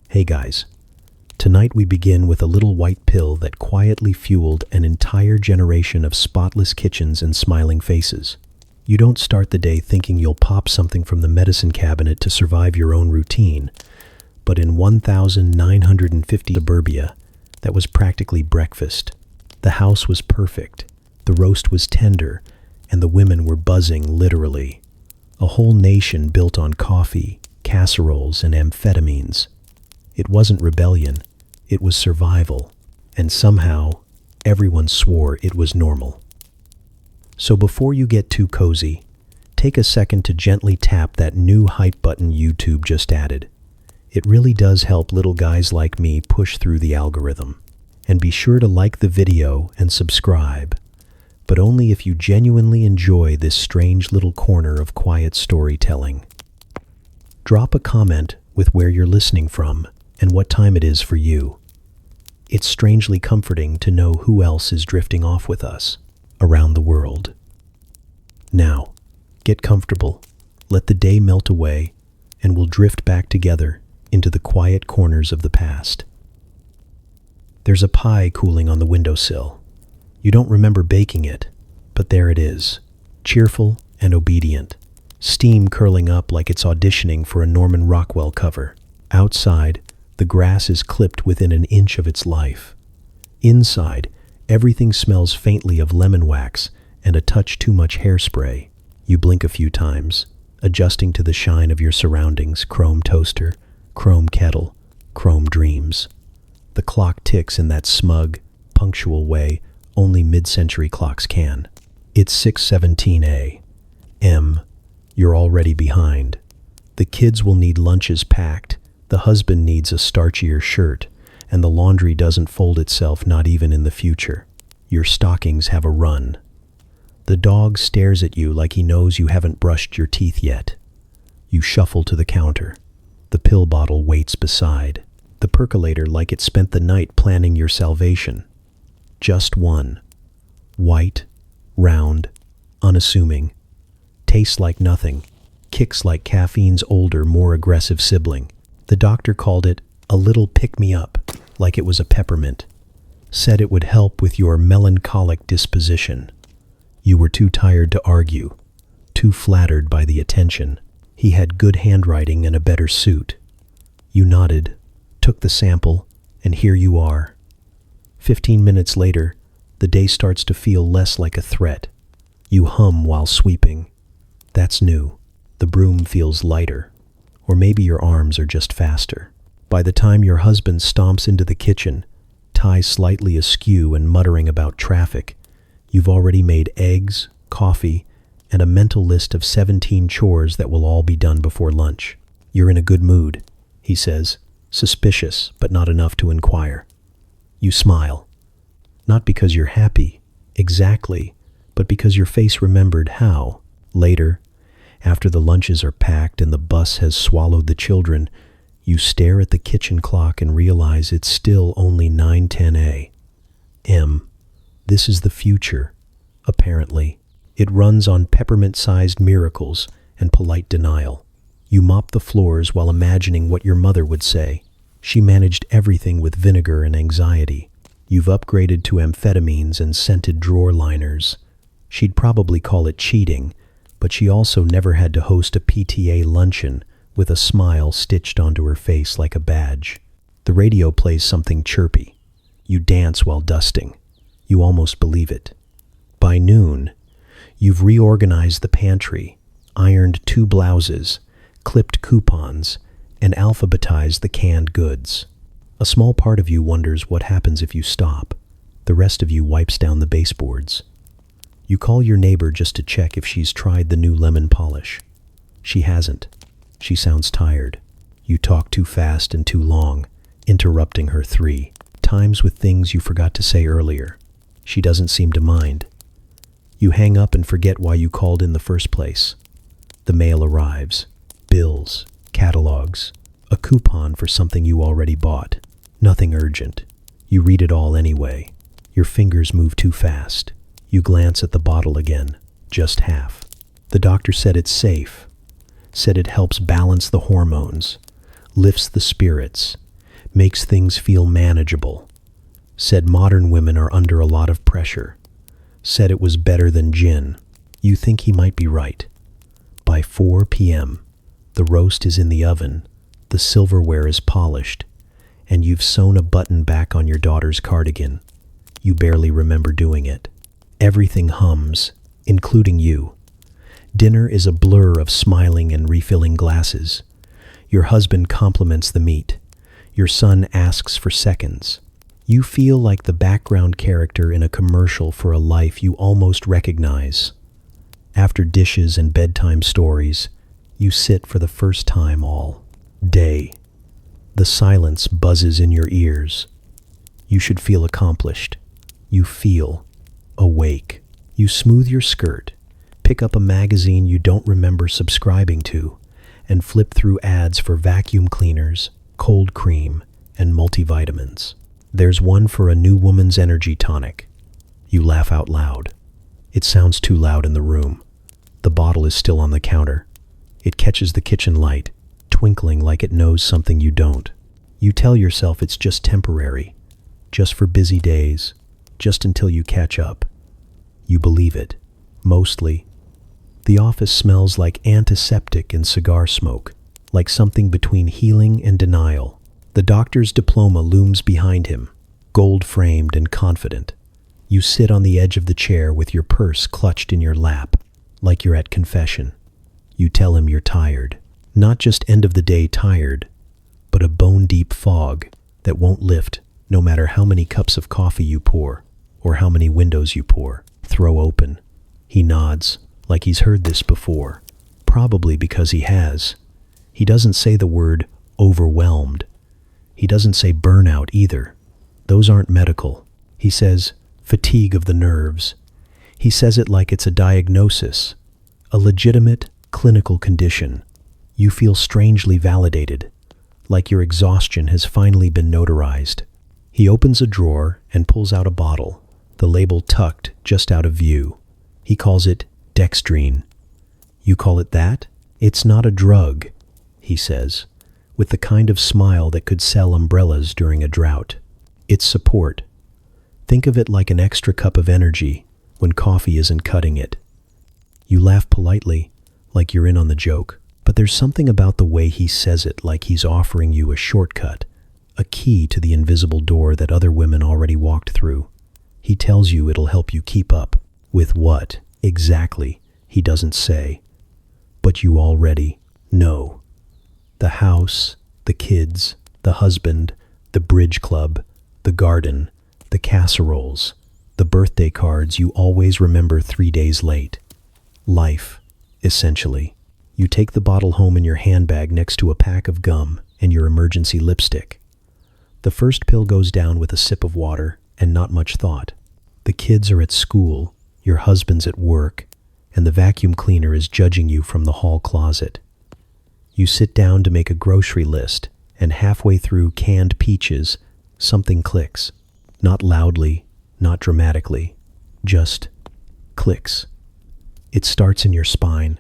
Hey guys, tonight we begin with a little white pill that quietly fueled an entire generation of spotless kitchens and smiling faces. You don't start the day thinking you'll pop something from the medicine cabinet to survive your own routine, but in 1950 suburbia, that was practically breakfast. The house was perfect, the roast was tender, and the women were buzzing literally. A whole nation built on coffee, casseroles, and amphetamines. It wasn't rebellion, it was survival, and somehow everyone swore it was normal. So before you get too cozy, take a second to gently tap that new hype button YouTube just added. It really does help little guys like me push through the algorithm. And be sure to like the video and subscribe, but only if you genuinely enjoy this strange little corner of quiet storytelling. Drop a comment with where you're listening from and what time it is for you. It's strangely comforting to know who else is drifting off with us around the world. Now, get comfortable, let the day melt away, and we'll drift back together into the quiet corners of the past. There's a pie cooling on the windowsill. You don't remember baking it, but there it is, cheerful and obedient, steam curling up like it's auditioning for a Norman Rockwell cover. Outside, the grass is clipped within an inch of its life. Inside, everything smells faintly of lemon wax and a touch too much hairspray. You blink a few times, adjusting to the shine of your surroundings: chrome toaster, chrome kettle, chrome dreams. The clock ticks in that smug, punctual way only mid-century clocks can. It's 6:17 a.m. You're already behind. The kids will need lunches packed, the husband needs a starchier shirt, and the laundry doesn't fold itself, not even in the future. Your stockings have a run. The dog stares at you like he knows you haven't brushed your teeth yet. You shuffle to the counter. The pill bottle waits beside. The percolator like it spent the night planning your salvation. Just one. White, round, unassuming. Tastes like nothing. Kicks like caffeine's older, more aggressive sibling. The doctor called it a little pick-me-up, like it was a peppermint. Said it would help with your melancholic disposition. You were too tired to argue, too flattered by the attention. He had good handwriting and a better suit. You nodded, took the sample, and here you are. 15 minutes later, the day starts to feel less like a threat. You hum while sweeping. That's new. The broom feels lighter. Or maybe your arms are just faster. By the time your husband stomps into the kitchen, tie slightly askew and muttering about traffic, you've already made eggs, coffee, and a mental list of 17 chores that will all be done before lunch. You're in a good mood, he says. Suspicious, but not enough to inquire. You smile. Not because you're happy, exactly, but because your face remembered how. Later, after the lunches are packed and the bus has swallowed the children, you stare at the kitchen clock and realize it's still only 9:10 a.m. This is the future, apparently. It runs on peppermint-sized miracles and polite denial. You mop the floors while imagining what your mother would say. She managed everything with vinegar and anxiety. You've upgraded to amphetamines and scented drawer liners. She'd probably call it cheating, but she also never had to host a PTA luncheon with a smile stitched onto her face like a badge. The radio plays something chirpy. You dance while dusting. You almost believe it. By noon, you've reorganized the pantry, ironed 2 blouses, clipped coupons, and alphabetized the canned goods. A small part of you wonders what happens if you stop. The rest of you wipes down the baseboards. You call your neighbor just to check if she's tried the new lemon polish. She hasn't. She sounds tired. You talk too fast and too long, interrupting her 3 times with things you forgot to say earlier. She doesn't seem to mind. You hang up and forget why you called in the first place. The mail arrives. Bills, catalogs, a coupon for something you already bought. Nothing urgent. You read it all anyway. Your fingers move too fast. You glance at the bottle again, just half. The doctor said it's safe, said it helps balance the hormones, lifts the spirits, makes things feel manageable. Said modern women are under a lot of pressure. Said it was better than gin. You think he might be right. By 4 p.m., the roast is in the oven, the silverware is polished, and you've sewn a button back on your daughter's cardigan. You barely remember doing it. Everything hums, including you. Dinner is a blur of smiling and refilling glasses. Your husband compliments the meat. Your son asks for seconds. You feel like the background character in a commercial for a life you almost recognize. After dishes and bedtime stories, you sit for the first time all day. The silence buzzes in your ears. You should feel accomplished. You feel awake. You smooth your skirt, pick up a magazine you don't remember subscribing to, and flip through ads for vacuum cleaners, cold cream, and multivitamins. There's one for a new woman's energy tonic. You laugh out loud. It sounds too loud in the room. The bottle is still on the counter. It catches the kitchen light, twinkling like it knows something you don't. You tell yourself it's just temporary, just for busy days, just until you catch up. You believe it, mostly. The office smells like antiseptic and cigar smoke, like something between healing and denial. The doctor's diploma looms behind him, gold-framed and confident. You sit on the edge of the chair with your purse clutched in your lap, like you're at confession. You tell him you're tired. Not just end-of-the-day tired, but a bone-deep fog that won't lift no matter how many cups of coffee you pour or how many windows you throw open. He nods, like he's heard this before, probably because he has. He doesn't say the word overwhelmed. He doesn't say burnout either. Those aren't medical. He says fatigue of the nerves. He says it like it's a diagnosis, a legitimate clinical condition. You feel strangely validated, like your exhaustion has finally been notarized. He opens a drawer and pulls out a bottle, the label tucked just out of view. He calls it dextrine. You call it that? It's not a drug, he says, with the kind of smile that could sell umbrellas during a drought. It's support. Think of it like an extra cup of energy when coffee isn't cutting it. You laugh politely, like you're in on the joke, but there's something about the way he says it like he's offering you a shortcut, a key to the invisible door that other women already walked through. He tells you it'll help you keep up. With what, exactly, he doesn't say. But you already know. The house, the kids, the husband, the bridge club, the garden, the casseroles, the birthday cards you always remember 3 days late. Life, essentially. You take the bottle home in your handbag next to a pack of gum and your emergency lipstick. The first pill goes down with a sip of water and not much thought. The kids are at school, your husband's at work, and the vacuum cleaner is judging you from the hall closet. You sit down to make a grocery list, and halfway through canned peaches, something clicks. Not loudly, not dramatically, just clicks. It starts in your spine,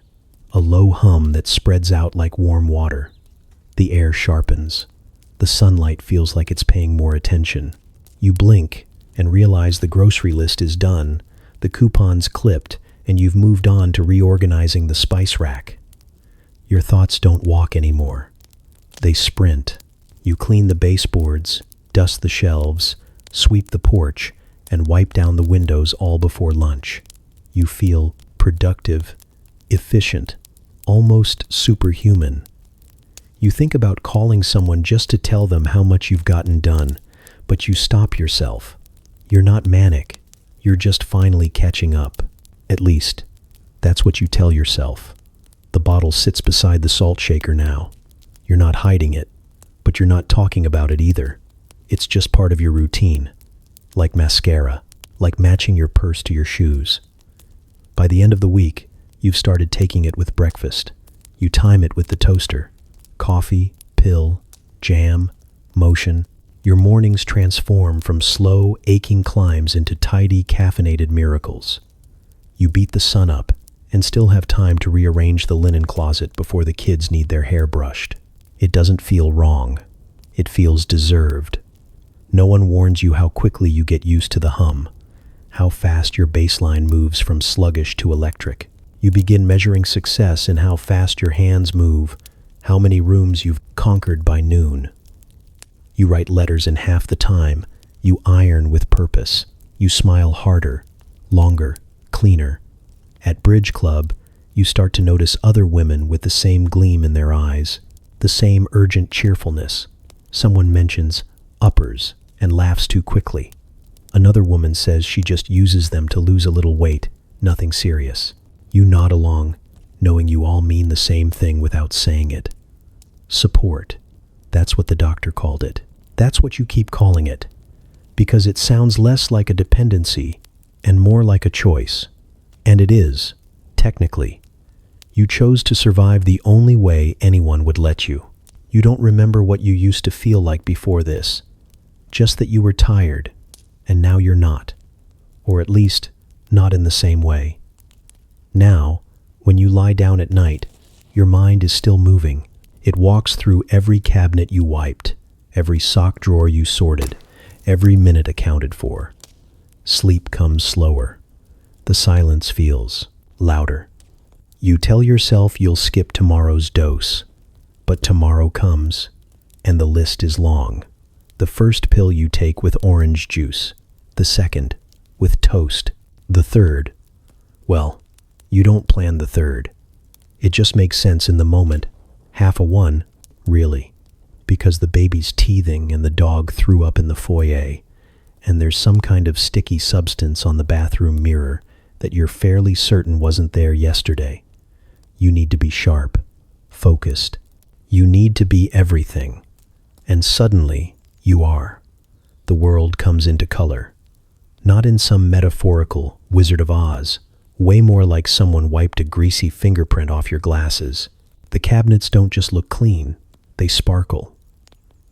a low hum that spreads out like warm water. The air sharpens. The sunlight feels like it's paying more attention. You blink and realize the grocery list is done, the coupons clipped, and you've moved on to reorganizing the spice rack. Your thoughts don't walk anymore. They sprint. You clean the baseboards, dust the shelves, sweep the porch, and wipe down the windows all before lunch. You feel productive, efficient, almost superhuman. You think about calling someone just to tell them how much you've gotten done, but you stop yourself. You're not manic. You're just finally catching up. At least, that's what you tell yourself. The bottle sits beside the salt shaker now. You're not hiding it, but you're not talking about it either. It's just part of your routine. Like mascara, like matching your purse to your shoes. By the end of the week, you've started taking it with breakfast. You time it with the toaster. Coffee, pill, jam, motion. Your mornings transform from slow, aching climbs into tidy, caffeinated miracles. You beat the sun up and still have time to rearrange the linen closet before the kids need their hair brushed. It doesn't feel wrong. It feels deserved. No one warns you how quickly you get used to the hum, how fast your baseline moves from sluggish to electric. You begin measuring success in how fast your hands move, how many rooms you've conquered by noon. You write letters in half the time. You iron with purpose. You smile harder, longer, cleaner. At bridge club, you start to notice other women with the same gleam in their eyes, the same urgent cheerfulness. Someone mentions uppers and laughs too quickly. Another woman says she just uses them to lose a little weight, nothing serious. You nod along, knowing you all mean the same thing without saying it. Support. That's what the doctor called it. That's what you keep calling it, because it sounds less like a dependency and more like a choice. And it is, technically. You chose to survive the only way anyone would let you. You don't remember what you used to feel like before this, just that you were tired, and now you're not, or at least not in the same way. Now, when you lie down at night, your mind is still moving. It walks through every cabinet you wiped, every sock drawer you sorted, every minute accounted for. Sleep comes slower. The silence feels louder. You tell yourself you'll skip tomorrow's dose, but tomorrow comes, and the list is long. The first pill you take with orange juice, the second with toast, the third. Well, you don't plan the third. It just makes sense in the moment. Half a one, really, because the baby's teething and the dog threw up in the foyer, and there's some kind of sticky substance on the bathroom mirror that you're fairly certain wasn't there yesterday. You need to be sharp, focused. You need to be everything. And suddenly, you are. The world comes into color. Not in some metaphorical Wizard of Oz, way more like someone wiped a greasy fingerprint off your glasses. The cabinets don't just look clean, they sparkle.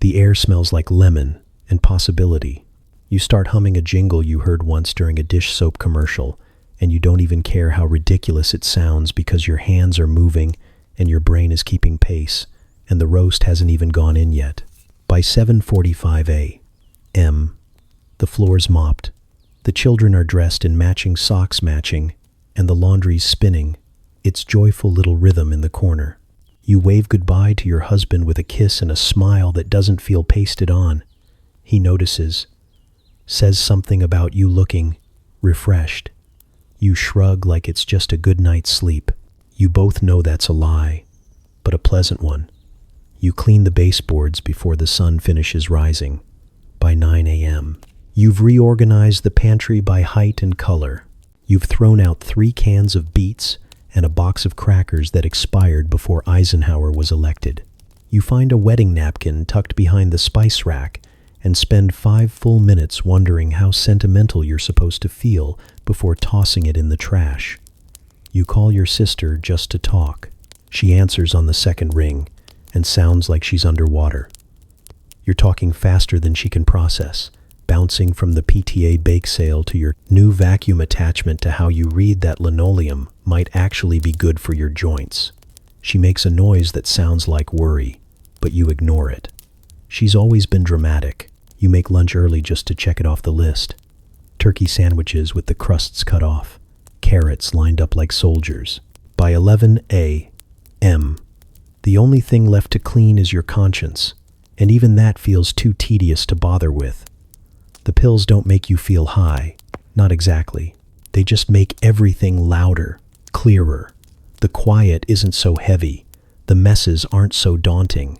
The air smells like lemon and possibility. You start humming a jingle you heard once during a dish soap commercial, and you don't even care how ridiculous it sounds because your hands are moving and your brain is keeping pace, and the roast hasn't even gone in yet. By 7:45 a.m., the floor's mopped, the children are dressed in matching socks matching, and the laundry's spinning, its joyful little rhythm in the corner. You wave goodbye to your husband with a kiss and a smile that doesn't feel pasted on. He notices, says something about you looking refreshed. You shrug like it's just a good night's sleep. You both know that's a lie, but a pleasant one. You clean the baseboards before the sun finishes rising. By 9 a.m., you've reorganized the pantry by height and color. You've thrown out 3 cans of beets and a box of crackers that expired before Eisenhower was elected. You find a wedding napkin tucked behind the spice rack and spend 5 full minutes wondering how sentimental you're supposed to feel before tossing it in the trash. You call your sister just to talk. She answers on the second ring and sounds like she's underwater. You're talking faster than she can process, bouncing from the PTA bake sale to your new vacuum attachment to how you read that linoleum might actually be good for your joints. She makes a noise that sounds like worry, but you ignore it. She's always been dramatic. You make lunch early just to check it off the list. Turkey sandwiches with the crusts cut off, carrots lined up like soldiers. By 11 a.m., the only thing left to clean is your conscience, and even that feels too tedious to bother with. The pills don't make you feel high, not exactly. They just make everything louder, clearer. The quiet isn't so heavy. The messes aren't so daunting.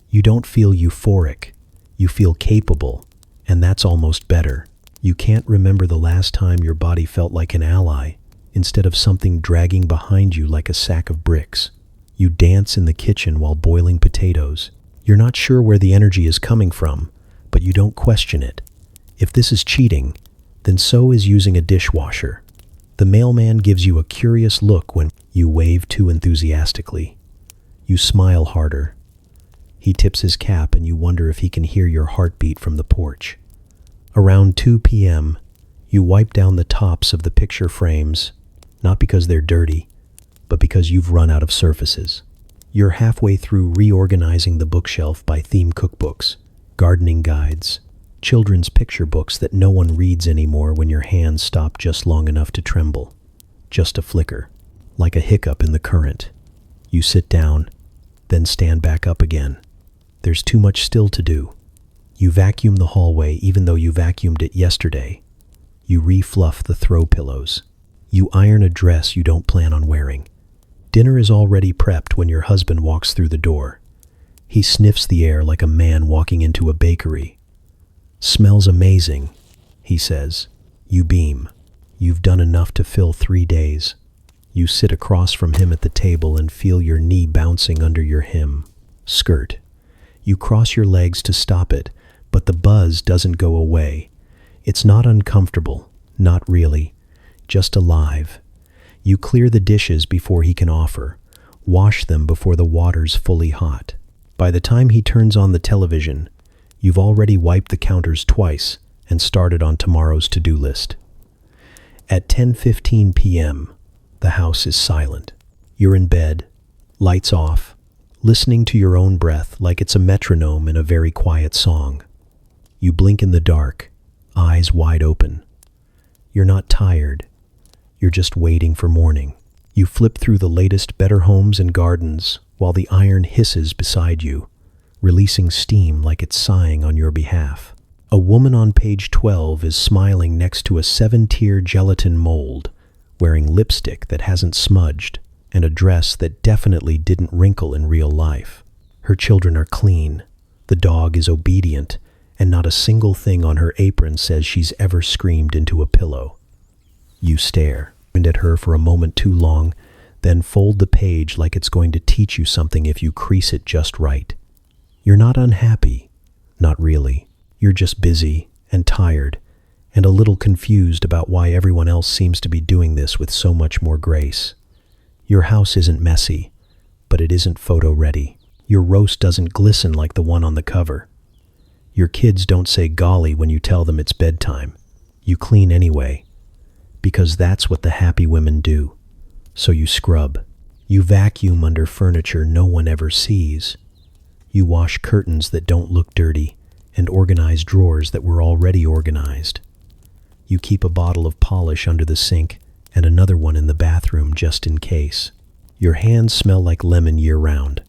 You don't feel euphoric. You feel capable, and that's almost better. You can't remember the last time your body felt like an ally, instead of something dragging behind you like a sack of bricks. You dance in the kitchen while boiling potatoes. You're not sure where the energy is coming from, but you don't question it. If this is cheating, then so is using a dishwasher. The mailman gives you a curious look when you wave too enthusiastically. You smile harder. He tips his cap and you wonder if he can hear your heartbeat from the porch. Around 2 p.m., you wipe down the tops of the picture frames, not because they're dirty, but because you've run out of surfaces. You're halfway through reorganizing the bookshelf by theme cookbooks, gardening guides, children's picture books that no one reads anymore when your hands stop just long enough to tremble. Just a flicker, like a hiccup in the current. You sit down, then stand back up again. There's too much still to do. You vacuum the hallway even though you vacuumed it yesterday. You refluff the throw pillows. You iron a dress you don't plan on wearing. Dinner is already prepped when your husband walks through the door. He sniffs the air like a man walking into a bakery. "Smells amazing," he says. You beam. You've done enough to fill 3 days. You sit across from him at the table and feel your knee bouncing under your skirt. You cross your legs to stop it, but the buzz doesn't go away. It's not uncomfortable, not really, just alive. You clear the dishes before he can offer, wash them before the water's fully hot. By the time he turns on the television, you've already wiped the counters twice and started on tomorrow's to-do list. At 10:15 p.m., the house is silent. You're in bed, lights off, listening to your own breath like it's a metronome in a very quiet song. You blink in the dark, eyes wide open. You're not tired. You're just waiting for morning. You flip through the latest Better Homes and Gardens while the iron hisses beside you, releasing steam like it's sighing on your behalf. A woman on page 12 is smiling next to a 7-tier gelatin mold, wearing lipstick that hasn't smudged and a dress that definitely didn't wrinkle in real life. Her children are clean. The dog is obedient, and not a single thing on her apron says she's ever screamed into a pillow. You stare at her for a moment too long, then fold the page like it's going to teach you something if you crease it just right. You're not unhappy. Not really. You're just busy and tired and a little confused about why everyone else seems to be doing this with so much more grace. Your house isn't messy, but it isn't photo-ready. Your roast doesn't glisten like the one on the cover. Your kids don't say golly when you tell them it's bedtime. You clean anyway, because that's what the happy women do. So you scrub. You vacuum under furniture no one ever sees. You wash curtains that don't look dirty and organize drawers that were already organized. You keep a bottle of polish under the sink and another one in the bathroom just in case. Your hands smell like lemon year-round.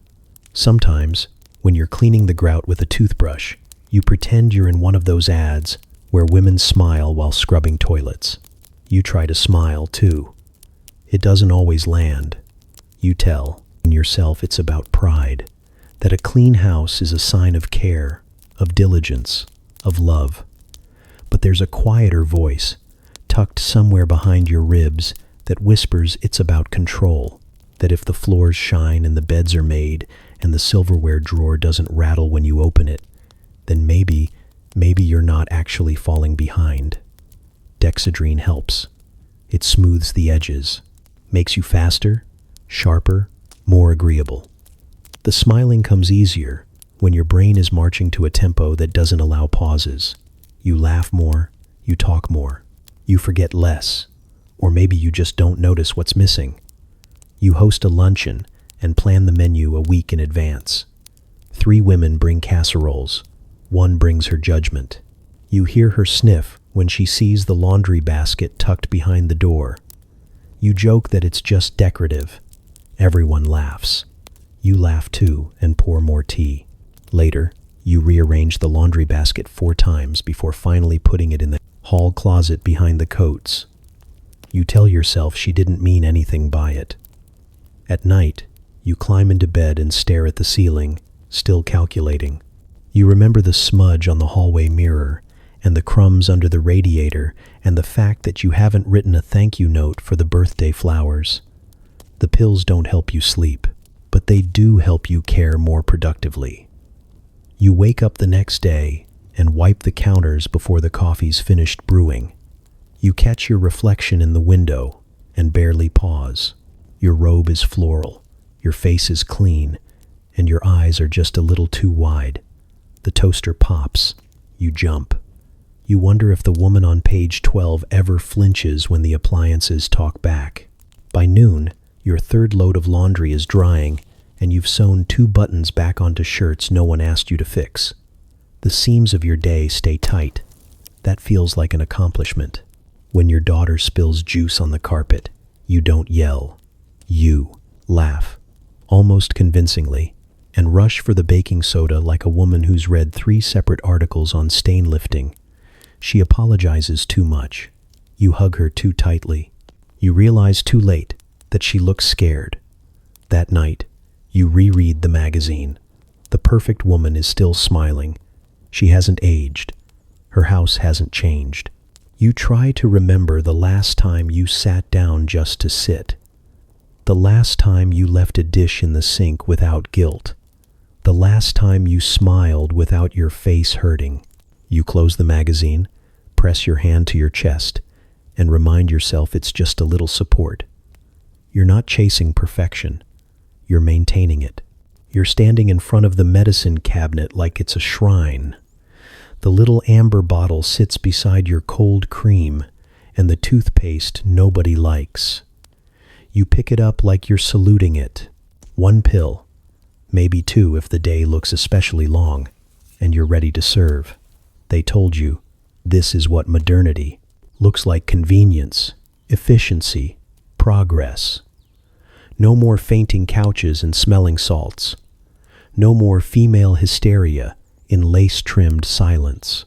Sometimes, when you're cleaning the grout with a toothbrush, you pretend you're in one of those ads where women smile while scrubbing toilets. You try to smile, too. It doesn't always land. You tell yourself it's about pride, that a clean house is a sign of care, of diligence, of love. But there's a quieter voice, tucked somewhere behind your ribs, that whispers it's about control, that if the floors shine and the beds are made and the silverware drawer doesn't rattle when you open it, then maybe you're not actually falling behind. Dexedrine helps. It smooths the edges, makes you faster, sharper, more agreeable. The smiling comes easier when your brain is marching to a tempo that doesn't allow pauses. You laugh more, you talk more, you forget less, or maybe you just don't notice what's missing. You host a luncheon and plan the menu a week in advance. 3 women bring casseroles. 1 brings her judgment. You hear her sniff when she sees the laundry basket tucked behind the door. You joke that it's just decorative. Everyone laughs. You laugh too and pour more tea. Later, you rearrange the laundry basket 4 times before finally putting it in the hall closet behind the coats. You tell yourself she didn't mean anything by it. At night, you climb into bed and stare at the ceiling, still calculating. You remember the smudge on the hallway mirror, and the crumbs under the radiator, and the fact that you haven't written a thank you note for the birthday flowers. The pills don't help you sleep, but they do help you care more productively. You wake up the next day and wipe the counters before the coffee's finished brewing. You catch your reflection in the window and barely pause. Your robe is floral, your face is clean, and your eyes are just a little too wide. The toaster pops. You jump. You wonder if the woman on page 12 ever flinches when the appliances talk back. By noon, your 3rd load of laundry is drying, and you've sewn 2 buttons back onto shirts no one asked you to fix. The seams of your day stay tight. That feels like an accomplishment. When your daughter spills juice on the carpet, you don't yell. You laugh, almost convincingly, and rush for the baking soda like a woman who's read 3 separate articles on stain lifting. She apologizes too much. You hug her too tightly. You realize too late that she looks scared. That night, you reread the magazine. The perfect woman is still smiling. She hasn't aged. Her house hasn't changed. You try to remember the last time you sat down just to sit. The last time you left a dish in the sink without guilt. The last time you smiled without your face hurting. You close the magazine, press your hand to your chest, and remind yourself it's just a little support. You're not chasing perfection. You're maintaining it. You're standing in front of the medicine cabinet like it's a shrine. The little amber bottle sits beside your cold cream and the toothpaste nobody likes. You pick it up like you're saluting it. 1 pill, maybe 2 if the day looks especially long, and you're ready to serve. They told you, this is what modernity looks like: convenience, efficiency, progress. No more fainting couches and smelling salts. No more female hysteria in lace-trimmed silence.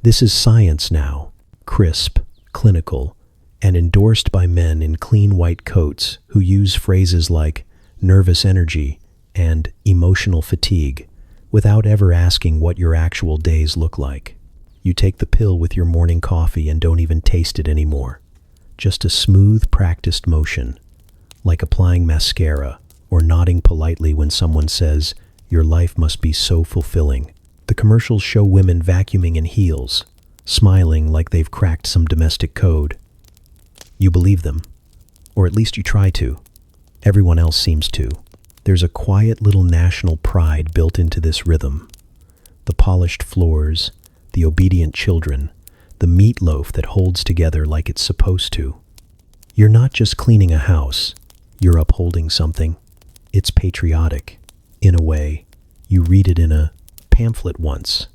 This is science now, crisp, clinical, and endorsed by men in clean white coats who use phrases like nervous energy and emotional fatigue without ever asking what your actual days look like. You take the pill with your morning coffee and don't even taste it anymore. Just a smooth, practiced motion, like applying mascara or nodding politely when someone says, "Your life must be so fulfilling." The commercials show women vacuuming in heels, smiling like they've cracked some domestic code. You believe them, or at least you try to. Everyone else seems to. There's a quiet little national pride built into this rhythm. The polished floors, the obedient children, the meatloaf that holds together like it's supposed to. You're not just cleaning a house, you're upholding something. It's patriotic, in a way. You read it in a pamphlet once,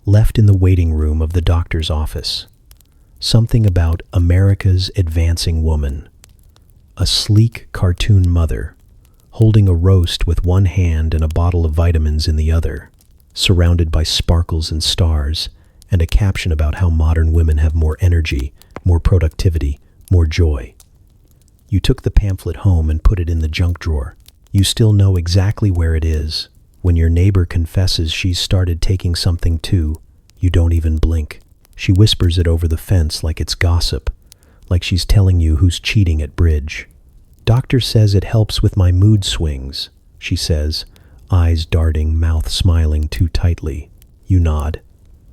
left in the waiting room of the doctor's office. Something about America's advancing woman. A sleek cartoon mother, holding a roast with one hand and a bottle of vitamins in the other, surrounded by sparkles and stars, and a caption about how modern women have more energy, more productivity, more joy. You took the pamphlet home and put it in the junk drawer. You still know exactly where it is. When your neighbor confesses she's started taking something too, you don't even blink. She whispers it over the fence like it's gossip, like she's telling you who's cheating at bridge. "Doctor says it helps with my mood swings," she says, eyes darting, mouth smiling too tightly. You nod,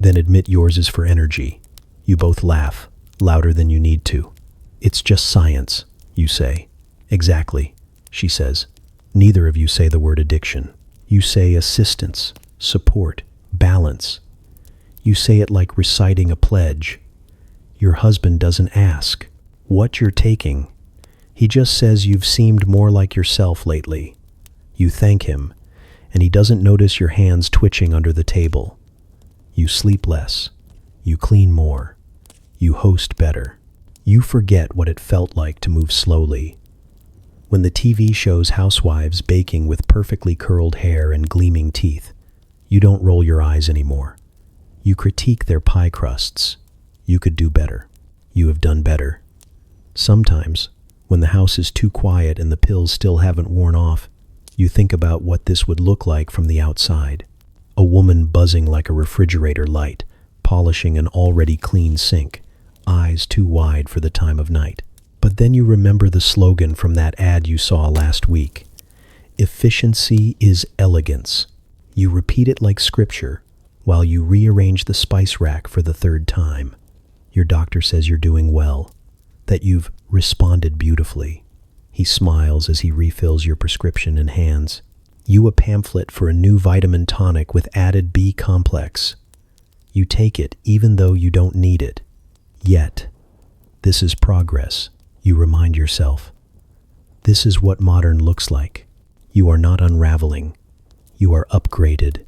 then admit yours is for energy. You both laugh, louder than you need to. "It's just science," you say. "Exactly," she says. Neither of you say the word addiction. You say assistance, support, balance. You say it like reciting a pledge. Your husband doesn't ask what you're taking. He just says you've seemed more like yourself lately. You thank him, and he doesn't notice your hands twitching under the table. You sleep less. You clean more. You host better. You forget what it felt like to move slowly. When the TV shows housewives baking with perfectly curled hair and gleaming teeth, you don't roll your eyes anymore. You critique their pie crusts. You could do better. You have done better. Sometimes, when the house is too quiet and the pills still haven't worn off, you think about what this would look like from the outside. A woman buzzing like a refrigerator light, polishing an already clean sink, eyes too wide for the time of night. But then you remember the slogan from that ad you saw last week. Efficiency is elegance. You repeat it like scripture while you rearrange the spice rack for the 3rd time. Your doctor says you're doing well, that you've responded beautifully. He smiles as he refills your prescription and hands you a pamphlet for a new vitamin tonic with added B complex. You take it even though you don't need it. Yet, this is progress, you remind yourself. This is what modern looks like. You are not unraveling. You are upgraded.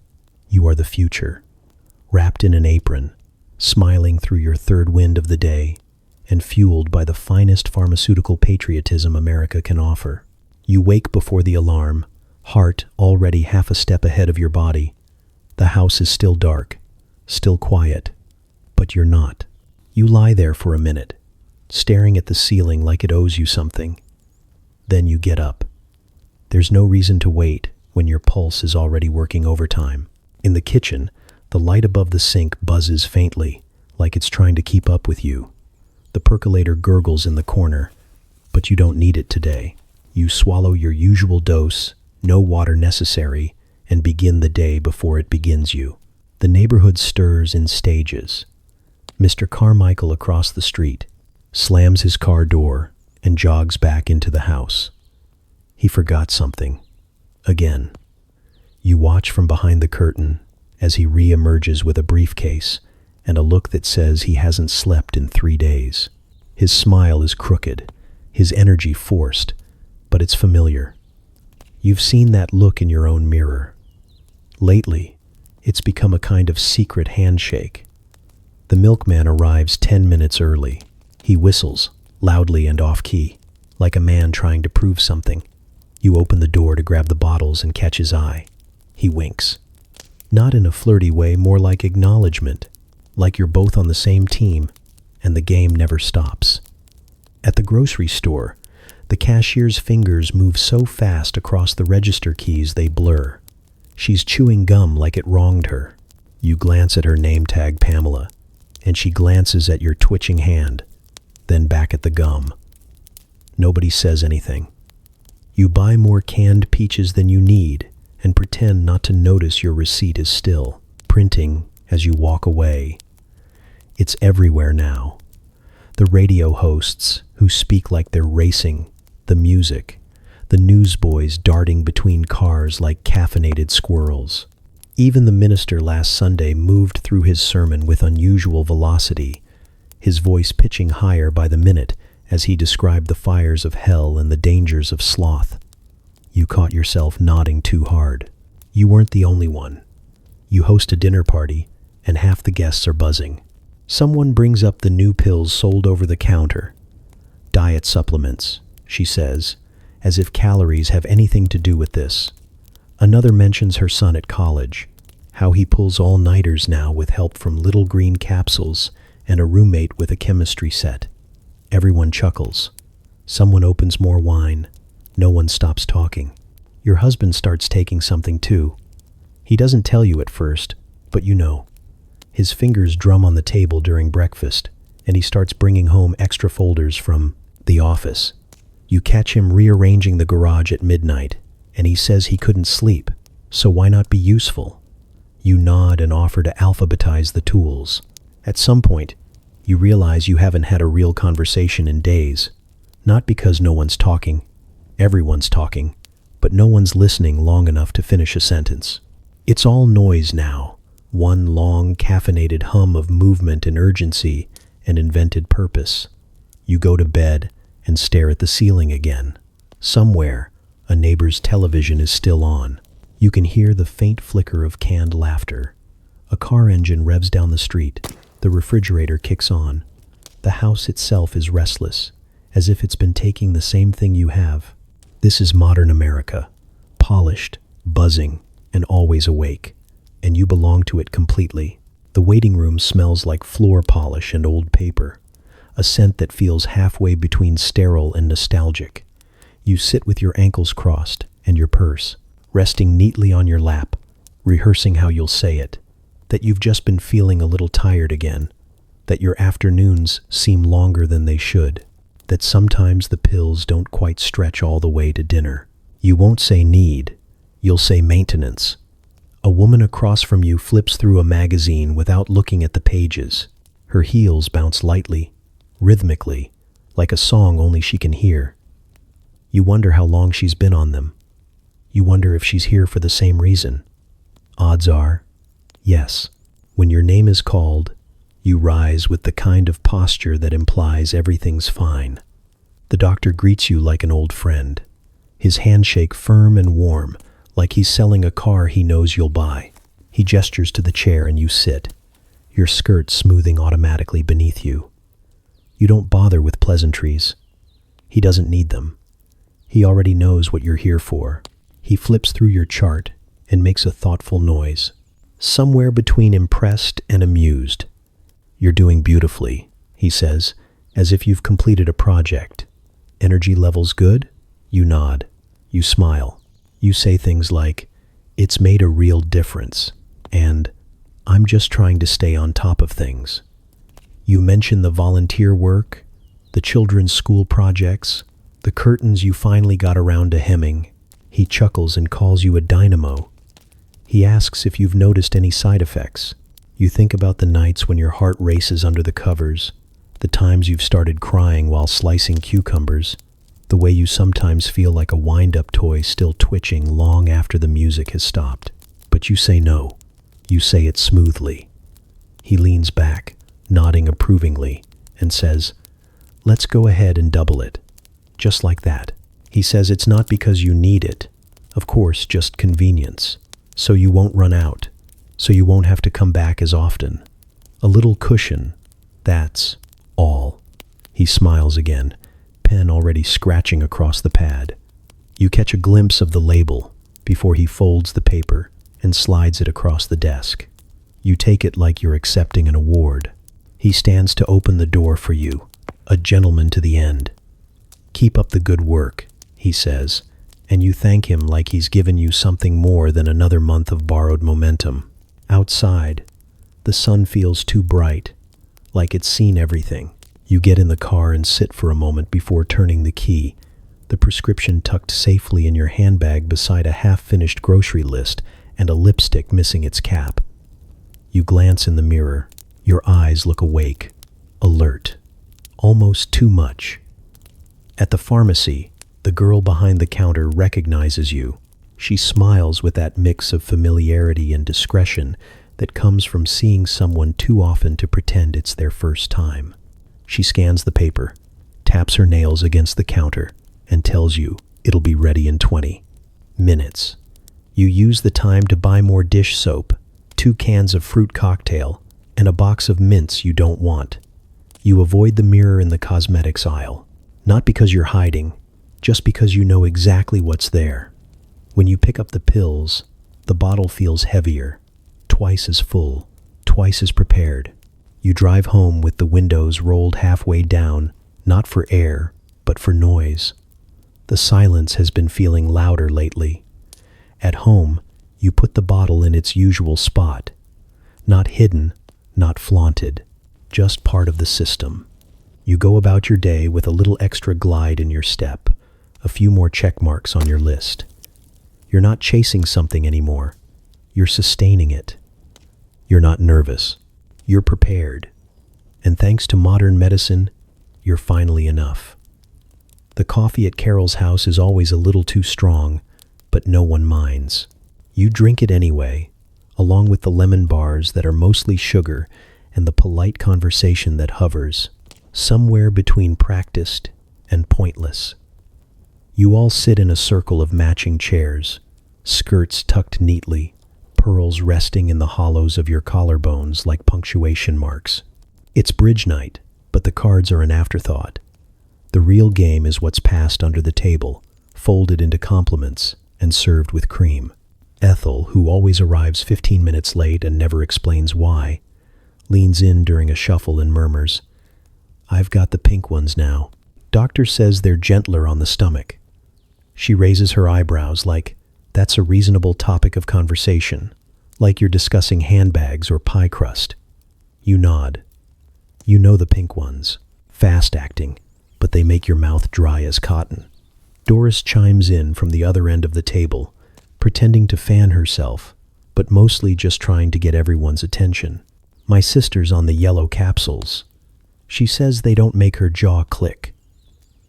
You are the future, wrapped in an apron, smiling through your third wind of the day, and fueled by the finest pharmaceutical patriotism America can offer. You wake before the alarm, heart already half a step ahead of your body. The house is still dark, still quiet, but you're not. You lie there for a minute, staring at the ceiling like it owes you something. Then you get up. There's no reason to wait when your pulse is already working overtime. In the kitchen, the light above the sink buzzes faintly, like it's trying to keep up with you. The percolator gurgles in the corner, but you don't need it today. You swallow your usual dose, no water necessary, and begin the day before it begins you. The neighborhood stirs in stages. Mr. Carmichael across the street slams his car door and jogs back into the house. He forgot something. Again. You watch from behind the curtain as he re-emerges with a briefcase and a look that says he hasn't slept in 3 days. His smile is crooked, his energy forced, but it's familiar. You've seen that look in your own mirror. Lately, it's become a kind of secret handshake. The milkman arrives 10 minutes early. He whistles, loudly and off-key, like a man trying to prove something. You open the door to grab the bottles and catch his eye. He winks. Not in a flirty way, more like acknowledgement, like you're both on the same team, and the game never stops. At the grocery store, the cashier's fingers move so fast across the register keys they blur. She's chewing gum like it wronged her. You glance at her name tag, Pamela, and she glances at your twitching hand, then back at the gum. Nobody says anything. You buy more canned peaches than you need and pretend not to notice your receipt is still printing as you walk away. It's everywhere now. The radio hosts who speak like they're racing, the music, the newsboys darting between cars like caffeinated squirrels. Even the minister last Sunday moved through his sermon with unusual velocity, his voice pitching higher by the minute as he described the fires of hell and the dangers of sloth. You caught yourself nodding too hard. You weren't the only one. You host a dinner party, and half the guests are buzzing. Someone brings up the new pills sold over the counter. Diet supplements, she says, as if calories have anything to do with this. Another mentions her son at college, how he pulls all-nighters now with help from little green capsules and a roommate with a chemistry set. Everyone chuckles. Someone opens more wine. No one stops talking. Your husband starts taking something too. He doesn't tell you at first, but you know. His fingers drum on the table during breakfast, and he starts bringing home extra folders from the office. You catch him rearranging the garage at midnight, and he says he couldn't sleep, so why not be useful? You nod and offer to alphabetize the tools. At some point, you realize you haven't had a real conversation in days. Not because no one's talking. Everyone's talking, but no one's listening long enough to finish a sentence. It's all noise now, one long caffeinated hum of movement and urgency and invented purpose. You go to bed and stare at the ceiling again. Somewhere, a neighbor's television is still on. You can hear the faint flicker of canned laughter. A car engine revs down the street. The refrigerator kicks on. The house itself is restless, as if it's been taking the same thing you have. This is modern America, polished, buzzing, and always awake, and you belong to it completely. The waiting room smells like floor polish and old paper, a scent that feels halfway between sterile and nostalgic. You sit with your ankles crossed and your purse, resting neatly on your lap, rehearsing how you'll say it, that you've just been feeling a little tired again, that your afternoons seem longer than they should, that sometimes the pills don't quite stretch all the way to dinner. You won't say need, you'll say maintenance. A woman across from you flips through a magazine without looking at the pages. Her heels bounce lightly, rhythmically, like a song only she can hear. You wonder how long she's been on them. You wonder if she's here for the same reason. Odds are, yes. When your name is called, you rise with the kind of posture that implies everything's fine. The doctor greets you like an old friend. his handshake firm and warm, like he's selling a car he knows you'll buy. He gestures to the chair and you sit, your skirt smoothing automatically beneath you. You don't bother with pleasantries. He doesn't need them. He already knows what you're here for. He flips through your chart and makes a thoughtful noise, somewhere between impressed and amused. You're doing beautifully, he says, as if you've completed a project. Energy levels good? You nod. You smile. You say things like, "It's made a real difference," and "I'm just trying to stay on top of things." You mention the volunteer work, the children's school projects, the curtains you finally got around to hemming. He chuckles and calls you a dynamo. He asks if you've noticed any side effects. You think about the nights when your heart races under the covers, the times you've started crying while slicing cucumbers, the way you sometimes feel like a wind-up toy still twitching long after the music has stopped. But you say no. You say it smoothly. He leans back, nodding approvingly, and says, "Let's go ahead and double it." Just like that. He says it's not because you need it. Of course, just convenience. So you won't run out. So you won't have to come back as often. A little cushion. That's all. He smiles again, pen already scratching across the pad. You catch a glimpse of the label before he folds the paper and slides it across the desk. You take it like you're accepting an award. He stands to open the door for you, a gentleman to the end. "Keep up the good work," he says, and you thank him like he's given you something more than another month of borrowed momentum. Outside, the sun feels too bright, like it's seen everything. You get in the car and sit for a moment before turning the key, the prescription tucked safely in your handbag beside a half-finished grocery list and a lipstick missing its cap. You glance in the mirror. Your eyes look awake, alert, almost too much. At the pharmacy, the girl behind the counter recognizes you. She smiles with that mix of familiarity and discretion that comes from seeing someone too often to pretend it's their first time. She scans the paper, taps her nails against the counter, and tells you it'll be ready in 20 minutes. You use the time to buy more dish soap, 2 cans of fruit cocktail, and a box of mints you don't want. You avoid the mirror in the cosmetics aisle, not because you're hiding, just because you know exactly what's there. When you pick up the pills, the bottle feels heavier, twice as full, twice as prepared. You drive home with the windows rolled halfway down, not for air, but for noise. The silence has been feeling louder lately. At home, you put the bottle in its usual spot, not hidden, not flaunted, just part of the system. You go about your day with a little extra glide in your step, a few more check marks on your list. You're not chasing something anymore. You're sustaining it. You're not nervous. You're prepared. And thanks to modern medicine, you're finally enough. The coffee at Carol's house is always a little too strong, but no one minds. You drink it anyway, along with the lemon bars that are mostly sugar and the polite conversation that hovers, somewhere between practiced and pointless. You all sit in a circle of matching chairs, skirts tucked neatly, pearls resting in the hollows of your collarbones like punctuation marks. It's bridge night, but the cards are an afterthought. The real game is what's passed under the table, folded into compliments, and served with cream. Ethel, who always arrives 15 minutes late and never explains why, leans in during a shuffle and murmurs, "I've got the pink ones now. Doctor says they're gentler on the stomach." She raises her eyebrows like that's a reasonable topic of conversation, like you're discussing handbags or pie crust. You nod. You know the pink ones, fast-acting, but they make your mouth dry as cotton. Doris chimes in from the other end of the table, pretending to fan herself, but mostly just trying to get everyone's attention. "My sister's on the yellow capsules. She says they don't make her jaw click."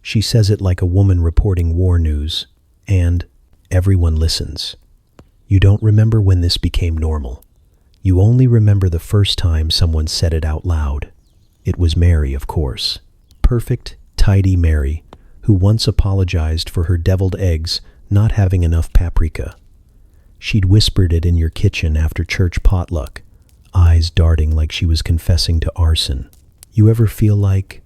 She says it like a woman reporting war news, and everyone listens. You don't remember when this became normal. You only remember the first time someone said it out loud. It was Mary, of course. Perfect, tidy Mary, who once apologized for her deviled eggs not having enough paprika. She'd whispered it in your kitchen after church potluck, eyes darting like she was confessing to arson. "You ever feel like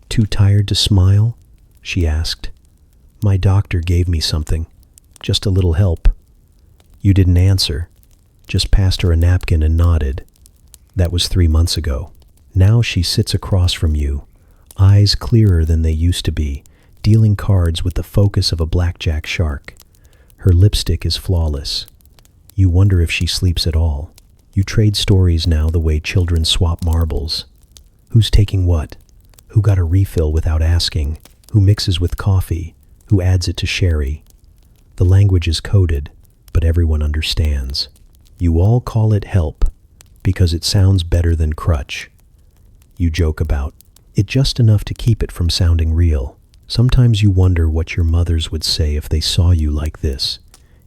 too tired to smile?" she asked. "My doctor gave me something, just a little help." You didn't answer, just passed her a napkin and nodded. That was 3 months ago. Now she sits across from you, eyes clearer than they used to be, dealing cards with the focus of a blackjack shark. Her lipstick is flawless. You wonder if she sleeps at all. You trade stories now the way children swap marbles. Who's taking what? Who got a refill without asking? Who mixes with coffee? Who adds it to sherry? The language is coded, but everyone understands. You all call it help because it sounds better than crutch. You joke about it just enough to keep it from sounding real. Sometimes you wonder what your mothers would say if they saw you like this,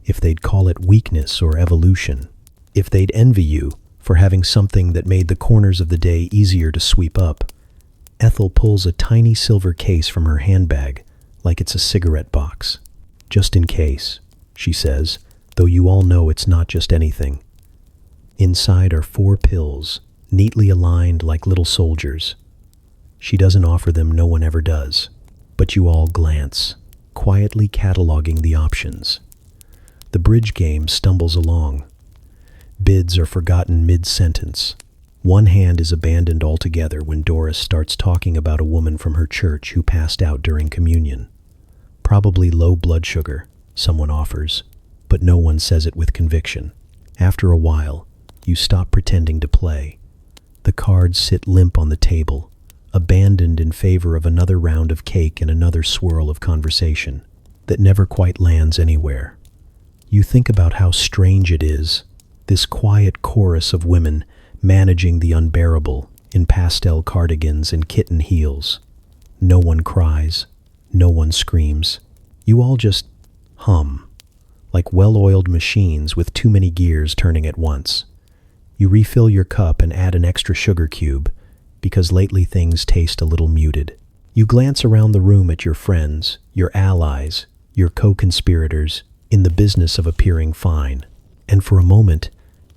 if they'd call it weakness or evolution, if they'd envy you for having something that made the corners of the day easier to sweep up. Ethel pulls a tiny silver case from her handbag like it's a cigarette box. "Just in case," she says, though you all know it's not just anything. Inside are 4 pills, neatly aligned like little soldiers. She doesn't offer them, no one ever does. But you all glance, quietly cataloging the options. The bridge game stumbles along. Bids are forgotten mid-sentence. One hand is abandoned altogether when Doris starts talking about a woman from her church who passed out during communion. Probably low blood sugar, someone offers, but no one says it with conviction. After a while, you stop pretending to play. The cards sit limp on the table, abandoned in favor of another round of cake and another swirl of conversation that never quite lands anywhere. You think about how strange it is, this quiet chorus of women managing the unbearable in pastel cardigans and kitten heels. No one cries, no one screams. You all just hum, like well-oiled machines with too many gears turning at once. You refill your cup and add an extra sugar cube, because lately things taste a little muted. You glance around the room at your friends, your allies, your co-conspirators, in the business of appearing fine. And for a moment,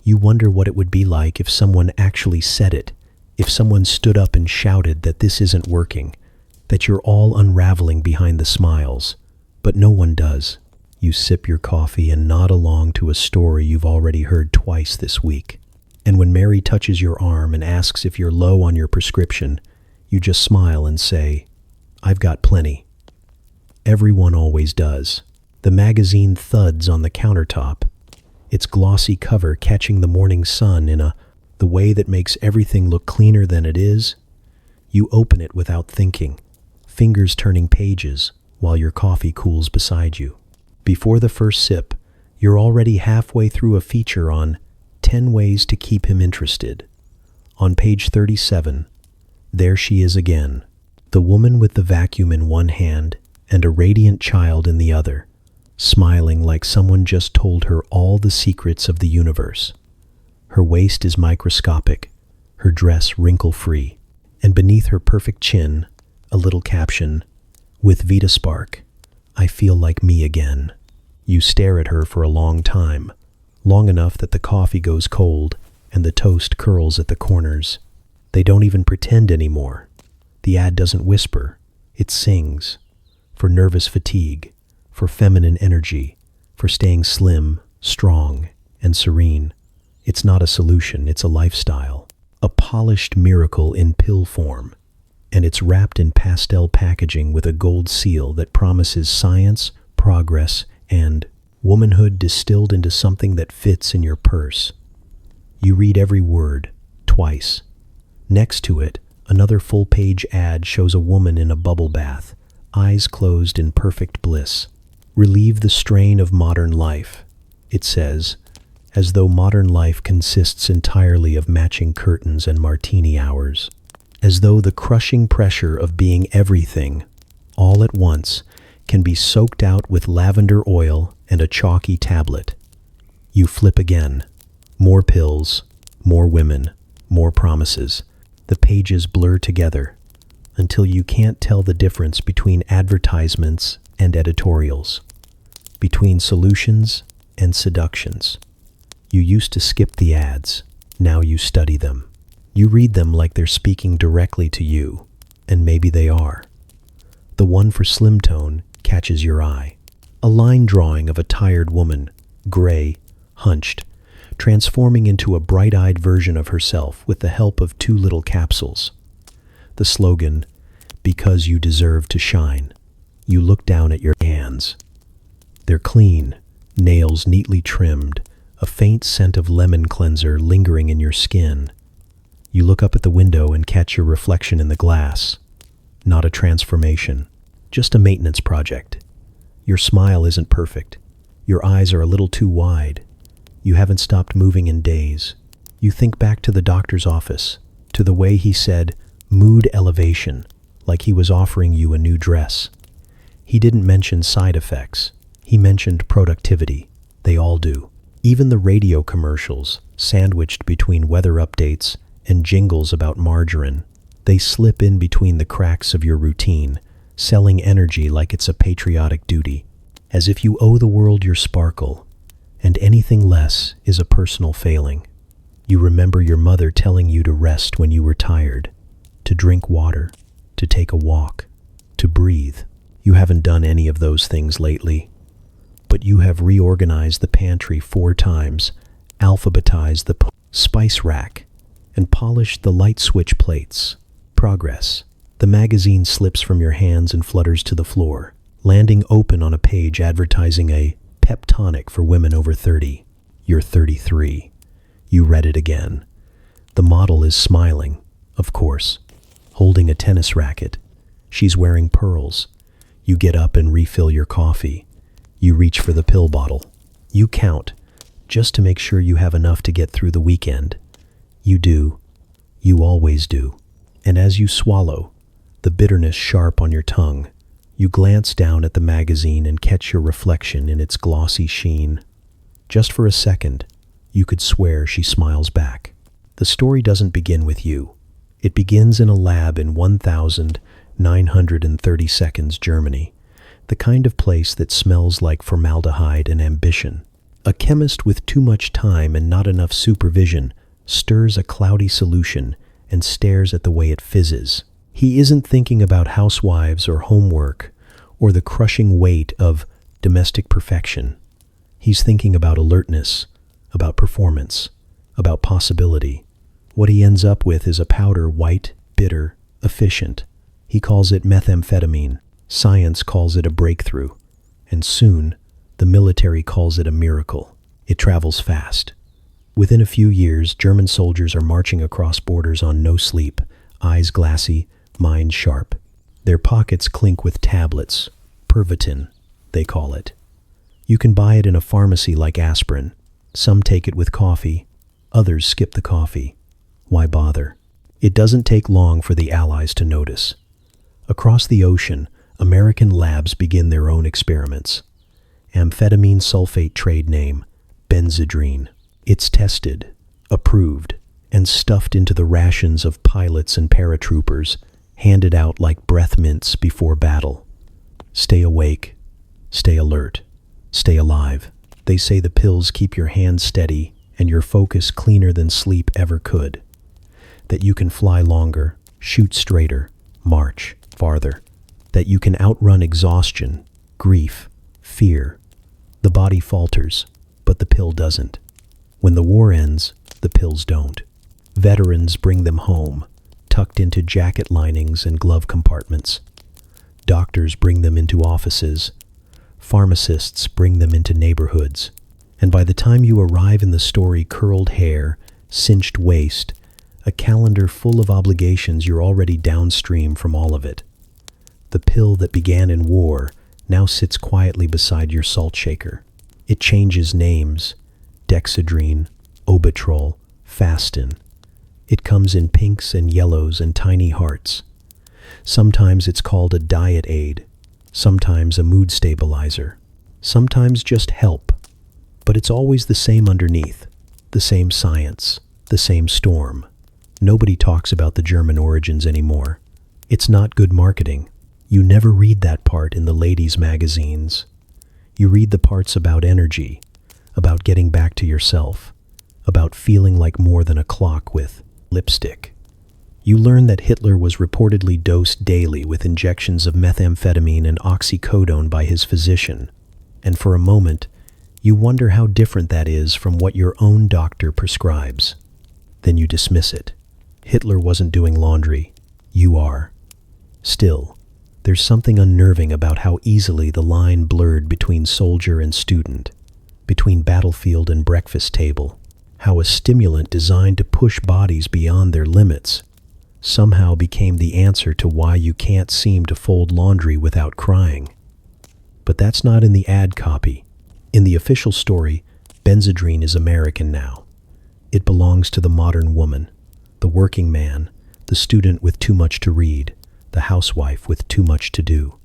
you wonder what it would be like if someone actually said it, if someone stood up and shouted that this isn't working, that you're all unraveling behind the smiles. But no one does. You sip your coffee and nod along to a story you've already heard twice this week. And when Mary touches your arm and asks if you're low on your prescription, you just smile and say, "I've got plenty." Everyone always does. The magazine thuds on the countertop, its glossy cover catching the morning sun in the way that makes everything look cleaner than it is. You open it without thinking, fingers turning pages while your coffee cools beside you. Before the first sip, you're already halfway through a feature on 10 ways to keep him interested. On page 37, there she is again, the woman with the vacuum in one hand and a radiant child in the other, smiling like someone just told her all the secrets of the universe. Her waist is microscopic, her dress wrinkle-free, and beneath her perfect chin, a little caption, "With Vita Spark, I feel like me again." You stare at her for a long time, long enough that the coffee goes cold and the toast curls at the corners. They don't even pretend anymore. The ad doesn't whisper, it sings. For nervous fatigue, for feminine energy, for staying slim, strong, and serene. It's not a solution, it's a lifestyle. A polished miracle in pill form. And it's wrapped in pastel packaging with a gold seal that promises science, progress, and womanhood distilled into something that fits in your purse. You read every word, twice. Next to it, another full-page ad shows a woman in a bubble bath, eyes closed in perfect bliss. Relieve the strain of modern life, it says, as though modern life consists entirely of matching curtains and martini hours. As though the crushing pressure of being everything, all at once, can be soaked out with lavender oil and a chalky tablet. You flip again. More pills, more women, more promises. The pages blur together until you can't tell the difference between advertisements and editorials, between solutions and seductions. You used to skip the ads, now you study them. You read them like they're speaking directly to you, and maybe they are. The one for Slim Tone catches your eye. A line drawing of a tired woman, gray, hunched, transforming into a bright-eyed version of herself with the help of 2 little capsules. The slogan, "Because you deserve to shine." You look down at your hands. They're clean, nails neatly trimmed, a faint scent of lemon cleanser lingering in your skin. You look up at the window and catch your reflection in the glass. Not a transformation, just a maintenance project. Your smile isn't perfect. Your eyes are a little too wide. You haven't stopped moving in days. You think back to the doctor's office, to the way he said, "mood elevation," like he was offering you a new dress. He didn't mention side effects. He mentioned productivity. They all do. Even the radio commercials, sandwiched between weather updates and jingles about margarine, they slip in between the cracks of your routine, selling energy like it's a patriotic duty, as if you owe the world your sparkle, and anything less is a personal failing. You remember your mother telling you to rest when you were tired, to drink water, to take a walk, to breathe. You haven't done any of those things lately, but you have reorganized the pantry 4 times, alphabetized the spice rack, and polished the light switch plates. Progress. The magazine slips from your hands and flutters to the floor, landing open on a page advertising a pep tonic for women over 30. You're 33. You read it again. The model is smiling, of course, holding a tennis racket. She's wearing pearls. You get up and refill your coffee. You reach for the pill bottle. You count, just to make sure you have enough to get through the weekend. You do. You always do. And as you swallow, the bitterness sharp on your tongue, you glance down at the magazine and catch your reflection in its glossy sheen. Just for a second, you could swear she smiles back. The story doesn't begin with you. It begins in a lab in 1930 seconds, Germany, the kind of place that smells like formaldehyde and ambition. A chemist with too much time and not enough supervision stirs a cloudy solution and stares at the way it fizzes. He isn't thinking about housewives or homework or the crushing weight of domestic perfection. He's thinking about alertness, about performance, about possibility. What he ends up with is a powder white, bitter, efficient. He calls it methamphetamine. Science calls it a breakthrough. And soon, the military calls it a miracle. It travels fast. Within a few years, German soldiers are marching across borders on no sleep, eyes glassy, minds sharp. Their pockets clink with tablets, Pervitin, they call it. You can buy it in a pharmacy like aspirin. Some take it with coffee, others skip the coffee. Why bother? It doesn't take long for the Allies to notice. Across the ocean, American labs begin their own experiments. Amphetamine sulfate trade name, Benzedrine. It's tested, approved, and stuffed into the rations of pilots and paratroopers, handed out like breath mints before battle. Stay awake, stay alert, stay alive. They say the pills keep your hands steady and your focus cleaner than sleep ever could. That you can fly longer, shoot straighter, march farther. That you can outrun exhaustion, grief, fear. The body falters, but the pill doesn't. When the war ends, the pills don't. Veterans bring them home, tucked into jacket linings and glove compartments. Doctors bring them into offices. Pharmacists bring them into neighborhoods. And by the time you arrive in the story, curled hair, cinched waist, a calendar full of obligations, you're already downstream from all of it. The pill that began in war now sits quietly beside your salt shaker. It changes names. Dexedrine, Obitrol, Fastin. It comes in pinks and yellows and tiny hearts. Sometimes it's called a diet aid, sometimes a mood stabilizer, sometimes just help. But it's always the same underneath, the same science, the same storm. Nobody talks about the German origins anymore. It's not good marketing. You never read that part in the ladies' magazines. You read the parts about energy, about getting back to yourself, about feeling like more than a clock with lipstick. You learn that Hitler was reportedly dosed daily with injections of methamphetamine and oxycodone by his physician, and for a moment, you wonder how different that is from what your own doctor prescribes. Then you dismiss it. Hitler wasn't doing laundry. You are. Still, there's something unnerving about how easily the line blurred between soldier and student, between battlefield and breakfast table, how a stimulant designed to push bodies beyond their limits somehow became the answer to why you can't seem to fold laundry without crying. But that's not in the ad copy. In the official story, Benzedrine is American now. It belongs to the modern woman, the working man, the student with too much to read, the housewife with too much to do.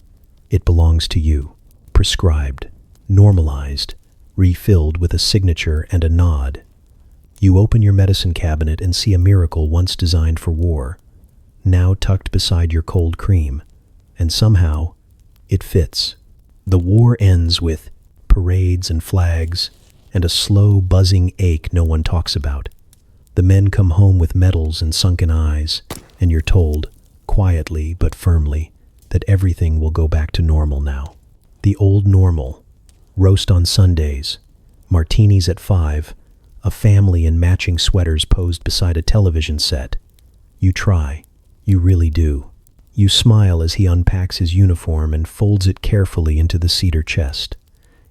It belongs to you, prescribed, normalized, refilled with a signature and a nod. You open your medicine cabinet and see a miracle once designed for war, now tucked beside your cold cream, and somehow it fits. The war ends with parades and flags and a slow, buzzing ache no one talks about. The men come home with medals and sunken eyes, and you're told, quietly but firmly, that everything will go back to normal now. The old normal. Roast on Sundays, martinis at 5, a family in matching sweaters posed beside a television set. You try. You really do. You smile as he unpacks his uniform and folds it carefully into the cedar chest.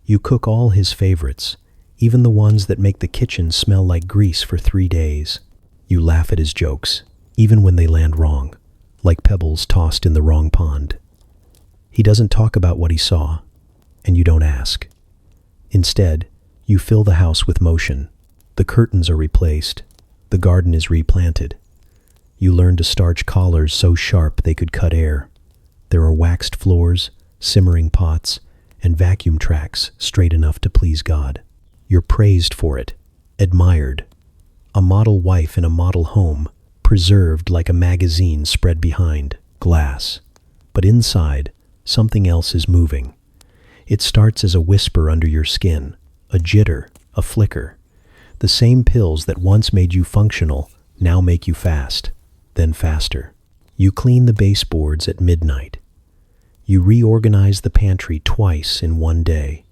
You cook all his favorites, even the ones that make the kitchen smell like grease for 3 days. You laugh at his jokes, even when they land wrong, like pebbles tossed in the wrong pond. He doesn't talk about what he saw, and you don't ask. Instead, you fill the house with motion. The curtains are replaced. The garden is replanted. You learn to starch collars so sharp they could cut air. There are waxed floors, simmering pots, and vacuum tracks straight enough to please God. You're praised for it, admired. A model wife in a model home, preserved like a magazine spread behind glass. But inside, something else is moving. It starts as a whisper under your skin, a jitter, a flicker. The same pills that once made you functional now make you fast, then faster. You clean the baseboards at midnight. You reorganize the pantry twice in one day.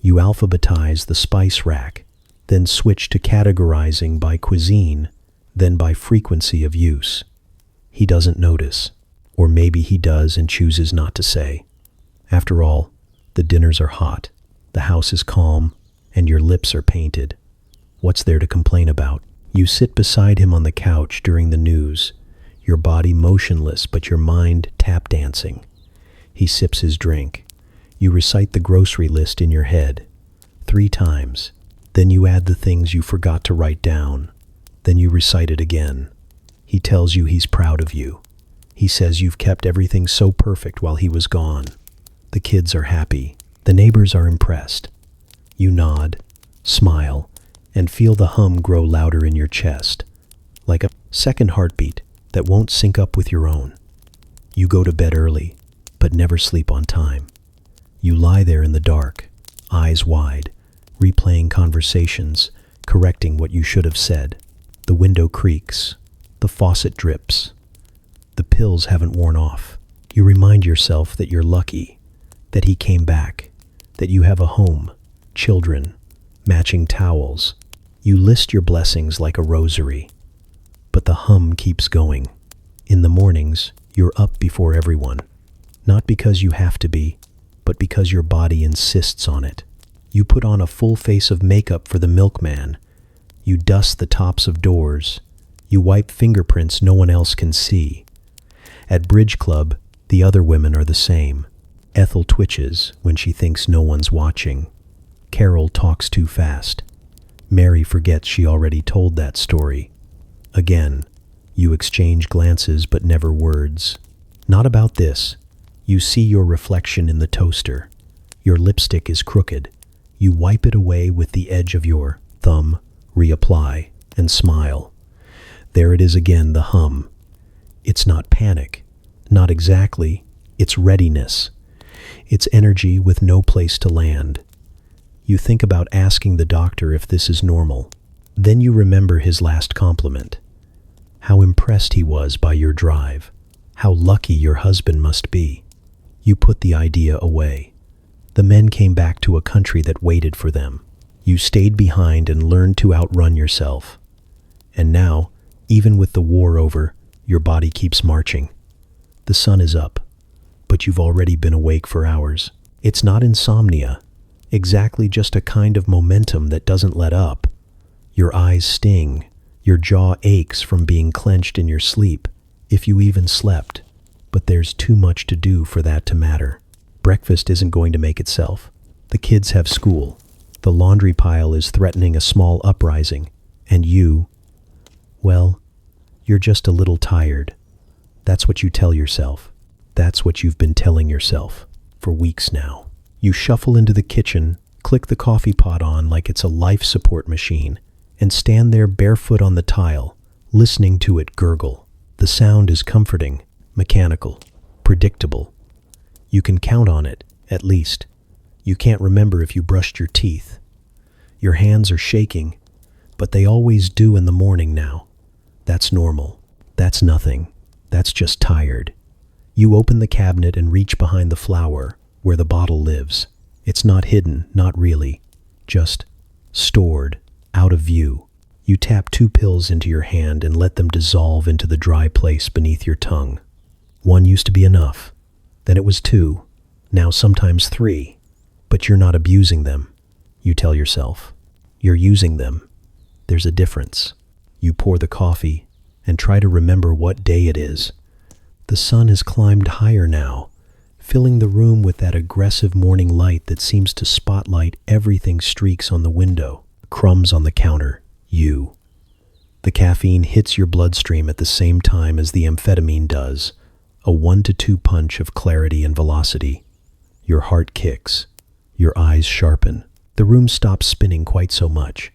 You alphabetize the spice rack, then switch to categorizing by cuisine, then by frequency of use. He doesn't notice, or maybe he does and chooses not to say. After all, the dinners are hot, the house is calm, and your lips are painted. What's there to complain about? You sit beside him on the couch during the news, your body motionless but your mind tap dancing. He sips his drink. You recite the grocery list in your head 3 times. Then you add the things you forgot to write down. Then you recite it again. He tells you he's proud of you. He says you've kept everything so perfect while he was gone. The kids are happy. The neighbors are impressed. You nod, smile, and feel the hum grow louder in your chest, like a second heartbeat that won't sync up with your own. You go to bed early, but never sleep on time. You lie there in the dark, eyes wide, replaying conversations, correcting what you should have said. The window creaks. The faucet drips. The pills haven't worn off. You remind yourself that you're lucky, that he came back, that you have a home, children, matching towels. You list your blessings like a rosary. But the hum keeps going. In the mornings, you're up before everyone. Not because you have to be, but because your body insists on it. You put on a full face of makeup for the milkman. You dust the tops of doors. You wipe fingerprints no one else can see. At Bridge Club, the other women are the same. Ethel twitches when she thinks no one's watching. Carol talks too fast. Mary forgets she already told that story. Again, you exchange glances but never words. Not about this. You see your reflection in the toaster. Your lipstick is crooked. You wipe it away with the edge of your thumb, reapply, and smile. There it is again, the hum. It's not panic. Not exactly. It's readiness. It's energy with no place to land. You think about asking the doctor if this is normal. Then you remember his last compliment. How impressed he was by your drive. How lucky your husband must be. You put the idea away. The men came back to a country that waited for them. You stayed behind and learned to outrun yourself. And now, even with the war over, your body keeps marching. The sun is up, but you've already been awake for hours. It's not insomnia, exactly just a kind of momentum that doesn't let up. Your eyes sting, your jaw aches from being clenched in your sleep, if you even slept. But there's too much to do for that to matter. Breakfast isn't going to make itself. The kids have school. The laundry pile is threatening a small uprising. And you, well, you're just a little tired. That's what you tell yourself. That's what you've been telling yourself for weeks now. You shuffle into the kitchen, click the coffee pot on like it's a life support machine, and stand there barefoot on the tile, listening to it gurgle. The sound is comforting, mechanical, predictable. You can count on it, at least. You can't remember if you brushed your teeth. Your hands are shaking, but they always do in the morning now. That's normal. That's nothing. That's just tired. You open the cabinet and reach behind the flower, where the bottle lives. It's not hidden, not really. Just stored, out of view. You tap 2 pills into your hand and let them dissolve into the dry place beneath your tongue. 1 used to be enough. Then it was 2. Now sometimes 3. But you're not abusing them, you tell yourself. You're using them. There's a difference. You pour the coffee and try to remember what day it is. The sun has climbed higher now, filling the room with that aggressive morning light that seems to spotlight everything. Streaks on the window, crumbs on the counter, you. The caffeine hits your bloodstream at the same time as the amphetamine does, a 1 to 2 punch of clarity and velocity. Your heart kicks. Your eyes sharpen. The room stops spinning quite so much.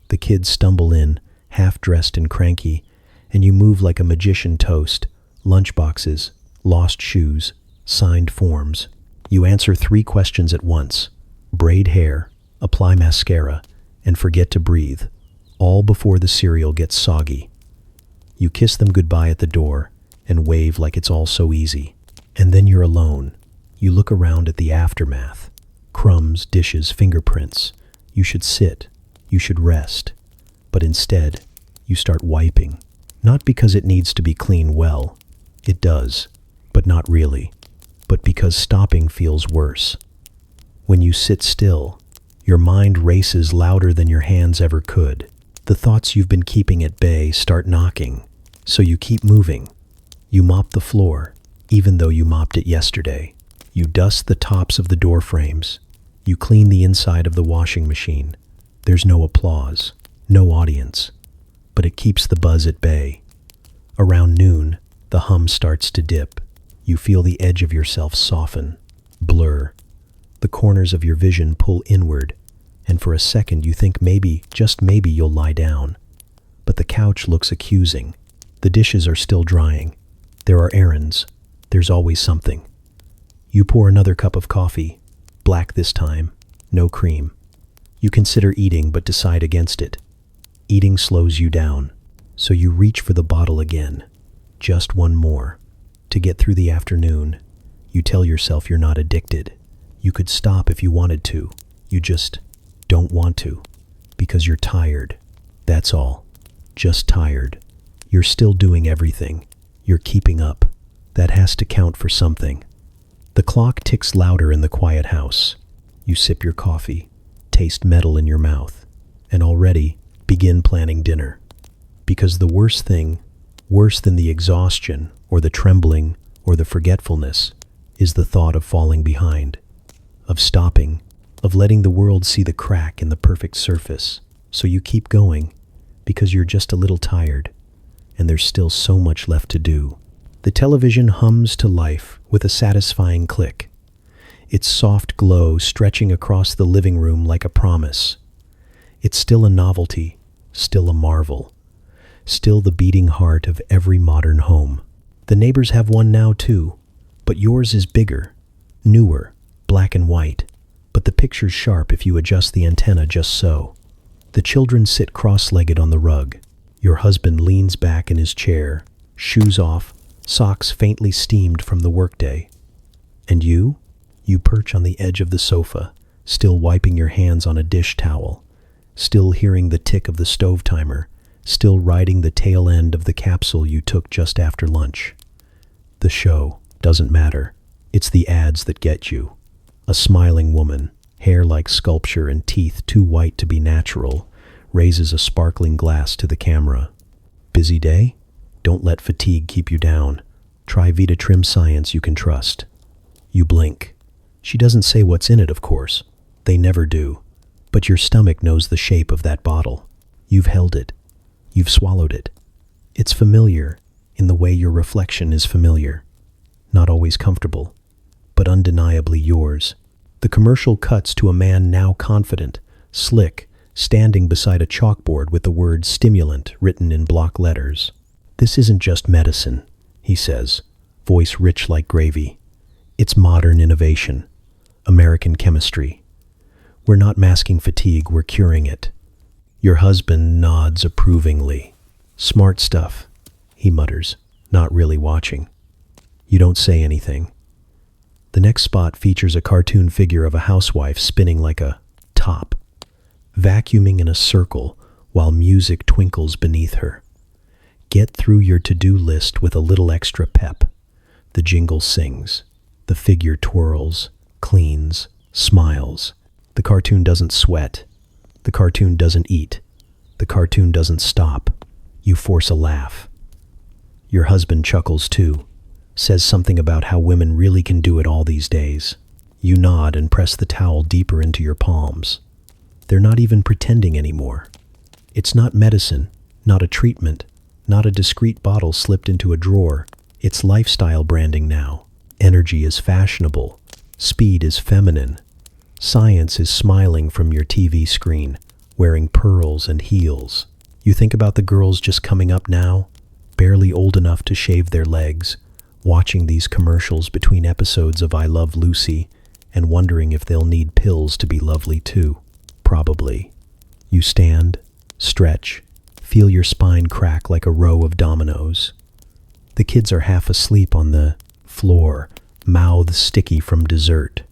The kids stumble in, half-dressed and cranky, and you move like a magician toast. Lunchboxes, lost shoes, signed forms. You answer 3 questions at once. Braid hair, apply mascara, and forget to breathe, all before the cereal gets soggy. You kiss them goodbye at the door and wave like it's all so easy. And then you're alone. You look around at the aftermath. Crumbs, dishes, fingerprints. You should sit. You should rest. But instead, you start wiping. Not because it needs to be clean well. It does, but not really. But because stopping feels worse. When you sit still, your mind races louder than your hands ever could. The thoughts you've been keeping at bay start knocking, so you keep moving. You mop the floor, even though you mopped it yesterday. You dust the tops of the door frames. You clean the inside of the washing machine. There's no applause, no audience, but it keeps the buzz at bay. Around noon, the hum starts to dip. You feel the edge of yourself soften, blur. The corners of your vision pull inward, and for a second you think maybe, just maybe, you'll lie down. But the couch looks accusing. The dishes are still drying. There are errands. There's always something. You pour another cup of coffee, black this time, no cream. You consider eating but decide against it. Eating slows you down, so you reach for the bottle again. Just 1 more. To get through the afternoon, you tell yourself you're not addicted. You could stop if you wanted to. You just don't want to, because you're tired. That's all. Just tired. You're still doing everything. You're keeping up. That has to count for something. The clock ticks louder in the quiet house. You sip your coffee, taste metal in your mouth, and already begin planning dinner. Because the worst thing, worse than the exhaustion or the trembling or the forgetfulness, is the thought of falling behind, of stopping, of letting the world see the crack in the perfect surface. So you keep going because you're just a little tired, and there's still so much left to do. The television hums to life with a satisfying click, its soft glow stretching across the living room like a promise. It's still a novelty, still a marvel, still the beating heart of every modern home. The neighbors have one now too, but yours is bigger, newer, black and white. But the picture's sharp if you adjust the antenna just so. The children sit cross-legged on the rug. Your husband leans back in his chair, shoes off, socks faintly steamed from the workday. And you? You perch on the edge of the sofa, still wiping your hands on a dish towel, still hearing the tick of the stove timer, still riding the tail end of the capsule you took just after lunch. The show doesn't matter. It's the ads that get you. A smiling woman, hair like sculpture and teeth too white to be natural, raises a sparkling glass to the camera. Busy day? Don't let fatigue keep you down. Try Vita Trim Science you can trust. You blink. She doesn't say what's in it, of course. They never do. But your stomach knows the shape of that bottle. You've held it. You've swallowed it. It's familiar in the way your reflection is familiar. Not always comfortable, but undeniably yours. The commercial cuts to a man now confident, slick, standing beside a chalkboard with the word stimulant written in block letters. This isn't just medicine, he says, voice rich like gravy. It's modern innovation, American chemistry. We're not masking fatigue, we're curing it. Your husband nods approvingly. Smart stuff, he mutters, not really watching. You don't say anything. The next spot features a cartoon figure of a housewife spinning like a top, vacuuming in a circle while music twinkles beneath her. Get through your to-do list with a little extra pep. The jingle sings. The figure twirls, cleans, smiles. The cartoon doesn't sweat. The cartoon doesn't eat. The cartoon doesn't stop. You force a laugh. Your husband chuckles too, says something about how women really can do it all these days. You nod and press the towel deeper into your palms. They're not even pretending anymore. It's not medicine, not a treatment, not a discreet bottle slipped into a drawer. It's lifestyle branding now. Energy is fashionable. Speed is feminine. Science is smiling from your TV screen, wearing pearls and heels. You think about the girls just coming up now, barely old enough to shave their legs, watching these commercials between episodes of I Love Lucy and wondering if they'll need pills to be lovely too. Probably. You stand, stretch, feel your spine crack like a row of dominoes. The kids are half asleep on the floor, mouths sticky from dessert.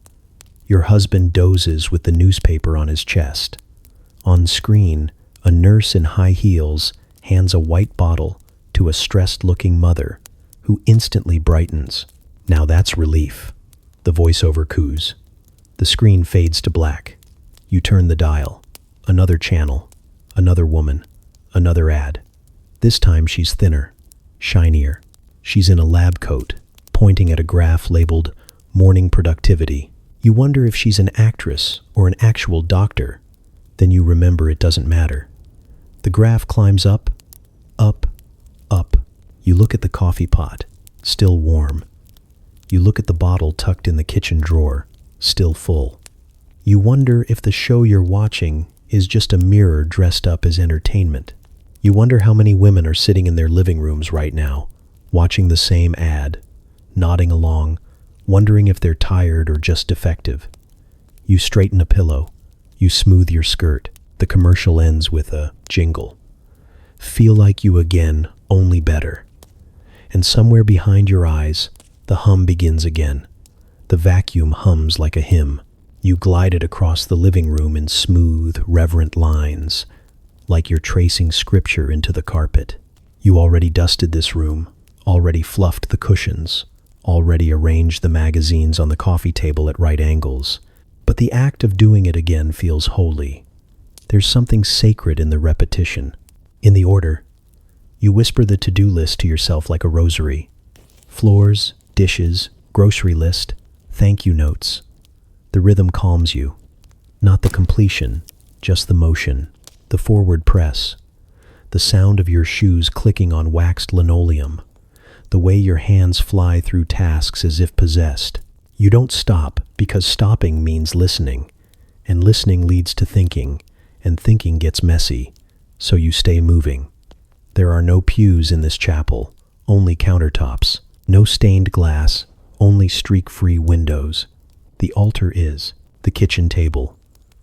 Your husband dozes with the newspaper on his chest. On screen, a nurse in high heels hands a white bottle to a stressed-looking mother who instantly brightens. Now that's relief. The voiceover coos. The screen fades to black. You turn the dial. Another channel. Another woman. Another ad. This time she's thinner, shinier. She's in a lab coat, pointing at a graph labeled Morning Productivity. You wonder if she's an actress or an actual doctor. Then you remember it doesn't matter. The graph climbs up, up, up. You look at the coffee pot, still warm. You look at the bottle tucked in the kitchen drawer, still full. You wonder if the show you're watching is just a mirror dressed up as entertainment. You wonder how many women are sitting in their living rooms right now, watching the same ad, nodding along, wondering if they're tired or just defective. You straighten a pillow. You smooth your skirt. The commercial ends with a jingle. Feel like you again, only better. And somewhere behind your eyes, the hum begins again. The vacuum hums like a hymn. You glide it across the living room in smooth, reverent lines, like you're tracing scripture into the carpet. You already dusted this room, already fluffed the cushions, already arranged the magazines on the coffee table at right angles. But the act of doing it again feels holy. There's something sacred in the repetition, in the order. You whisper the to-do list to yourself like a rosary. Floors, dishes, grocery list, thank you notes. The rhythm calms you. Not the completion, just the motion, the forward press, the sound of your shoes clicking on waxed linoleum, the way your hands fly through tasks as if possessed. You don't stop because stopping means listening, and listening leads to thinking, and thinking gets messy, so you stay moving. There are no pews in this chapel, only countertops, No stained glass, only streak-free windows. The altar is the kitchen table.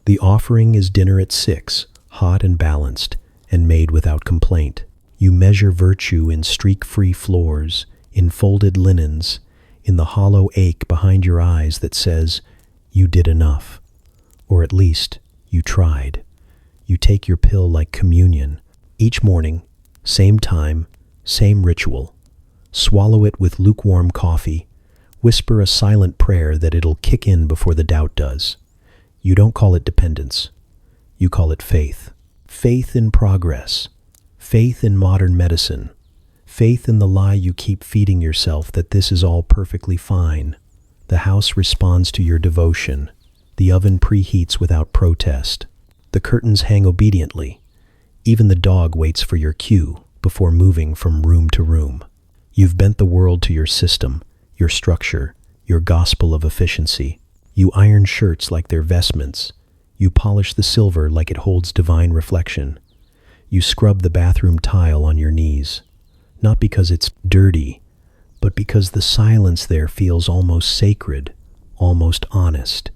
The offering is dinner at 6, hot and balanced, and made without complaint. You measure virtue in streak-free floors, in folded linens, in the hollow ache behind your eyes that says, you did enough. Or at least, you tried. You take your pill like communion. Each morning, same time, same ritual. Swallow it with lukewarm coffee. Whisper a silent prayer that it'll kick in before the doubt does. You don't call it dependence. You call it faith. Faith in progress. Faith in modern medicine. Faith in the lie you keep feeding yourself that this is all perfectly fine. The house responds to your devotion. The oven preheats without protest. The curtains hang obediently. Even the dog waits for your cue before moving from room to room. You've bent the world to your system, your structure, your gospel of efficiency. You iron shirts like they're vestments. You polish the silver like it holds divine reflection. You scrub the bathroom tile on your knees. Not because it's dirty, but because the silence there feels almost sacred, almost honest.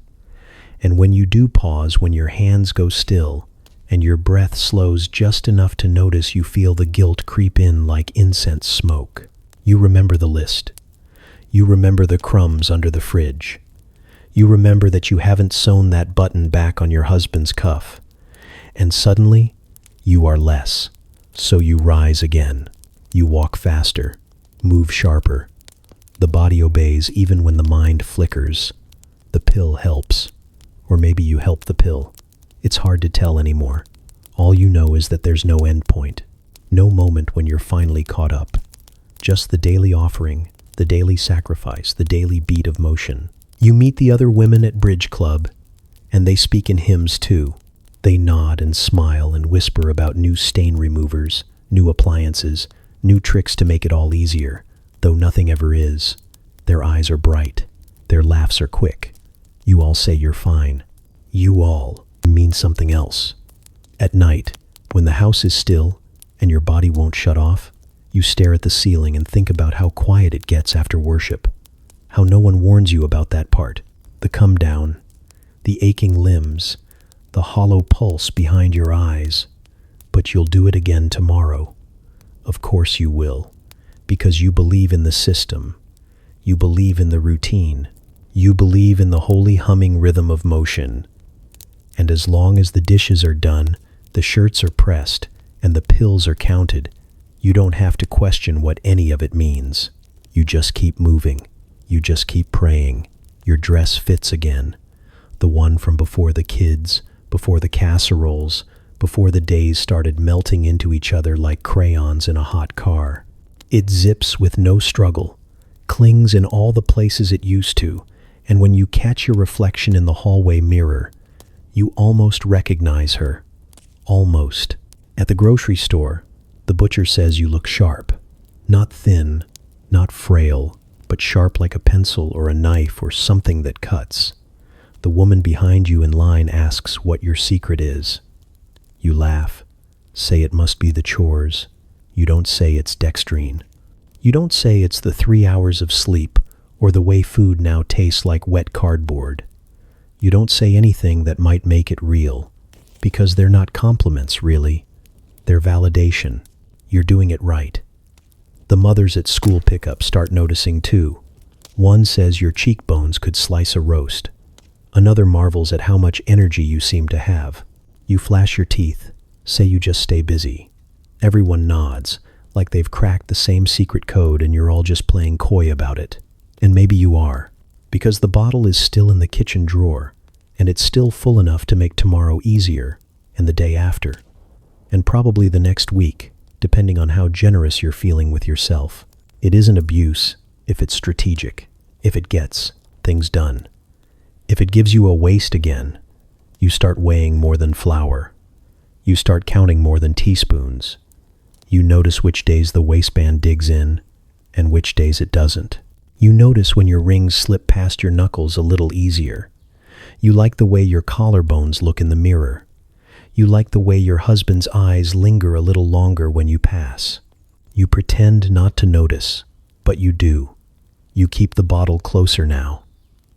And when you do pause, when your hands go still, and your breath slows just enough to notice, you feel the guilt creep in like incense smoke. You remember the list. You remember the crumbs under the fridge. You remember that you haven't sewn that button back on your husband's cuff. And suddenly, you are less. So you rise again. You walk faster, move sharper. The body obeys even when the mind flickers. The pill helps. Or maybe you help the pill. It's hard to tell anymore. All you know is that there's no end point. No moment when you're finally caught up. Just the daily offering, the daily sacrifice, the daily beat of motion. You meet the other women at bridge club, and they speak in hymns too. They nod and smile and whisper about new stain removers, new appliances, new tricks to make it all easier, though nothing ever is. Their eyes are bright. Their laughs are quick. You all say you're fine. You all mean something else. At night, when the house is still and your body won't shut off, you stare at the ceiling and think about how quiet it gets after worship. How no one warns you about that part. The come down, the aching limbs, the hollow pulse behind your eyes. But you'll do it again tomorrow. Of course you will, because you believe in the system. You believe in the routine. You believe in the holy humming rhythm of motion. And as long as the dishes are done, the shirts are pressed, and the pills are counted, you don't have to question what any of it means. You just keep moving. You just keep praying. Your dress fits again. The one from before the kids, before the casseroles, before the days started melting into each other like crayons in a hot car. It zips with no struggle, clings in all the places it used to, and when you catch your reflection in the hallway mirror, you almost recognize her. Almost. At the grocery store, the butcher says you look sharp. Not thin, not frail, but sharp like a pencil or a knife or something that cuts. The woman behind you in line asks what your secret is. You laugh, say it must be the chores. You don't say it's dextrine. You don't say it's the 3 hours of sleep or the way food now tastes like wet cardboard. You don't say anything that might make it real, because they're not compliments, really. They're validation. You're doing it right. The mothers at school pickup start noticing too. One says your cheekbones could slice a roast. Another marvels at how much energy you seem to have. You flash your teeth, say you just stay busy. Everyone nods, like they've cracked the same secret code and you're all just playing coy about it. And maybe you are, because the bottle is still in the kitchen drawer, and it's still full enough to make tomorrow easier, and the day after, and probably the next week, depending on how generous you're feeling with yourself. It isn't abuse if it's strategic, if it gets things done. If it gives you a waist again, you start weighing more than flour. You start counting more than teaspoons. You notice which days the waistband digs in and which days it doesn't. You notice when your rings slip past your knuckles a little easier. You like the way your collarbones look in the mirror. You like the way your husband's eyes linger a little longer when you pass. You pretend not to notice, but you do. You keep the bottle closer now.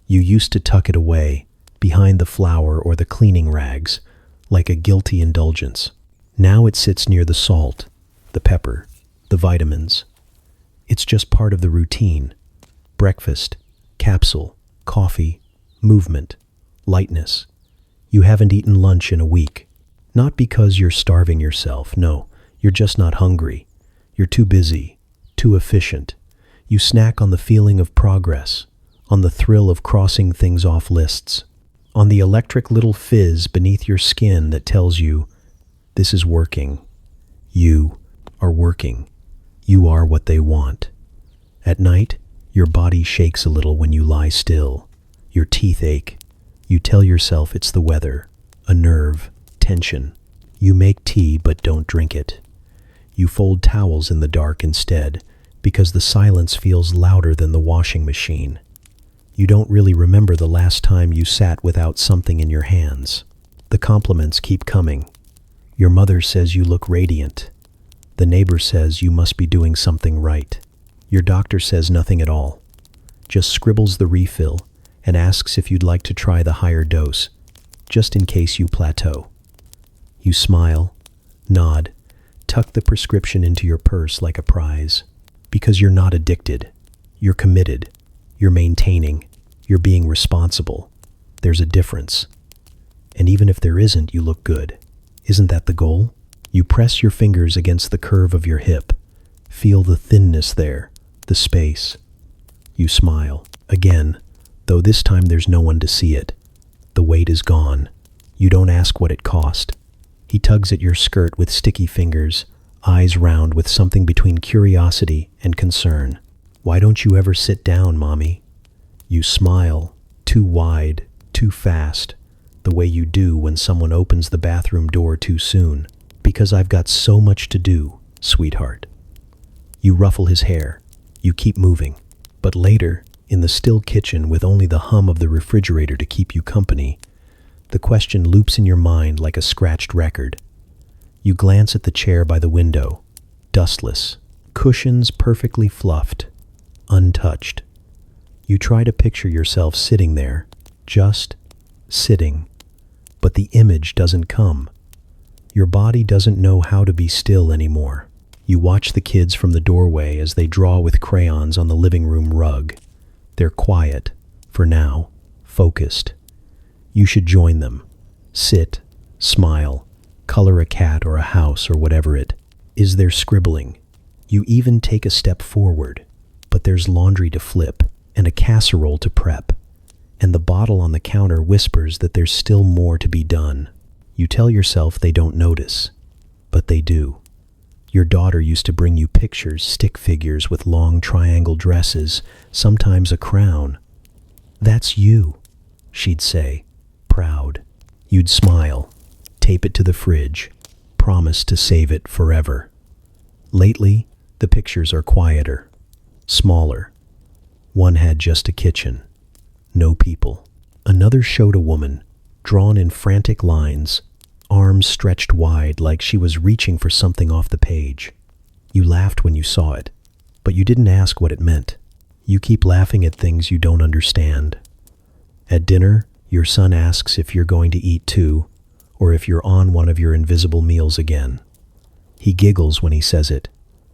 You used to tuck it away, behind the flour or the cleaning rags, like a guilty indulgence. Now it sits near the salt, the pepper, the vitamins. It's just part of the routine. Breakfast, capsule, coffee, movement, lightness. You haven't eaten lunch in a week. Not because you're starving yourself, no, you're just not hungry. You're too busy, too efficient. You snack on the feeling of progress, on the thrill of crossing things off lists, on the electric little fizz beneath your skin that tells you, this is working. You are working. You are what they want. At night, your body shakes a little when you lie still. Your teeth ache. You tell yourself it's the weather, a nerve, tension. You make tea but don't drink it. You fold towels in the dark instead, because the silence feels louder than the washing machine. You don't really remember the last time you sat without something in your hands. The compliments keep coming. Your mother says you look radiant. The neighbor says you must be doing something right. Your doctor says nothing at all, just scribbles the refill and asks if you'd like to try the higher dose, just in case you plateau. You smile, nod, tuck the prescription into your purse like a prize, because you're not addicted. You're committed. You're maintaining. You're being responsible. There's a difference. And even if there isn't, you look good. Isn't that the goal? You press your fingers against the curve of your hip. Feel the thinness there, the space. You smile. Again, though this time there's no one to see it. The weight is gone. You don't ask what it cost. He tugs at your skirt with sticky fingers, eyes round with something between curiosity and concern. Why don't you ever sit down, Mommy? You smile, too wide, too fast, the way you do when someone opens the bathroom door too soon. Because I've got so much to do, sweetheart. You ruffle his hair. You keep moving. But later, in the still kitchen with only the hum of the refrigerator to keep you company, the question loops in your mind like a scratched record. You glance at the chair by the window, dustless, cushions perfectly fluffed, untouched. You try to picture yourself sitting there, just sitting, but the image doesn't come. Your body doesn't know how to be still anymore. You watch the kids from the doorway as they draw with crayons on the living room rug. They're quiet, for now, focused. You should join them. Sit, smile, color a cat or a house or whatever it is they're scribbling. You even take a step forward, but there's laundry to flip and a casserole to prep, and the bottle on the counter whispers that there's still more to be done. You tell yourself they don't notice, but they do. Your daughter used to bring you pictures, stick figures with long triangle dresses, sometimes a crown. That's you, she'd say, proud. You'd smile, tape it to the fridge, promise to save it forever. Lately, the pictures are quieter, smaller. One had just a kitchen, no people. Another showed a woman, drawn in frantic lines, arms stretched wide like she was reaching for something off the page. You laughed when you saw it, but you didn't ask what it meant. You keep laughing at things you don't understand. At dinner, your son asks if you're going to eat too, or if you're on one of your invisible meals again. He giggles when he says it,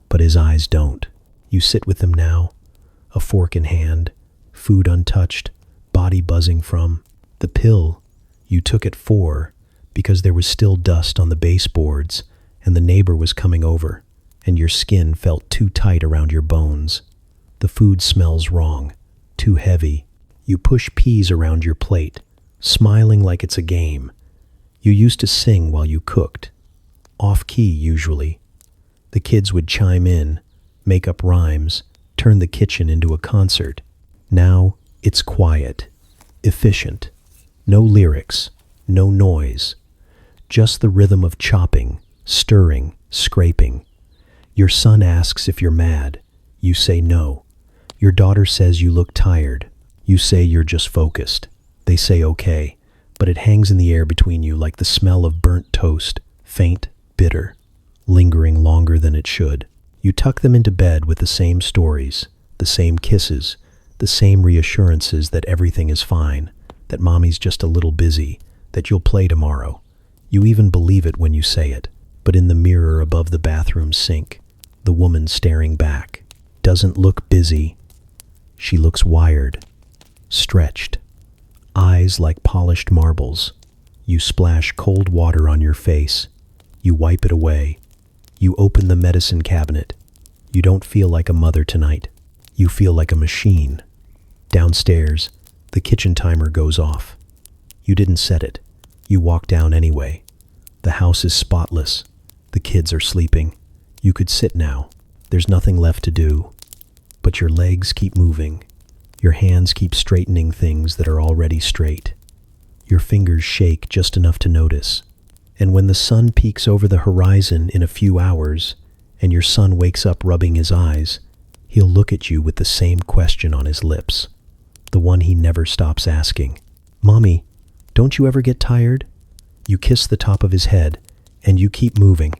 but his eyes don't. You sit with them now, a fork in hand, food untouched, body buzzing from the pill you took at 4 because there was still dust on the baseboards and the neighbor was coming over and your skin felt too tight around your bones. The food smells wrong, too heavy. You push peas around your plate, smiling like it's a game. You used to sing while you cooked, off-key usually. The kids would chime in, make up rhymes, turn the kitchen into a concert. Now it's quiet, efficient, no lyrics, no noise, just the rhythm of chopping, stirring, scraping. Your son asks if you're mad. You say no. Your daughter says you look tired. You say you're just focused. They say okay, but it hangs in the air between you like the smell of burnt toast, faint, bitter, lingering longer than it should. You tuck them into bed with the same stories, the same kisses, The same reassurances that everything is fine, that mommy's just a little busy, that you'll play tomorrow. You even believe it when you say it. But in the mirror above the bathroom sink, the woman staring back doesn't look busy. She looks wired, stretched, eyes like polished marbles. You splash cold water on your face. You wipe it away. You open the medicine cabinet. You don't feel like a mother tonight. You feel like a machine. Downstairs, the kitchen timer goes off. You didn't set it. You walk down anyway. The house is spotless. The kids are sleeping. You could sit now. There's nothing left to do. But your legs keep moving. Your hands keep straightening things that are already straight. Your fingers shake just enough to notice. And when the sun peeks over the horizon in a few hours, and your son wakes up rubbing his eyes, he'll look at you with the same question on his lips, the one he never stops asking. Mommy, don't you ever get tired? You kiss the top of his head, and you keep moving.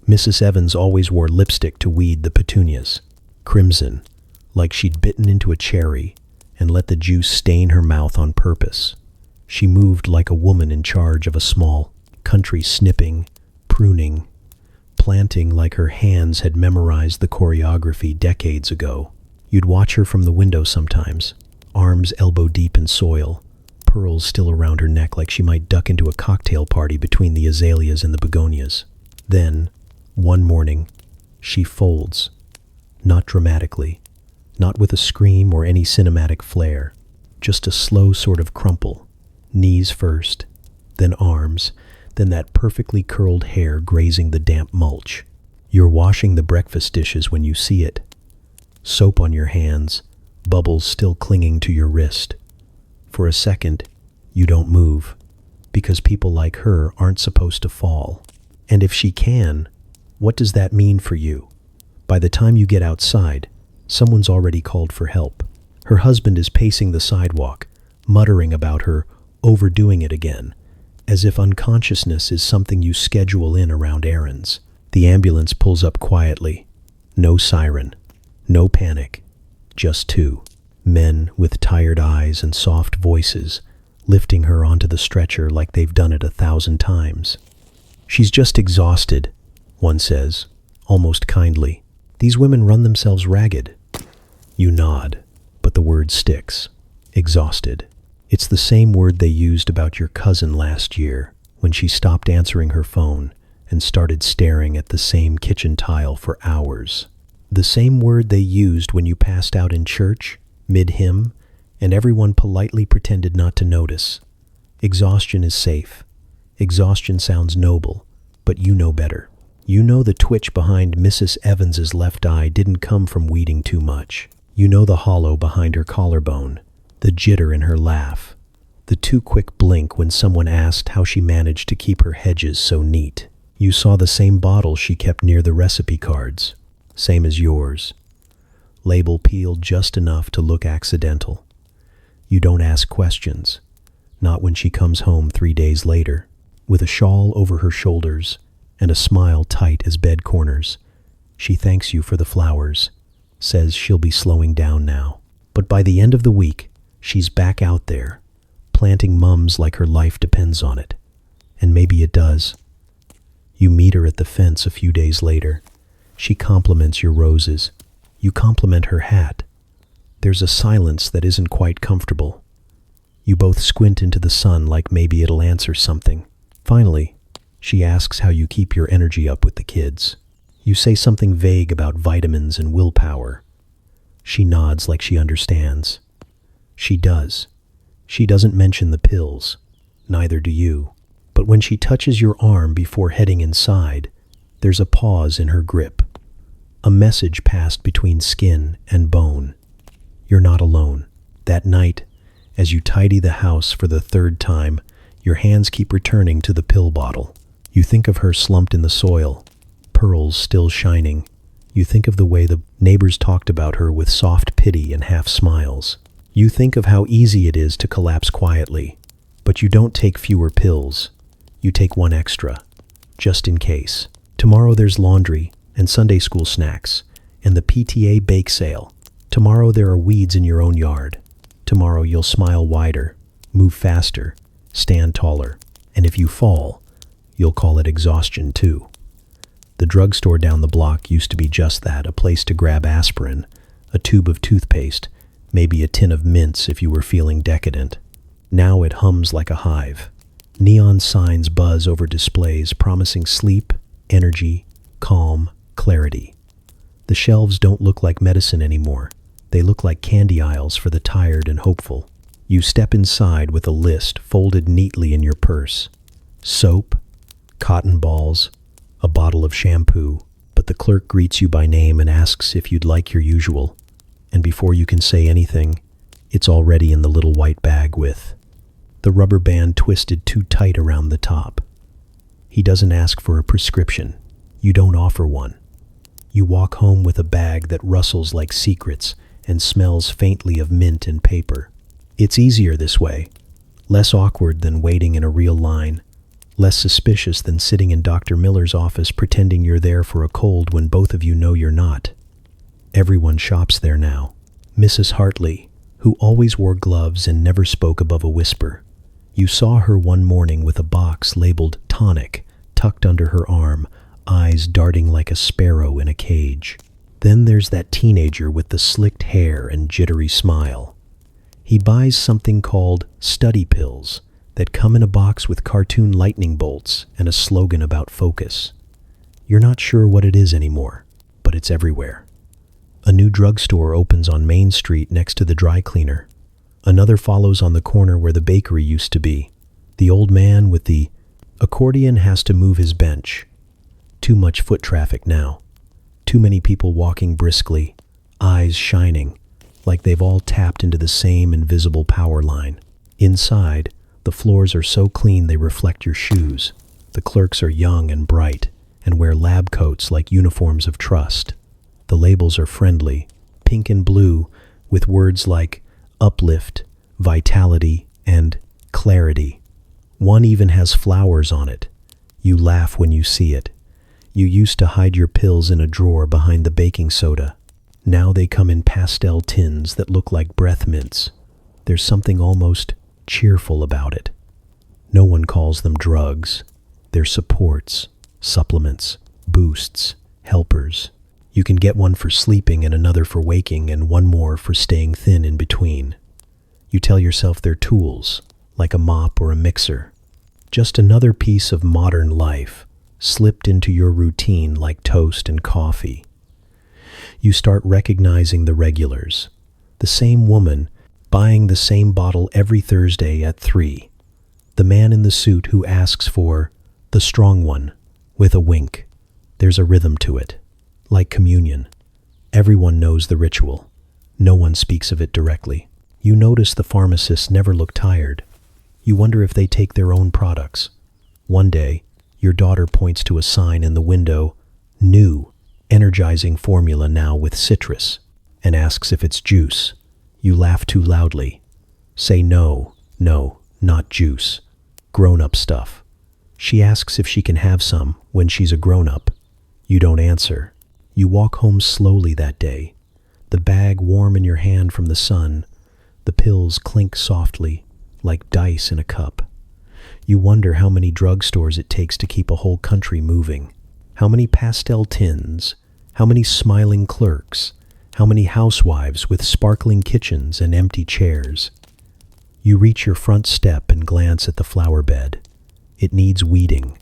Mrs. Evans always wore lipstick to weed the petunias, crimson, like she'd bitten into a cherry and let the juice stain her mouth on purpose. She moved like a woman in charge of a small country, snipping, pruning, planting like her hands had memorized the choreography decades ago. You'd watch her from the window sometimes, arms elbow deep in soil, pearls still around her neck like she might duck into a cocktail party between the azaleas and the begonias. Then, one morning, she folds, not dramatically, not with a scream or any cinematic flair, just a slow sort of crumple, knees first, then arms, then that perfectly curled hair grazing the damp mulch. You're washing the breakfast dishes when you see it. Soap on your hands, bubbles still clinging to your wrist. For a second, you don't move, because people like her aren't supposed to fall. And if she can, what does that mean for you? By the time you get outside, someone's already called for help. Her husband is pacing the sidewalk, muttering about her overdoing it again, as if unconsciousness is something you schedule in around errands. The ambulance pulls up quietly. No siren, no panic, just two men with tired eyes and soft voices lifting her onto the stretcher like they've done it 1,000 times. She's just exhausted, one says, almost kindly. These women run themselves ragged. You nod, but the word sticks. Exhausted. It's the same word they used about your cousin last year when she stopped answering her phone and started staring at the same kitchen tile for hours. The same word they used when you passed out in church, mid-hymn, and everyone politely pretended not to notice. Exhaustion is safe. Exhaustion sounds noble, but you know better. You know the twitch behind Mrs. Evans's left eye didn't come from weeding too much. You know the hollow behind her collarbone, the jitter in her laugh, the too quick blink when someone asked how she managed to keep her hedges so neat. You saw the same bottle she kept near the recipe cards, same as yours. Label peeled just enough to look accidental. You don't ask questions, not when she comes home 3 days later, with a shawl over her shoulders and a smile tight as bed corners. She thanks you for the flowers, says she'll be slowing down now. But by the end of the week, she's back out there, planting mums like her life depends on it. And maybe it does. You meet her at the fence a few days later. She compliments your roses. You compliment her hat. There's a silence that isn't quite comfortable. You both squint into the sun like maybe it'll answer something. Finally, she asks how you keep your energy up with the kids. You say something vague about vitamins and willpower. She nods like she understands. She does. She doesn't mention the pills. Neither do you. But when she touches your arm before heading inside, there's a pause in her grip. A message passed between skin and bone. You're not alone. That night, as you tidy the house for the 3rd time, your hands keep returning to the pill bottle. You think of her slumped in the soil, pearls still shining. You think of the way the neighbors talked about her with soft pity and half smiles. You think of how easy it is to collapse quietly, but you don't take fewer pills. You take one extra, just in case. Tomorrow there's laundry and Sunday school snacks and the PTA bake sale. Tomorrow there are weeds in your own yard. Tomorrow you'll smile wider, move faster, stand taller, and if you fall, you'll call it exhaustion too. The drugstore down the block used to be just that, a place to grab aspirin, a tube of toothpaste, maybe a tin of mints if you were feeling decadent. Now it hums like a hive. Neon signs buzz over displays promising sleep, energy, calm, clarity. The shelves don't look like medicine anymore. They look like candy aisles for the tired and hopeful. You step inside with a list folded neatly in your purse. Soap, cotton balls, a bottle of shampoo, but the clerk greets you by name and asks if you'd like your usual. And before you can say anything, it's already in the little white bag with the rubber band twisted too tight around the top. He doesn't ask for a prescription. You don't offer one. You walk home with a bag that rustles like secrets and smells faintly of mint and paper. It's easier this way, less awkward than waiting in a real line, less suspicious than sitting in Dr. Miller's office pretending you're there for a cold when both of you know you're not. Everyone shops there now. Mrs. Hartley, who always wore gloves and never spoke above a whisper. You saw her one morning with a box labeled tonic tucked under her arm, eyes darting like a sparrow in a cage. Then there's that teenager with the slicked hair and jittery smile. He buys something called study pills that come in a box with cartoon lightning bolts and a slogan about focus. You're not sure what it is anymore, but it's everywhere. A new drugstore opens on Main Street next to the dry cleaner. Another follows on the corner where the bakery used to be. The old man with the accordion has to move his bench. Too much foot traffic now. Too many people walking briskly, eyes shining, like they've all tapped into the same invisible power line. Inside, the floors are so clean they reflect your shoes. The clerks are young and bright and wear lab coats like uniforms of trust. The labels are friendly, pink and blue, with words like uplift, vitality, and clarity. One even has flowers on it. You laugh when you see it. You used to hide your pills in a drawer behind the baking soda. Now they come in pastel tins that look like breath mints. There's something almost cheerful about it. No one calls them drugs. They're supports, supplements, boosts, helpers. You can get one for sleeping and another for waking and one more for staying thin in between. You tell yourself they're tools, like a mop or a mixer. Just another piece of modern life, slipped into your routine like toast and coffee. You start recognizing the regulars. The same woman buying the same bottle every Thursday at 3. The man in the suit who asks for the strong one with a wink. There's a rhythm to it. Like communion. Everyone knows the ritual. No one speaks of it directly. You notice the pharmacists never look tired. You wonder if they take their own products. One day, your daughter points to a sign in the window, new, energizing formula now with citrus, and asks if it's juice. You laugh too loudly. Say no, not juice. Grown-up stuff. She asks if she can have some when she's a grown-up. You don't answer. You walk home slowly that day, the bag warm in your hand from the sun. The pills clink softly, like dice in a cup. You wonder how many drugstores it takes to keep a whole country moving. How many pastel tins, how many smiling clerks, how many housewives with sparkling kitchens and empty chairs. You reach your front step and glance at the flower bed. It needs weeding.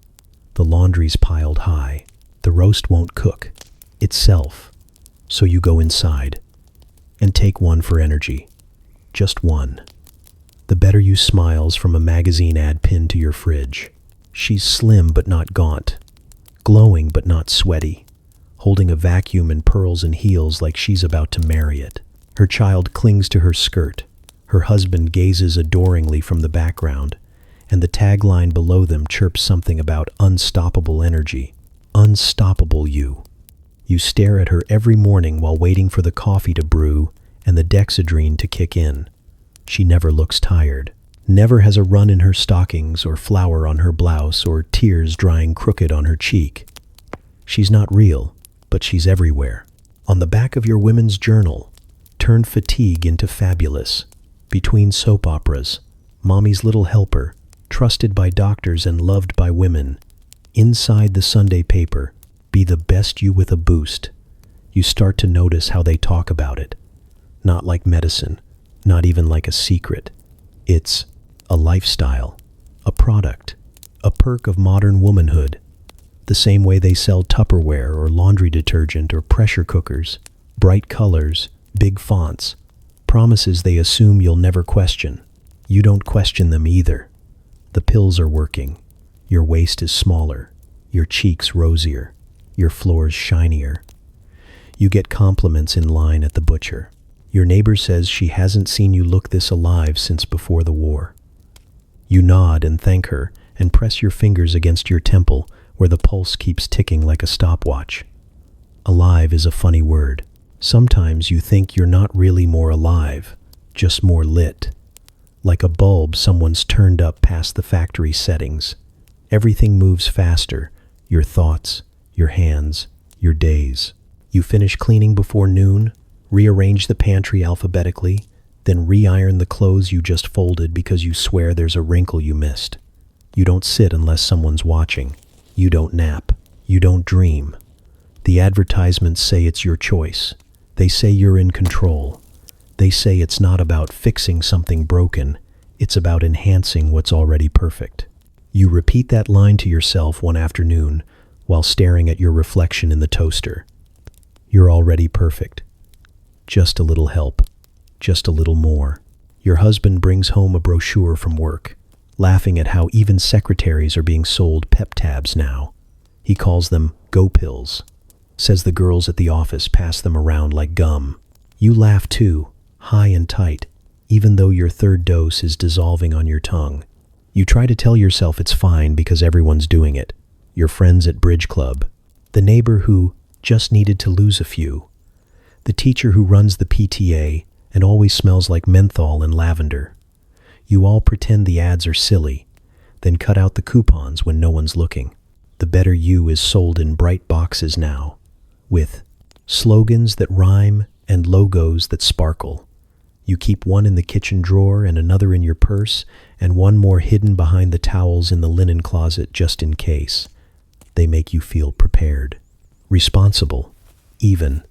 The laundry's piled high. The roast won't cook itself, so you go inside and take one for energy. Just one. The better you smiles from a magazine ad pinned to your fridge. She's slim but not gaunt, glowing but not sweaty, holding a vacuum in pearls and heels like she's about to marry it. Her child clings to her skirt. Her husband gazes adoringly from the background, and the tagline below them chirps something about unstoppable energy. Unstoppable you. You stare at her every morning while waiting for the coffee to brew and the dexedrine to kick in. She never looks tired, never has a run in her stockings or flour on her blouse or tears drying crooked on her cheek. She's not real, but she's everywhere. On the back of your women's journal, turned fatigue into fabulous. Between soap operas, Mommy's Little Helper, trusted by doctors and loved by women. Inside the Sunday paper, Be the Best You with a Boost. You start to notice how they talk about it. Not like medicine, not even like a secret. It's a lifestyle, a product, a perk of modern womanhood. The same way they sell Tupperware or laundry detergent or pressure cookers, bright colors, big fonts, promises they assume you'll never question. You don't question them either. The pills are working. Your waist is smaller, your cheeks rosier, your floors shinier. You get compliments in line at the butcher. Your neighbor says she hasn't seen you look this alive since before the war. You nod and thank her and press your fingers against your temple where the pulse keeps ticking like a stopwatch. Alive is a funny word. Sometimes you think you're not really more alive, just more lit. Like a bulb someone's turned up past the factory settings. Everything moves faster. Your thoughts, your hands, your days. You finish cleaning before noon, rearrange the pantry alphabetically, then re-iron the clothes you just folded because you swear there's a wrinkle you missed. You don't sit unless someone's watching. You don't nap. You don't dream. The advertisements say it's your choice. They say you're in control. They say it's not about fixing something broken. It's about enhancing what's already perfect. You repeat that line to yourself one afternoon while staring at your reflection in the toaster. You're already perfect. Just a little help. Just a little more. Your husband brings home a brochure from work, laughing at how even secretaries are being sold pep tabs now. He calls them go pills. Says the girls at the office pass them around like gum. You laugh too, high and tight, even though your third dose is dissolving on your tongue. You try to tell yourself it's fine because everyone's doing it. Your friends at bridge club, the neighbor who just needed to lose a few, the teacher who runs the PTA and always smells like menthol and lavender. You all pretend the ads are silly, then cut out the coupons when no one's looking. The better you is sold in bright boxes now, with slogans that rhyme and logos that sparkle. You keep one in the kitchen drawer and another in your purse and one more hidden behind the towels in the linen closet just in case. They make you feel prepared, responsible, even.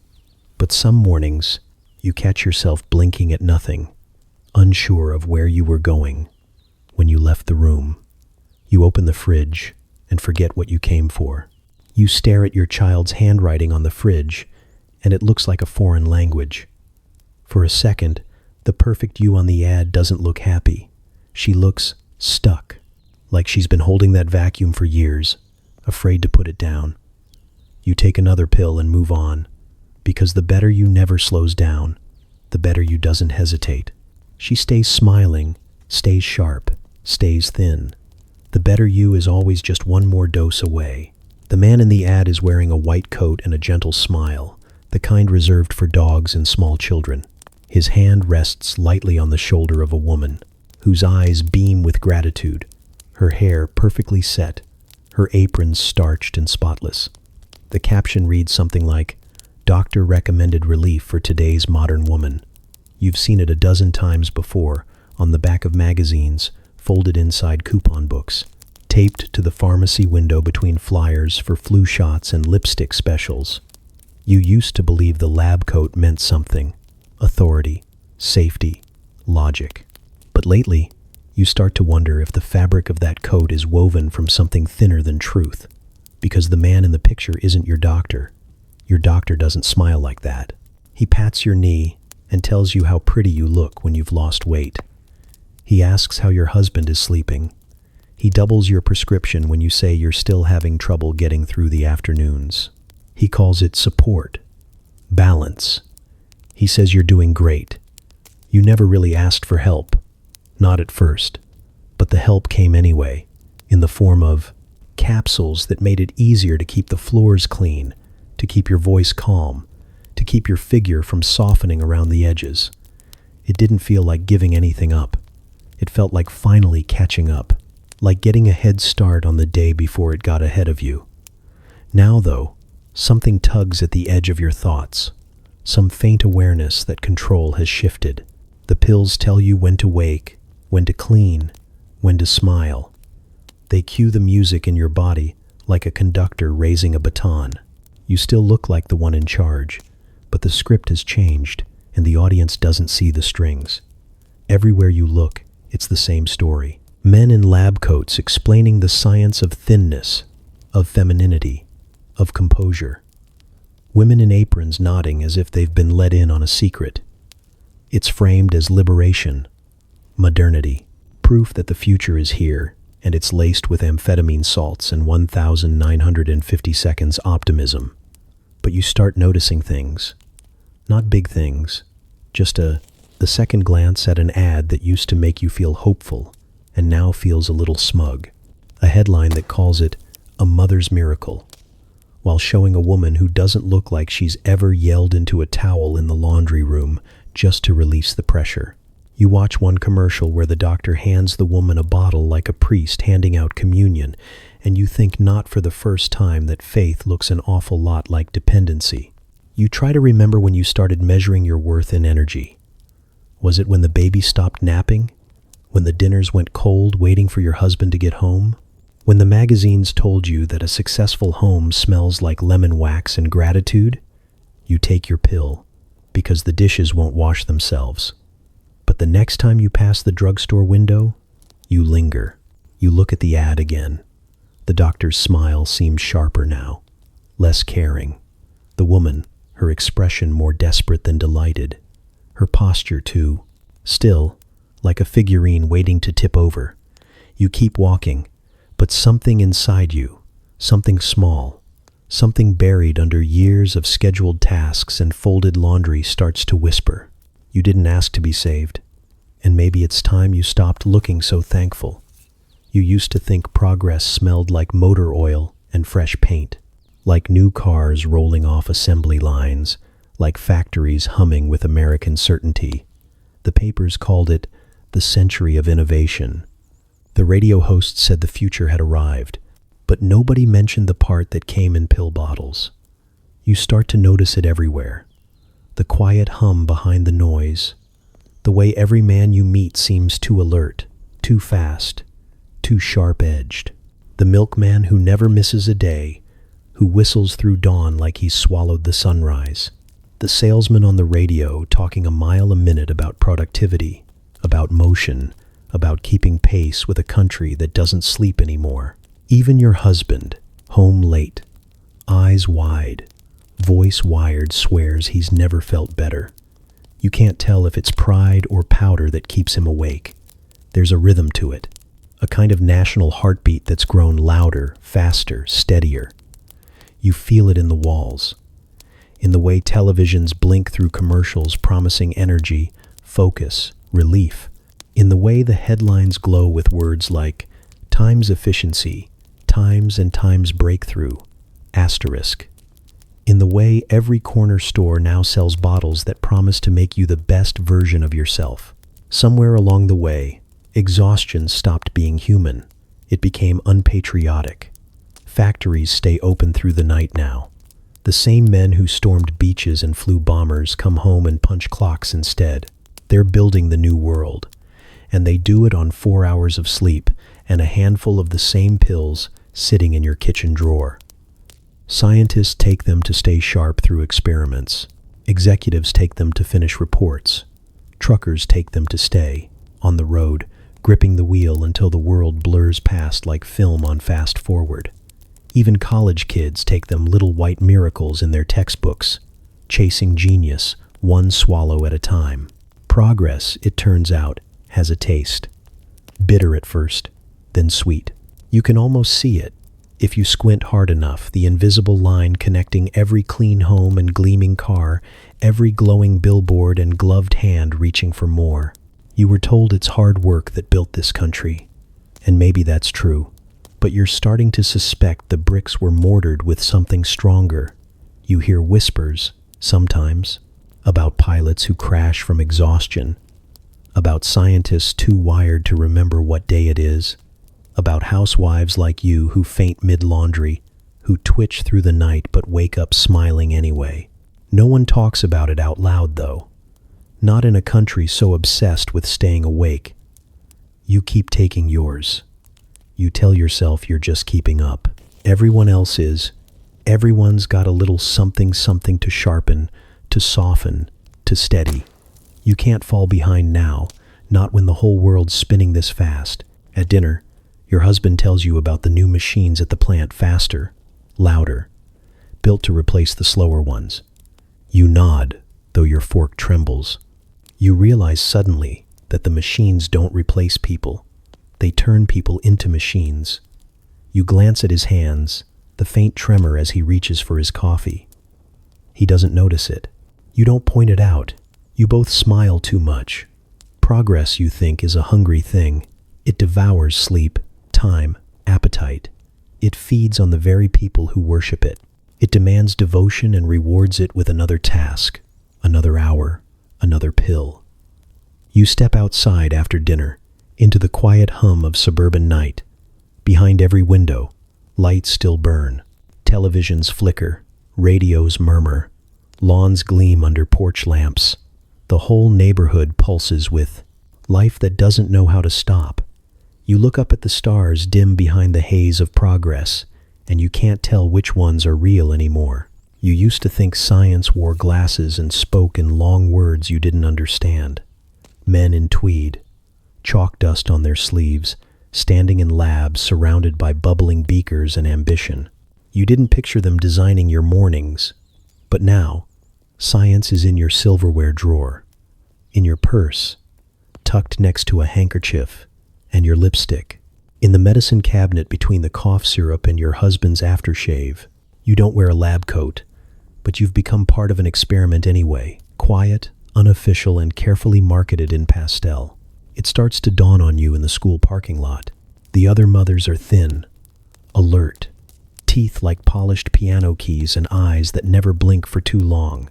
But some mornings, you catch yourself blinking at nothing, unsure of where you were going. When you left the room, you open the fridge and forget what you came for. You stare at your child's handwriting on the fridge, and it looks like a foreign language. For a second, the perfect you on the ad doesn't look happy. She looks stuck, like she's been holding that vacuum for years, afraid to put it down. You take another pill and move on, because the better you never slows down, the better you doesn't hesitate. She stays smiling, stays sharp, stays thin. The better you is always just one more dose away. The man in the ad is wearing a white coat and a gentle smile, the kind reserved for dogs and small children. His hand rests lightly on the shoulder of a woman, whose eyes beam with gratitude, her hair perfectly set, her apron starched and spotless. The caption reads something like, "Doctor recommended relief for today's modern woman." You've seen it a dozen times before, on the back of magazines, folded inside coupon books, taped to the pharmacy window between flyers for flu shots and lipstick specials. You used to believe the lab coat meant something, authority, safety, logic. But lately, you start to wonder if the fabric of that coat is woven from something thinner than truth, because the man in the picture isn't your doctor. Your doctor doesn't smile like that. He pats your knee and tells you how pretty you look when you've lost weight. He asks how your husband is sleeping. He doubles your prescription when you say you're still having trouble getting through the afternoons. He calls it support, balance. He says you're doing great. You never really asked for help. Not at first. But the help came anyway, in the form of capsules that made it easier to keep the floors clean, to keep your voice calm, to keep your figure from softening around the edges. It didn't feel like giving anything up. It felt like finally catching up, like getting a head start on the day before it got ahead of you. Now, though, something tugs at the edge of your thoughts. some faint awareness that control has shifted. The pills tell you when to wake, when to clean, when to smile. They cue the music in your body like a conductor raising a baton. You still look like the one in charge, but the script has changed and the audience doesn't see the strings. Everywhere you look, it's the same story. Men in lab coats explaining the science of thinness, of femininity, of composure. Women in aprons nodding as if they've been let in on a secret. It's framed as liberation, modernity, proof that the future is here, and it's laced with amphetamine salts and 1,950 seconds optimism. But you start noticing things. Not big things, just the second glance at an ad that used to make you feel hopeful and now feels a little smug. A headline that calls it a mother's miracle, while showing a woman who doesn't look like she's ever yelled into a towel in the laundry room just to release the pressure. You watch one commercial where the doctor hands the woman a bottle like a priest handing out communion, and you think not for the first time that faith looks an awful lot like dependency. You try to remember when you started measuring your worth in energy. Was it when the baby stopped napping? When the dinners went cold waiting for your husband to get home? When the magazines told you that a successful home smells like lemon wax and gratitude? You take your pill, because the dishes won't wash themselves. But the next time you pass the drugstore window, you linger. You look at the ad again. The doctor's smile seems sharper now, less caring. The woman, her expression more desperate than delighted. Her posture, too, still, like a figurine waiting to tip over. You keep walking, but something inside you, something small, something buried under years of scheduled tasks and folded laundry starts to whisper. You didn't ask to be saved, and maybe it's time you stopped looking so thankful. You used to think progress smelled like motor oil and fresh paint, like new cars rolling off assembly lines, like factories humming with American certainty. The papers called it the century of innovation. The radio host said the future had arrived, but nobody mentioned the part that came in pill bottles. You start to notice it everywhere. The quiet hum behind the noise. The way every man you meet seems too alert, too fast, too sharp-edged. The milkman who never misses a day, who whistles through dawn like he's swallowed the sunrise. The salesman on the radio talking a mile a minute about productivity, about motion, about keeping pace with a country that doesn't sleep anymore. Even your husband, home late, eyes wide, voice wired, swears he's never felt better. You can't tell if it's pride or powder that keeps him awake. There's a rhythm to it, a kind of national heartbeat that's grown louder, faster, steadier. You feel it in the walls, in the way televisions blink through commercials promising energy, focus, relief, in the way the headlines glow with words like times efficiency, times and times breakthrough, asterisk. In the way every corner store now sells bottles that promise to make you the best version of yourself. Somewhere along the way, exhaustion stopped being human. It became unpatriotic. Factories stay open through the night now. The same men who stormed beaches and flew bombers come home and punch clocks instead. They're building the new world. And they do it on 4 hours of sleep and a handful of the same pills sitting in your kitchen drawer. Scientists take them to stay sharp through experiments. Executives take them to finish reports. Truckers take them to stay, on the road, gripping the wheel until the world blurs past like film on fast forward. Even college kids take them little white miracles in their textbooks, chasing genius, one swallow at a time. Progress, it turns out, has a taste. Bitter at first, then sweet. You can almost see it. If you squint hard enough, the invisible line connecting every clean home and gleaming car, every glowing billboard and gloved hand reaching for more. You were told it's hard work that built this country. And maybe that's true. But you're starting to suspect the bricks were mortared with something stronger. You hear whispers, sometimes, about pilots who crash from exhaustion, about scientists too wired to remember what day it is, about housewives like you who faint mid-laundry, who twitch through the night but wake up smiling anyway. No one talks about it out loud, though. Not in a country so obsessed with staying awake. You keep taking yours. You tell yourself you're just keeping up. Everyone else is. Everyone's got a little something to sharpen, to soften, to steady. You can't fall behind now, not when the whole world's spinning this fast. At dinner, your husband tells you about the new machines at the plant, faster, louder, built to replace the slower ones. You nod, though your fork trembles. You realize suddenly that the machines don't replace people. They turn people into machines. You glance at his hands, the faint tremor as he reaches for his coffee. He doesn't notice it. You don't point it out. You both smile too much. Progress, you think, is a hungry thing. It devours sleep, time, appetite. It feeds on the very people who worship it. It demands devotion and rewards it with another task, another hour, another pill. You step outside after dinner, into the quiet hum of suburban night. Behind every window, lights still burn. Televisions flicker, radios murmur, lawns gleam under porch lamps. The whole neighborhood pulses with life that doesn't know how to stop. You look up at the stars dim behind the haze of progress, and you can't tell which ones are real anymore. You used to think science wore glasses and spoke in long words you didn't understand. Men in tweed, chalk dust on their sleeves, standing in labs surrounded by bubbling beakers and ambition. You didn't picture them designing your mornings, but now, science is in your silverware drawer, in your purse, tucked next to a handkerchief and your lipstick, in the medicine cabinet between the cough syrup and your husband's aftershave. You don't wear a lab coat, but you've become part of an experiment anyway, quiet, unofficial, and carefully marketed in pastel. It starts to dawn on you in the school parking lot. The other mothers are thin, alert, teeth like polished piano keys and eyes that never blink for too long.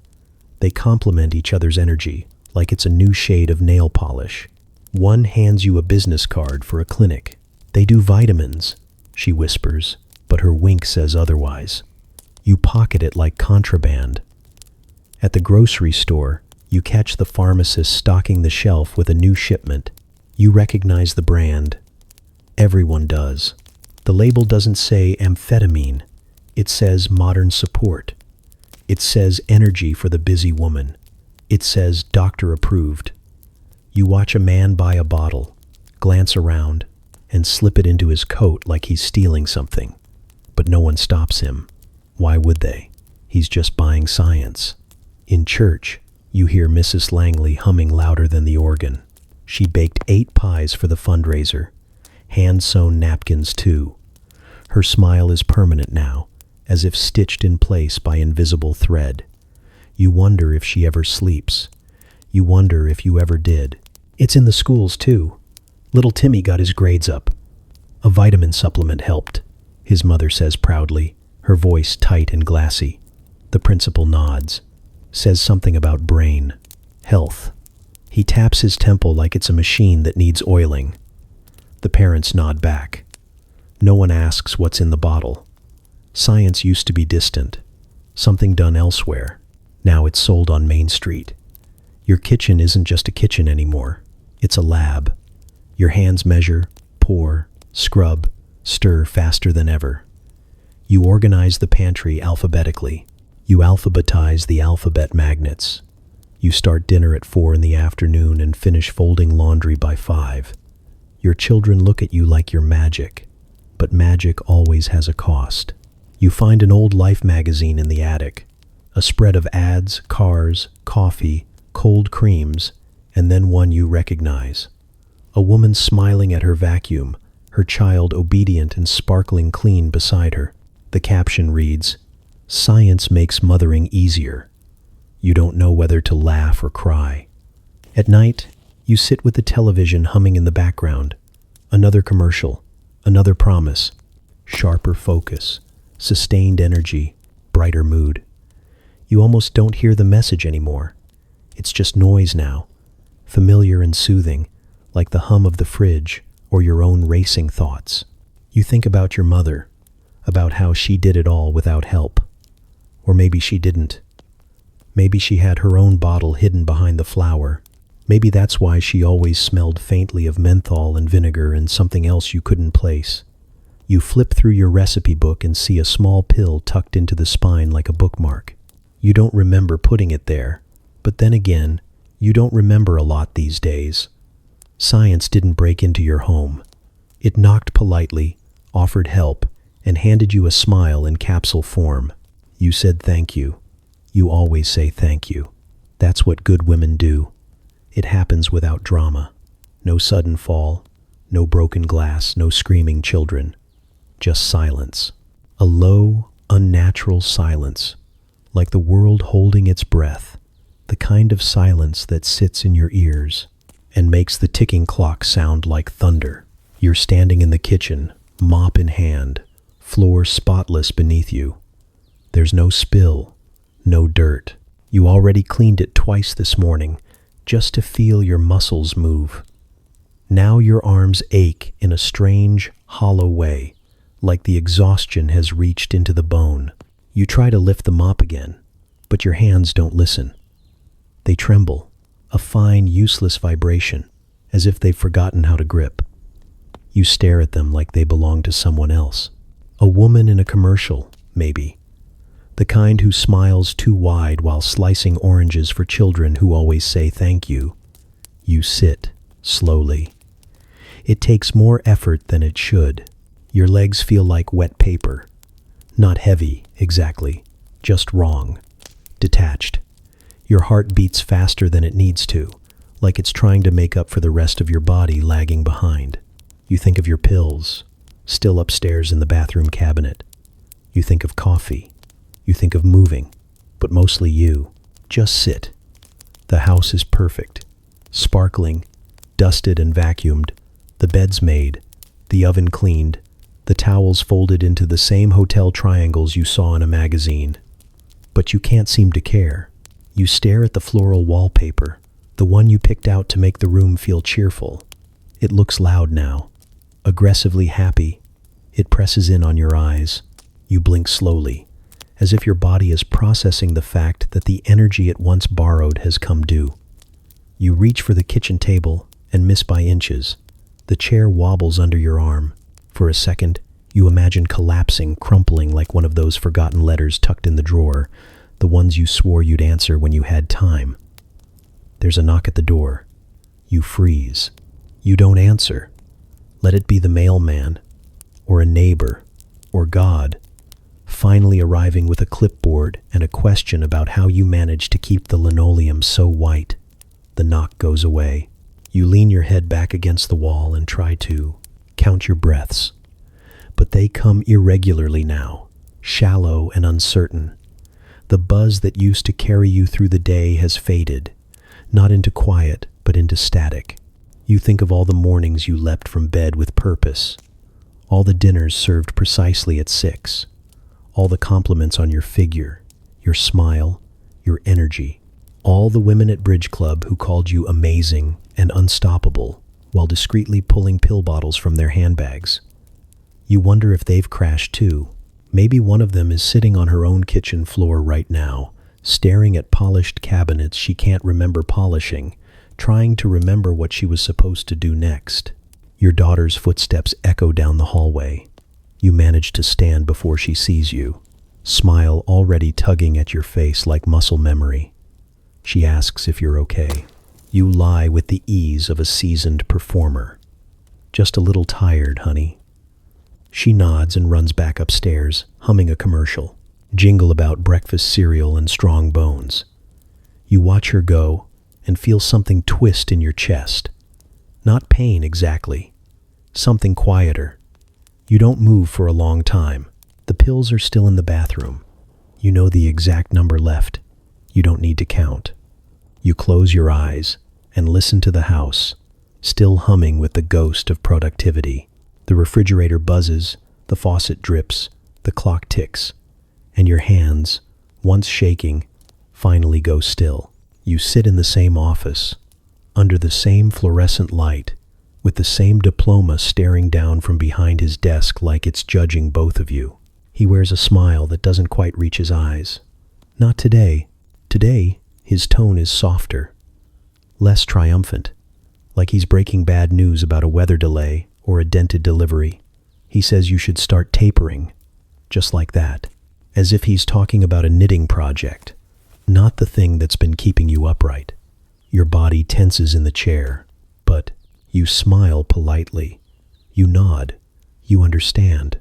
They complement each other's energy, like it's a new shade of nail polish. One hands you a business card for a clinic. "They do vitamins," she whispers, but her wink says otherwise. You pocket it like contraband. At the grocery store, you catch the pharmacist stocking the shelf with a new shipment. You recognize the brand. Everyone does. The label doesn't say amphetamine. It says modern support. It says energy for the busy woman. It says doctor approved. You watch a man buy a bottle, glance around, and slip it into his coat like he's stealing something. But no one stops him. Why would they? He's just buying science. In church, you hear Mrs. Langley humming louder than the organ. She baked 8 pies for the fundraiser, hand-sewn napkins too. Her smile is permanent now, as if stitched in place by invisible thread. You wonder if she ever sleeps. You wonder if you ever did. It's in the schools too. Little Timmy got his grades up. A vitamin supplement helped, his mother says proudly, her voice tight and glassy. The principal nods, says something about brain, health. He taps his temple like it's a machine that needs oiling. The parents nod back. No one asks what's in the bottle. Science used to be distant, something done elsewhere. Now it's sold on Main Street. Your kitchen isn't just a kitchen anymore. It's a lab. Your hands measure, pour, scrub, stir faster than ever. You organize the pantry alphabetically. You alphabetize the alphabet magnets. You start dinner at 4 in the afternoon and finish folding laundry by 5. Your children look at you like you're magic, but magic always has a cost. You find an old Life magazine in the attic, a spread of ads, cars, coffee, cold creams, and then one you recognize. A woman smiling at her vacuum, her child obedient and sparkling clean beside her. The caption reads, "Science makes mothering easier." You don't know whether to laugh or cry. At night, you sit with the television humming in the background. Another commercial, another promise. Sharper focus, sustained energy, brighter mood. You almost don't hear the message anymore. It's just noise now, familiar and soothing, like the hum of the fridge or your own racing thoughts. You think about your mother, about how she did it all without help. Or maybe she didn't. Maybe she had her own bottle hidden behind the flour. Maybe that's why she always smelled faintly of menthol and vinegar and something else you couldn't place. You flip through your recipe book and see a small pill tucked into the spine like a bookmark. You don't remember putting it there, but then again, you don't remember a lot these days. Science didn't break into your home. It knocked politely, offered help, and handed you a smile in capsule form. You said thank you. You always say thank you. That's what good women do. It happens without drama. No sudden fall, no broken glass, no screaming children. Just silence. A low, unnatural silence, like the world holding its breath. The kind of silence that sits in your ears and makes the ticking clock sound like thunder. You're standing in the kitchen, mop in hand, floor spotless beneath you. There's no spill, no dirt. You already cleaned it twice this morning, just to feel your muscles move. Now your arms ache in a strange, hollow way, like the exhaustion has reached into the bone. You try to lift the mop again, but your hands don't listen. They tremble, a fine, useless vibration, as if they've forgotten how to grip. You stare at them like they belong to someone else. A woman in a commercial, maybe. The kind who smiles too wide while slicing oranges for children who always say thank you. You sit, slowly. It takes more effort than it should. Your legs feel like wet paper. Not heavy, exactly. Just wrong. Detached. Your heart beats faster than it needs to, like it's trying to make up for the rest of your body lagging behind. You think of your pills, still upstairs in the bathroom cabinet. You think of coffee. You think of moving, but mostly you. Just sit. The house is perfect. Sparkling, dusted and vacuumed. The bed's made. The oven cleaned. The towels folded into the same hotel triangles you saw in a magazine. But you can't seem to care. You stare at the floral wallpaper, the one you picked out to make the room feel cheerful. It looks loud now, aggressively happy. It presses in on your eyes. You blink slowly, as if your body is processing the fact that the energy it once borrowed has come due. You reach for the kitchen table and miss by inches. The chair wobbles under your arm. For a second, you imagine collapsing, crumpling like one of those forgotten letters tucked in the drawer, the ones you swore you'd answer when you had time. There's a knock at the door. You freeze. You don't answer. Let it be the mailman, or a neighbor, or God, finally arriving with a clipboard and a question about how you managed to keep the linoleum so white. The knock goes away. You lean your head back against the wall and try to count your breaths. But they come irregularly now, shallow and uncertain. The buzz that used to carry you through the day has faded, not into quiet, but into static. You think of all the mornings you leapt from bed with purpose, all the dinners served precisely at 6, all the compliments on your figure, your smile, your energy, all the women at Bridge Club who called you amazing and unstoppable while discreetly pulling pill bottles from their handbags. You wonder if they've crashed too. Maybe one of them is sitting on her own kitchen floor right now, staring at polished cabinets she can't remember polishing, trying to remember what she was supposed to do next. Your daughter's footsteps echo down the hallway. You manage to stand before she sees you, smile already tugging at your face like muscle memory. She asks if you're okay. You lie with the ease of a seasoned performer. Just a little tired, honey. She nods and runs back upstairs, humming a commercial, jingle about breakfast cereal and strong bones. You watch her go and feel something twist in your chest. Not pain exactly, something quieter. You don't move for a long time. The pills are still in the bathroom. You know the exact number left. You don't need to count. You close your eyes and listen to the house, still humming with the ghost of productivity. The refrigerator buzzes, the faucet drips, the clock ticks, and your hands, once shaking, finally go still. You sit in the same office, under the same fluorescent light, with the same diploma staring down from behind his desk like it's judging both of you. He wears a smile that doesn't quite reach his eyes. Not today. Today, his tone is softer, less triumphant, like he's breaking bad news about a weather delay or a dented delivery. He says you should start tapering, just like that, as if he's talking about a knitting project, not the thing that's been keeping you upright. Your body tenses in the chair, but you smile politely. You nod. You understand.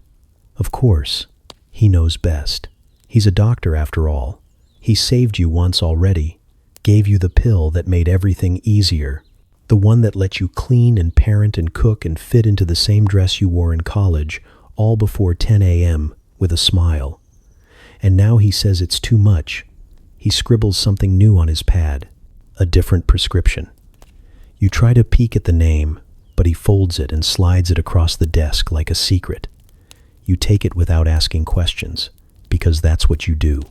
Of course, he knows best. He's a doctor after all. He saved you once already, gave you the pill that made everything easier, the one that let you clean and parent and cook and fit into the same dress you wore in college, all before 10 a.m. with a smile. And now he says it's too much. He scribbles something new on his pad, a different prescription. You try to peek at the name, but he folds it and slides it across the desk like a secret. You take it without asking questions, because that's what you do.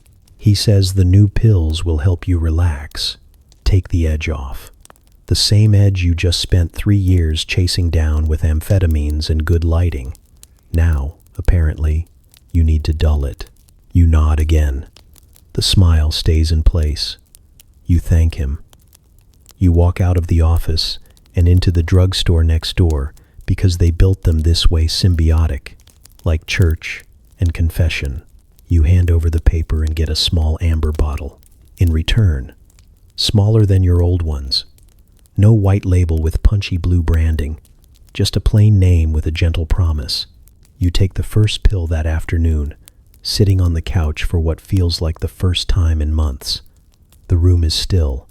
He says the new pills will help you relax, take the edge off. The same edge you just spent 3 years chasing down with amphetamines and good lighting. Now, apparently, you need to dull it. You nod again. The smile stays in place. You thank him. You walk out of the office and into the drugstore next door because they built them this way, symbiotic, like church and confession. You hand over the paper and get a small amber bottle. In return, smaller than your old ones. No white label with punchy blue branding, just a plain name with a gentle promise. You take the first pill that afternoon, sitting on the couch for what feels like the first time in months. The room is still.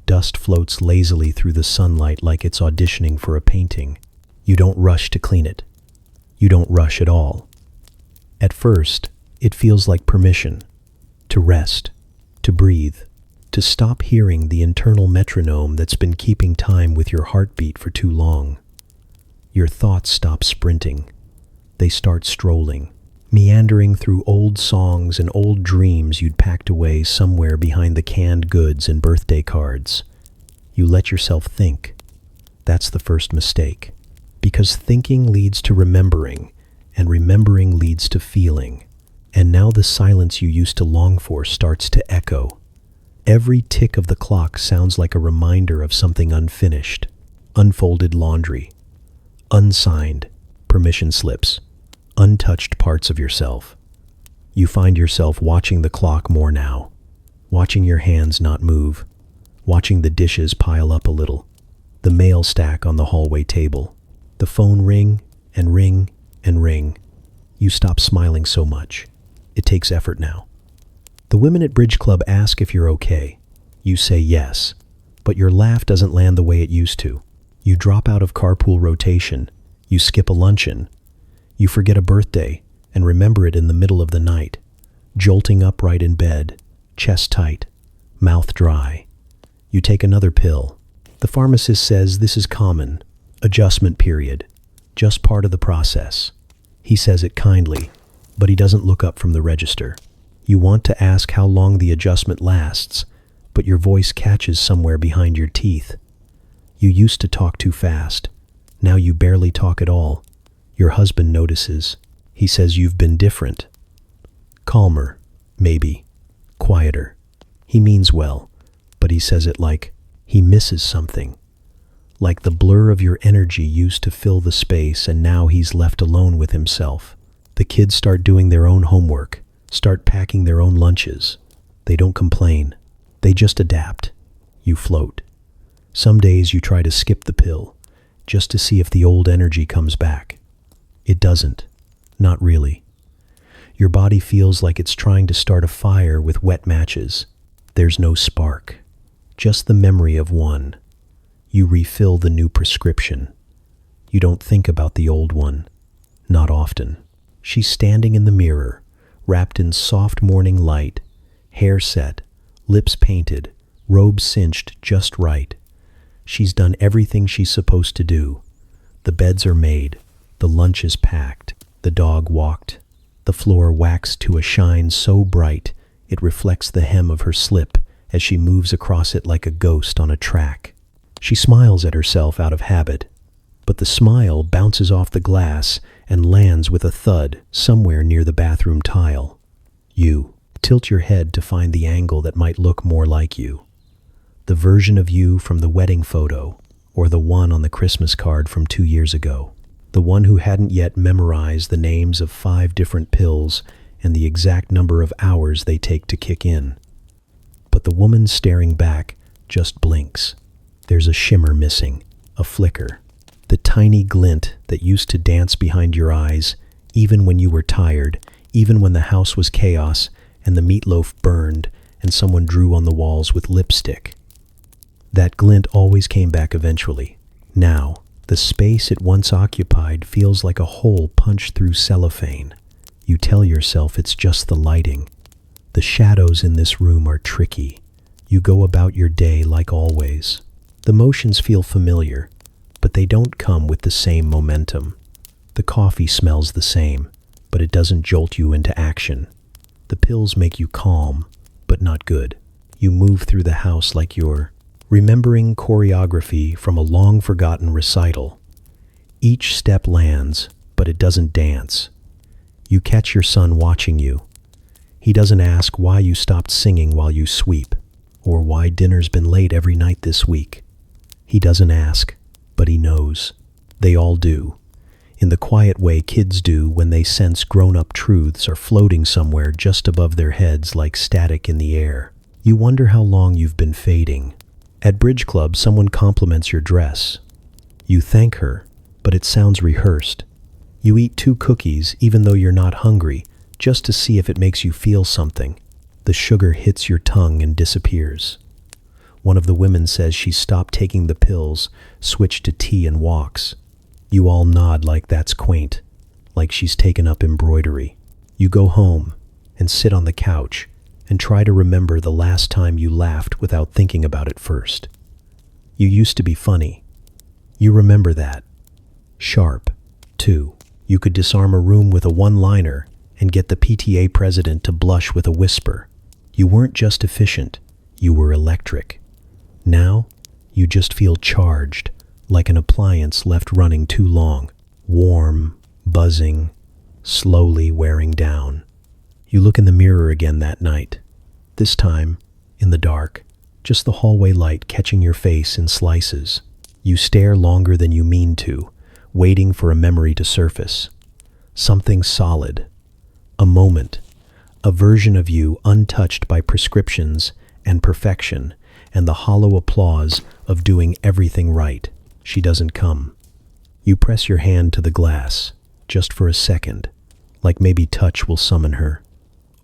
Dust floats lazily through the sunlight like it's auditioning for a painting. You don't rush to clean it. You don't rush at all. At first, it feels like permission to rest, to breathe, to stop hearing the internal metronome that's been keeping time with your heartbeat for too long. Your thoughts stop sprinting. They start strolling, meandering through old songs and old dreams you'd packed away somewhere behind the canned goods and birthday cards. You let yourself think. That's the first mistake, because thinking leads to remembering, and remembering leads to feeling. And now the silence you used to long for starts to echo. Every tick of the clock sounds like a reminder of something unfinished, unfolded laundry, unsigned permission slips, untouched parts of yourself. You find yourself watching the clock more now, watching your hands not move, watching the dishes pile up a little, the mail stack on the hallway table, the phone ring and ring and ring. You stop smiling so much. It takes effort now. The women at Bridge Club ask if you're okay. You say yes, but your laugh doesn't land the way it used to. You drop out of carpool rotation. You skip a luncheon. You forget a birthday and remember it in the middle of the night, jolting upright in bed, chest tight, mouth dry. You take another pill. The pharmacist says this is common, adjustment period, just part of the process. He says it kindly, but he doesn't look up from the register. You want to ask how long the adjustment lasts, but your voice catches somewhere behind your teeth. You used to talk too fast. Now you barely talk at all. Your husband notices. He says you've been different. Calmer, maybe. Quieter. He means well, but he says it like he misses something. Like the blur of your energy used to fill the space and now he's left alone with himself. The kids start doing their own homework, start packing their own lunches. They don't complain. They just adapt. You float. Some days you try to skip the pill, just to see if the old energy comes back. It doesn't. Not really. Your body feels like it's trying to start a fire with wet matches. There's no spark, just the memory of one. You refill the new prescription. You don't think about the old one. Not often. She's standing in the mirror, wrapped in soft morning light, hair set, lips painted, robe cinched just right. She's done everything she's supposed to do. The beds are made, the lunch is packed, the dog walked, the floor waxed to a shine so bright it reflects the hem of her slip as she moves across it like a ghost on a track. She smiles at herself out of habit, but the smile bounces off the glass and lands with a thud somewhere near the bathroom tile. You Tilt your head to find the angle that might look more like you. The version of you from the wedding photo, or the one on the Christmas card from 2 years ago. The one who hadn't yet memorized the names of 5 different pills and the exact number of hours they take to kick in. But the woman staring back just blinks. There's a shimmer missing, a flicker. The tiny glint that used to dance behind your eyes, even when you were tired, even when the house was chaos and the meatloaf burned and someone drew on the walls with lipstick. That glint always came back eventually. Now, the space it once occupied feels like a hole punched through cellophane. You tell yourself it's just the lighting. The shadows in this room are tricky. You go about your day like always. The motions feel familiar, but they don't come with the same momentum. The coffee smells the same, but it doesn't jolt you into action. The pills make you calm, but not good. You move through the house like you're remembering choreography from a long-forgotten recital. Each step lands, but it doesn't dance. You catch your son watching you. He doesn't ask why you stopped singing while you sweep, or why dinner's been late every night this week. He doesn't ask, but he knows. They all do. In the quiet way kids do when they sense grown-up truths are floating somewhere just above their heads like static in the air. You wonder how long you've been fading. At bridge club, someone compliments your dress. You thank her, but it sounds rehearsed. You eat 2 cookies even though you're not hungry, just to see if it makes you feel something. The sugar hits your tongue and disappears. One of the women says she stopped taking the pills, switched to tea and walks. You all nod like that's quaint, like she's taken up embroidery. You go home and sit on the couch and try to remember the last time you laughed without thinking about it first. You used to be funny. You remember that. Sharp, too. You could disarm a room with a one-liner and get the PTA president to blush with a whisper. You weren't just efficient, you were electric. Now, you just feel charged, like an appliance left running too long. Warm, buzzing, slowly wearing down. You look in the mirror again that night. This time, in the dark, just the hallway light catching your face in slices. You stare longer than you mean to, waiting for a memory to surface. Something solid. A moment. A version of you untouched by prescriptions and perfection and the hollow applause of doing everything right. She doesn't come. You press your hand to the glass, just for a second, like maybe touch will summon her.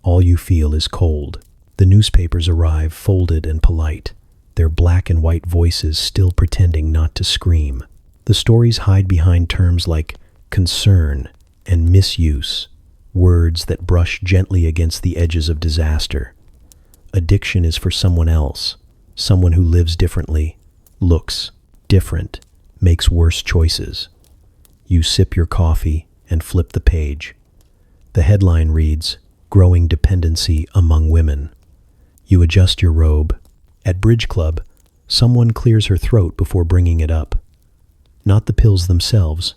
All you feel is cold. The newspapers arrive folded and polite, their black and white voices still pretending not to scream. The stories hide behind terms like concern and misuse, words that brush gently against the edges of disaster. Addiction is for someone else, someone who lives differently, looks different, makes worse choices. You sip your coffee and flip the page. The headline reads, "Growing Dependency Among Women." You adjust your robe. At bridge club, someone clears her throat before bringing it up. Not the pills themselves.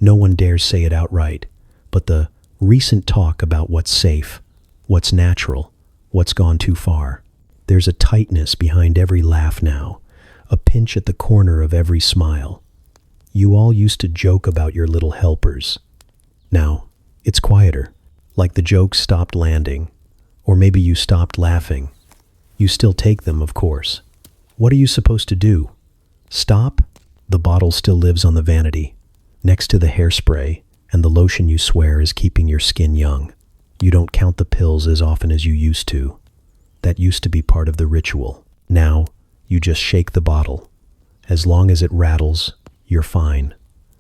No one dares say it outright, but the recent talk about what's safe, what's natural, what's gone too far. There's a tightness behind every laugh now, a pinch at the corner of every smile. You all used to joke about your little helpers. Now, it's quieter, like the jokes stopped landing, or maybe you stopped laughing. You still take them, of course. What are you supposed to do? Stop? The bottle still lives on the vanity, next to the hairspray and the lotion you swear is keeping your skin young. You don't count the pills as often as you used to. That used to be part of the ritual. Now, you just shake the bottle. As long as it rattles, you're fine.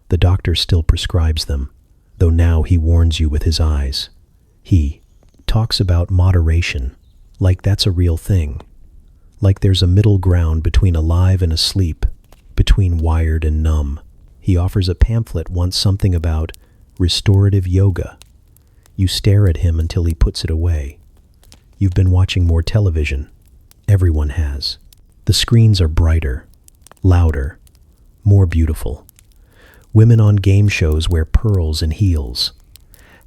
The doctor still prescribes them, though now he warns you with his eyes. He talks about moderation, like that's a real thing. Like there's a middle ground between alive and asleep, between wired and numb. He offers a pamphlet once something about restorative yoga. You stare at him until he puts it away. You've been watching more television. Everyone has. The screens are brighter, louder, more beautiful. Women on game shows wear pearls and heels.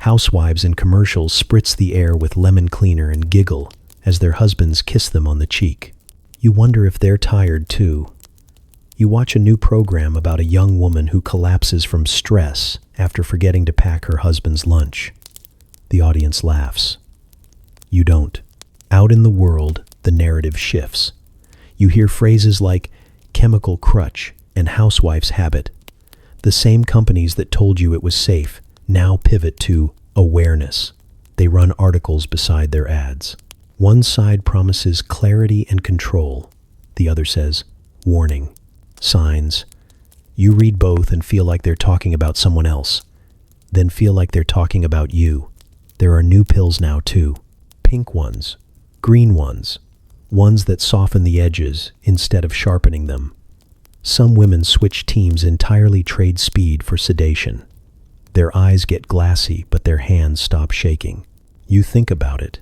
Housewives in commercials spritz the air with lemon cleaner and giggle as their husbands kiss them on the cheek. You wonder if they're tired too. You watch a new program about a young woman who collapses from stress after forgetting to pack her husband's lunch. The audience laughs. You don't. Out in the world, the narrative shifts. You hear phrases like chemical crutch and housewife's habit. The same companies that told you it was safe now pivot to awareness. They run articles beside their ads. One side promises clarity and control. The other says, warning, signs. You read both and feel like they're talking about someone else, then feel like they're talking about you. There are new pills now too. Pink ones, green ones that soften the edges instead of sharpening them. Some women switch teams, entirely trade speed for sedation. Their eyes get glassy, but their hands stop shaking. You think about it.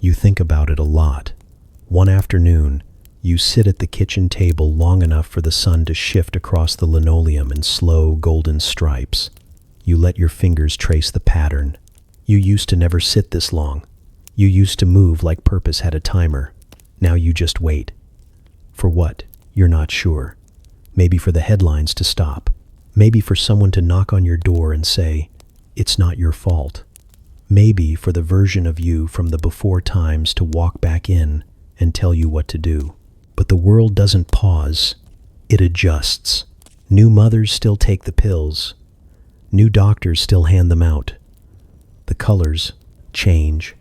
You think about it a lot. One afternoon, you sit at the kitchen table long enough for the sun to shift across the linoleum in slow golden stripes. You let your fingers trace the pattern. You used to never sit this long. You used to move like purpose had a timer. Now you just wait. For what? You're not sure. Maybe for the headlines to stop. Maybe for someone to knock on your door and say, it's not your fault. Maybe for the version of you from the before times to walk back in and tell you what to do. But the world doesn't pause. It adjusts. New mothers still take the pills. New doctors still hand them out. The colors change.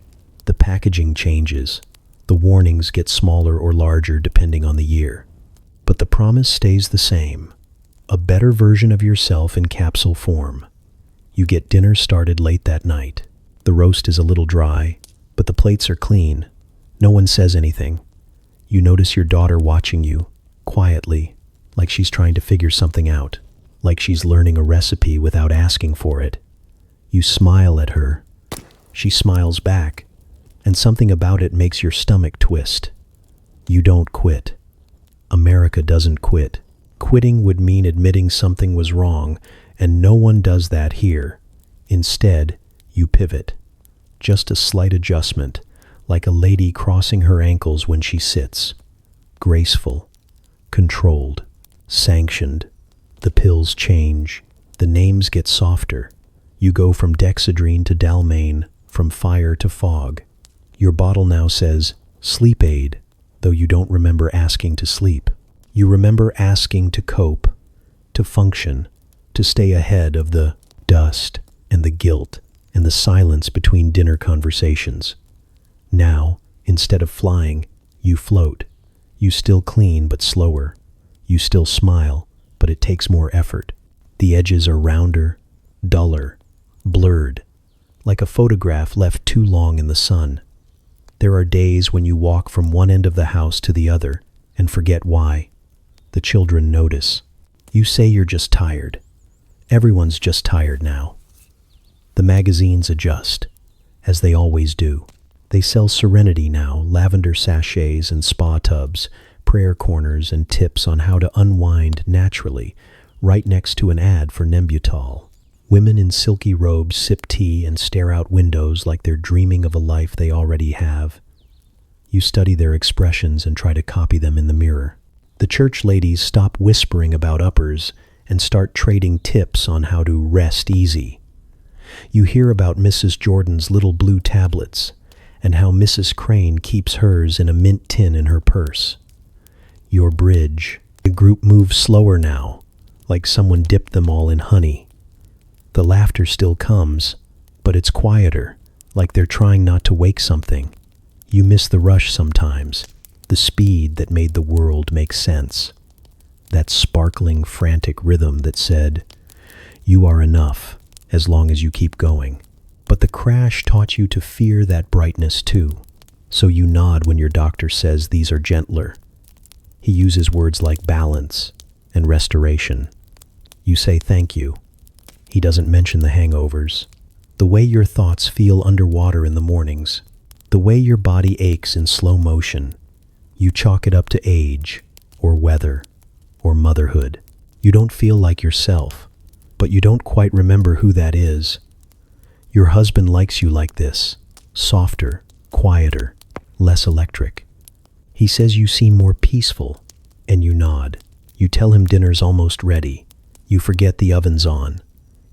The packaging changes. The warnings get smaller or larger depending on the year. But the promise stays the same. A better version of yourself in capsule form. You get dinner started late that night. The roast is a little dry, but the plates are clean. No one says anything. You notice your daughter watching you, quietly, like she's trying to figure something out, like she's learning a recipe without asking for it. You smile at her. She smiles back, and something about it makes your stomach twist. You don't quit. America doesn't quit. Quitting would mean admitting something was wrong, and no one does that here. Instead, you pivot. Just a slight adjustment, like a lady crossing her ankles when she sits. Graceful, controlled, sanctioned. The pills change. The names get softer. You go from Dexedrine to Dalmane, from fire to fog. Your bottle now says, sleep aid, though you don't remember asking to sleep. You remember asking to cope, to function, to stay ahead of the dust and the guilt and the silence between dinner conversations. Now, instead of flying, you float. You still clean, but slower. You still smile, but it takes more effort. The edges are rounder, duller, blurred, like a photograph left too long in the sun. There are days when you walk from one end of the house to the other and forget why. The children notice. You say you're just tired. Everyone's just tired now. The magazines adjust, as they always do. They sell serenity now, lavender sachets and spa tubs, prayer corners and tips on how to unwind naturally, right next to an ad for Nembutal. Women in silky robes sip tea and stare out windows like they're dreaming of a life they already have. You study their expressions and try to copy them in the mirror. The church ladies stop whispering about uppers and start trading tips on how to rest easy. You hear about Mrs. Jordan's little blue tablets and how Mrs. Crane keeps hers in a mint tin in her purse. Your bridge. The group moves slower now, like someone dipped them all in honey. The laughter still comes, but it's quieter, like they're trying not to wake something. You miss the rush sometimes, the speed that made the world make sense. That sparkling, frantic rhythm that said, you are enough as long as you keep going. But the crash taught you to fear that brightness too. So you nod when your doctor says these are gentler. He uses words like balance and restoration. You say thank you. He doesn't mention the hangovers. The way your thoughts feel underwater in the mornings. The way your body aches in slow motion. You chalk it up to age, or weather, or motherhood. You don't feel like yourself, but you don't quite remember who that is. Your husband likes you like this, softer, quieter, less electric. He says you seem more peaceful, and you nod. You tell him dinner's almost ready. You forget the oven's on.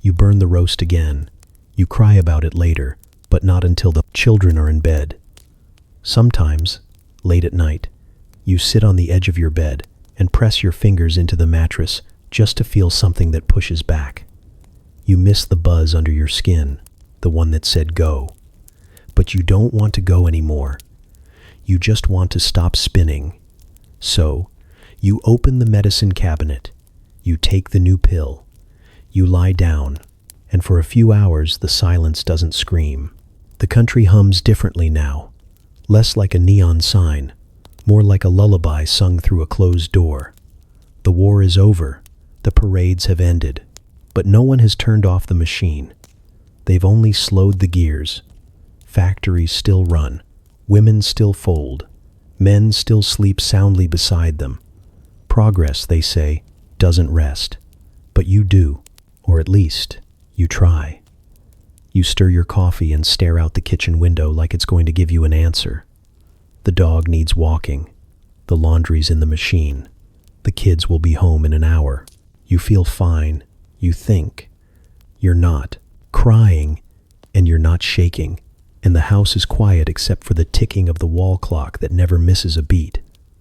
You burn the roast again. You cry about it later, but not until the children are in bed. Sometimes, late at night, you sit on the edge of your bed and press your fingers into the mattress just to feel something that pushes back. You miss the buzz under your skin, the one that said go. But you don't want to go anymore. You just want to stop spinning. So, you open the medicine cabinet. You take the new pill. You lie down, and for a few hours the silence doesn't scream. The country hums differently now, less like a neon sign, more like a lullaby sung through a closed door. The war is over. The parades have ended. But no one has turned off the machine. They've only slowed the gears. Factories still run. Women still fold. Men still sleep soundly beside them. Progress, they say, doesn't rest. But you do, or at least, you try. You stir your coffee and stare out the kitchen window like it's going to give you an answer. The dog needs walking. The laundry's in the machine. The kids will be home in an hour. You feel fine. You think. You're not crying, and you're not shaking, and the house is quiet except for the ticking of the wall clock that never misses a beat.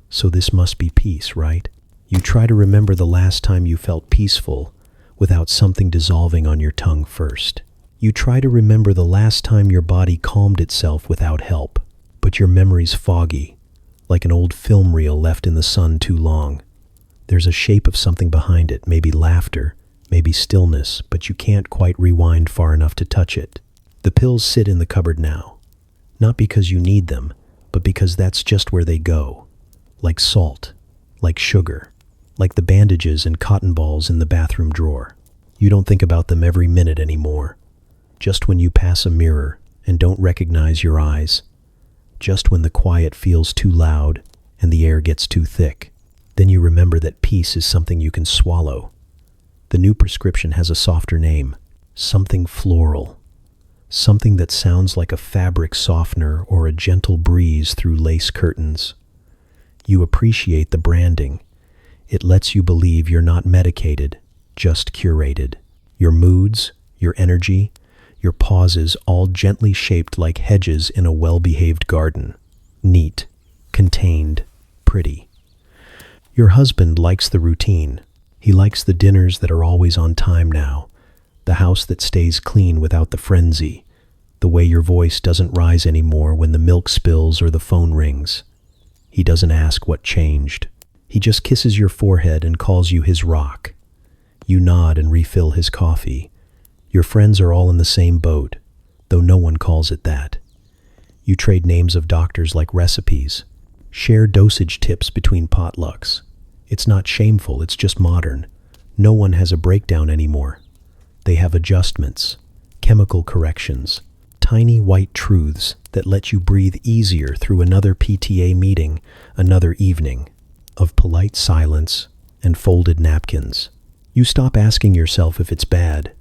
So this must be peace, right? You try to remember the last time you felt peaceful without something dissolving on your tongue first. You try to remember the last time your body calmed itself without help, but your memory's foggy, like an old film reel left in the sun too long. There's a shape of something behind it, maybe laughter, maybe stillness, but you can't quite rewind far enough to touch it. The pills sit in the cupboard now, not because you need them, but because that's just where they go, like salt, like sugar, like the bandages and cotton balls in the bathroom drawer. You don't think about them every minute anymore. Just when you pass a mirror and don't recognize your eyes. Just when the quiet feels too loud and the air gets too thick. Then you remember that peace is something you can swallow. The new prescription has a softer name, something floral. Something that sounds like a fabric softener or a gentle breeze through lace curtains. You appreciate the branding. It lets you believe you're not medicated, just curated. Your moods, your energy, your pauses all gently shaped like hedges in a well-behaved garden. Neat, contained, pretty. Your husband likes the routine. He likes the dinners that are always on time now, the house that stays clean without the frenzy, the way your voice doesn't rise anymore when the milk spills or the phone rings. He doesn't ask what changed. He just kisses your forehead and calls you his rock. You nod and refill his coffee. Your friends are all in the same boat, though no one calls it that. You trade names of doctors like recipes, share dosage tips between potlucks. It's not shameful, it's just modern. No one has a breakdown anymore. They have adjustments, chemical corrections, tiny white truths that let you breathe easier through another PTA meeting, another evening of polite silence and folded napkins. You stop asking yourself if it's bad.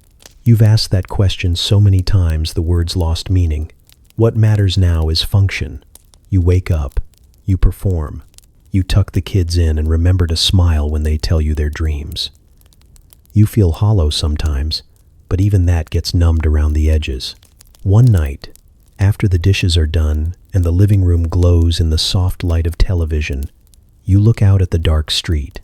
You've asked that question so many times the words lost meaning. What matters now is function. You wake up, you perform, you tuck the kids in and remember to smile when they tell you their dreams. You feel hollow sometimes, but even that gets numbed around the edges. One night, after the dishes are done and the living room glows in the soft light of television, you look out at the dark street.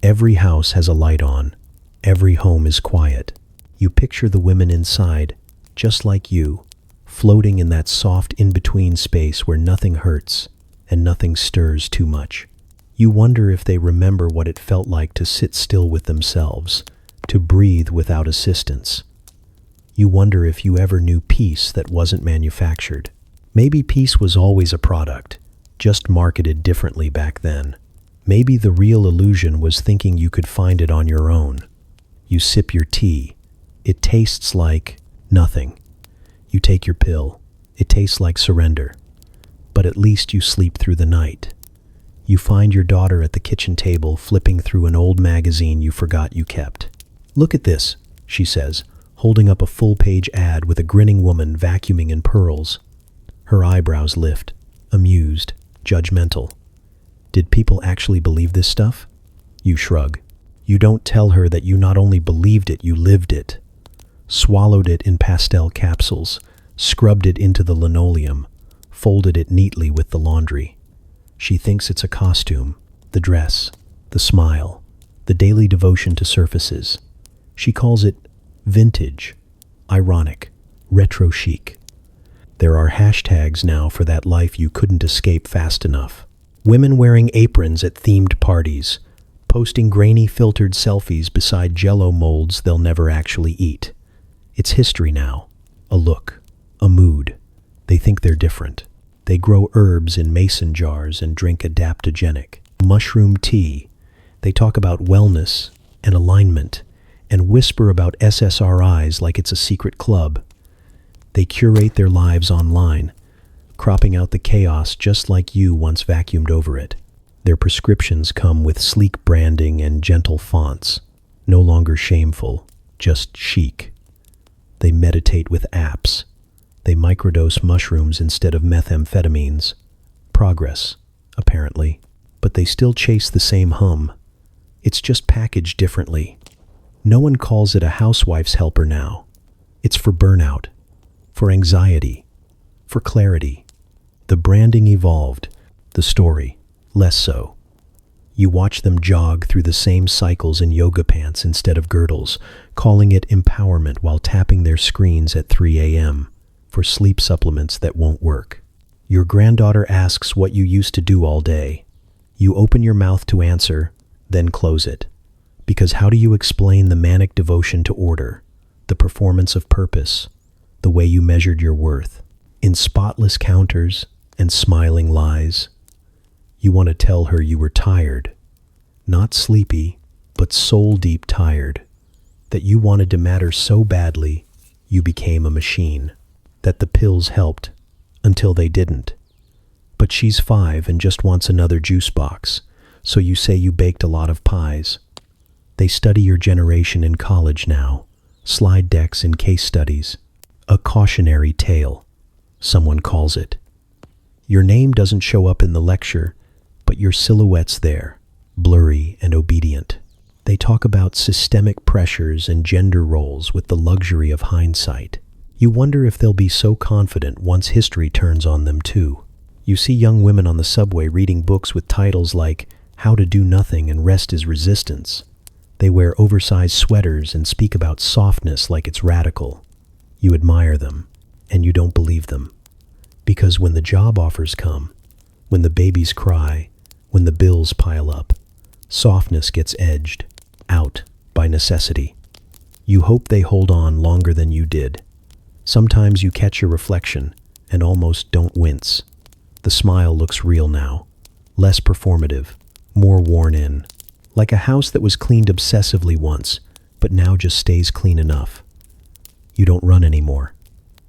Every house has a light on. Every home is quiet. You picture the women inside, just like you, floating in that soft in-between space where nothing hurts and nothing stirs too much. You wonder if they remember what it felt like to sit still with themselves, to breathe without assistance. You wonder if you ever knew peace that wasn't manufactured. Maybe peace was always a product, just marketed differently back then. Maybe the real illusion was thinking you could find it on your own. You sip your tea. It tastes like nothing. You take your pill. It tastes like surrender. But at least you sleep through the night. You find your daughter at the kitchen table flipping through an old magazine you forgot you kept. "Look at this," she says, holding up a full-page ad with a grinning woman vacuuming in pearls. Her eyebrows lift, amused, judgmental. Did people actually believe this stuff? You shrug. You don't tell her that you not only believed it, you lived it. Swallowed it in pastel capsules, scrubbed it into the linoleum, folded it neatly with the laundry. She thinks it's a costume, the dress, the smile, the daily devotion to surfaces. She calls it vintage, ironic, retro chic. There are hashtags now for that life you couldn't escape fast enough. Women wearing aprons at themed parties, posting grainy filtered selfies beside Jell-O molds they'll never actually eat. It's history now. A look, a mood. They think they're different. They grow herbs in mason jars and drink adaptogenic mushroom tea. They talk about wellness and alignment and whisper about SSRIs like it's a secret club. They curate their lives online, cropping out the chaos just like you once vacuumed over it. Their prescriptions come with sleek branding and gentle fonts, no longer shameful, just chic. They meditate with apps. They microdose mushrooms instead of methamphetamines. Progress, apparently. But they still chase the same hum. It's just packaged differently. No one calls it a housewife's helper now. It's for burnout, for anxiety, for clarity. The branding evolved, the story, less so. You watch them jog through the same cycles in yoga pants instead of girdles, calling it empowerment while tapping their screens at 3 a.m. for sleep supplements that won't work. Your granddaughter asks what you used to do all day. You open your mouth to answer, then close it. Because how do you explain the manic devotion to order, the performance of purpose, the way you measured your worth? In spotless counters and smiling lies. You want to tell her you were tired, not sleepy, but soul-deep tired, that you wanted to matter so badly you became a machine, that the pills helped until they didn't. But she's 5 and just wants another juice box, so you say you baked a lot of pies. They study your generation in college now, slide decks and case studies. A cautionary tale, someone calls it. Your name doesn't show up in the lecture, but your silhouette's there, blurry and obedient. They talk about systemic pressures and gender roles with the luxury of hindsight. You wonder if they'll be so confident once history turns on them too. You see young women on the subway reading books with titles like How to Do Nothing and Rest is Resistance. They wear oversized sweaters and speak about softness like it's radical. You admire them, and you don't believe them. Because when the job offers come, when the babies cry, when the bills pile up, softness gets edged out by necessity. You hope they hold on longer than you did. Sometimes you catch your reflection and almost don't wince. The smile looks real now, less performative, more worn in, like a house that was cleaned obsessively once, but now just stays clean enough. You don't run anymore.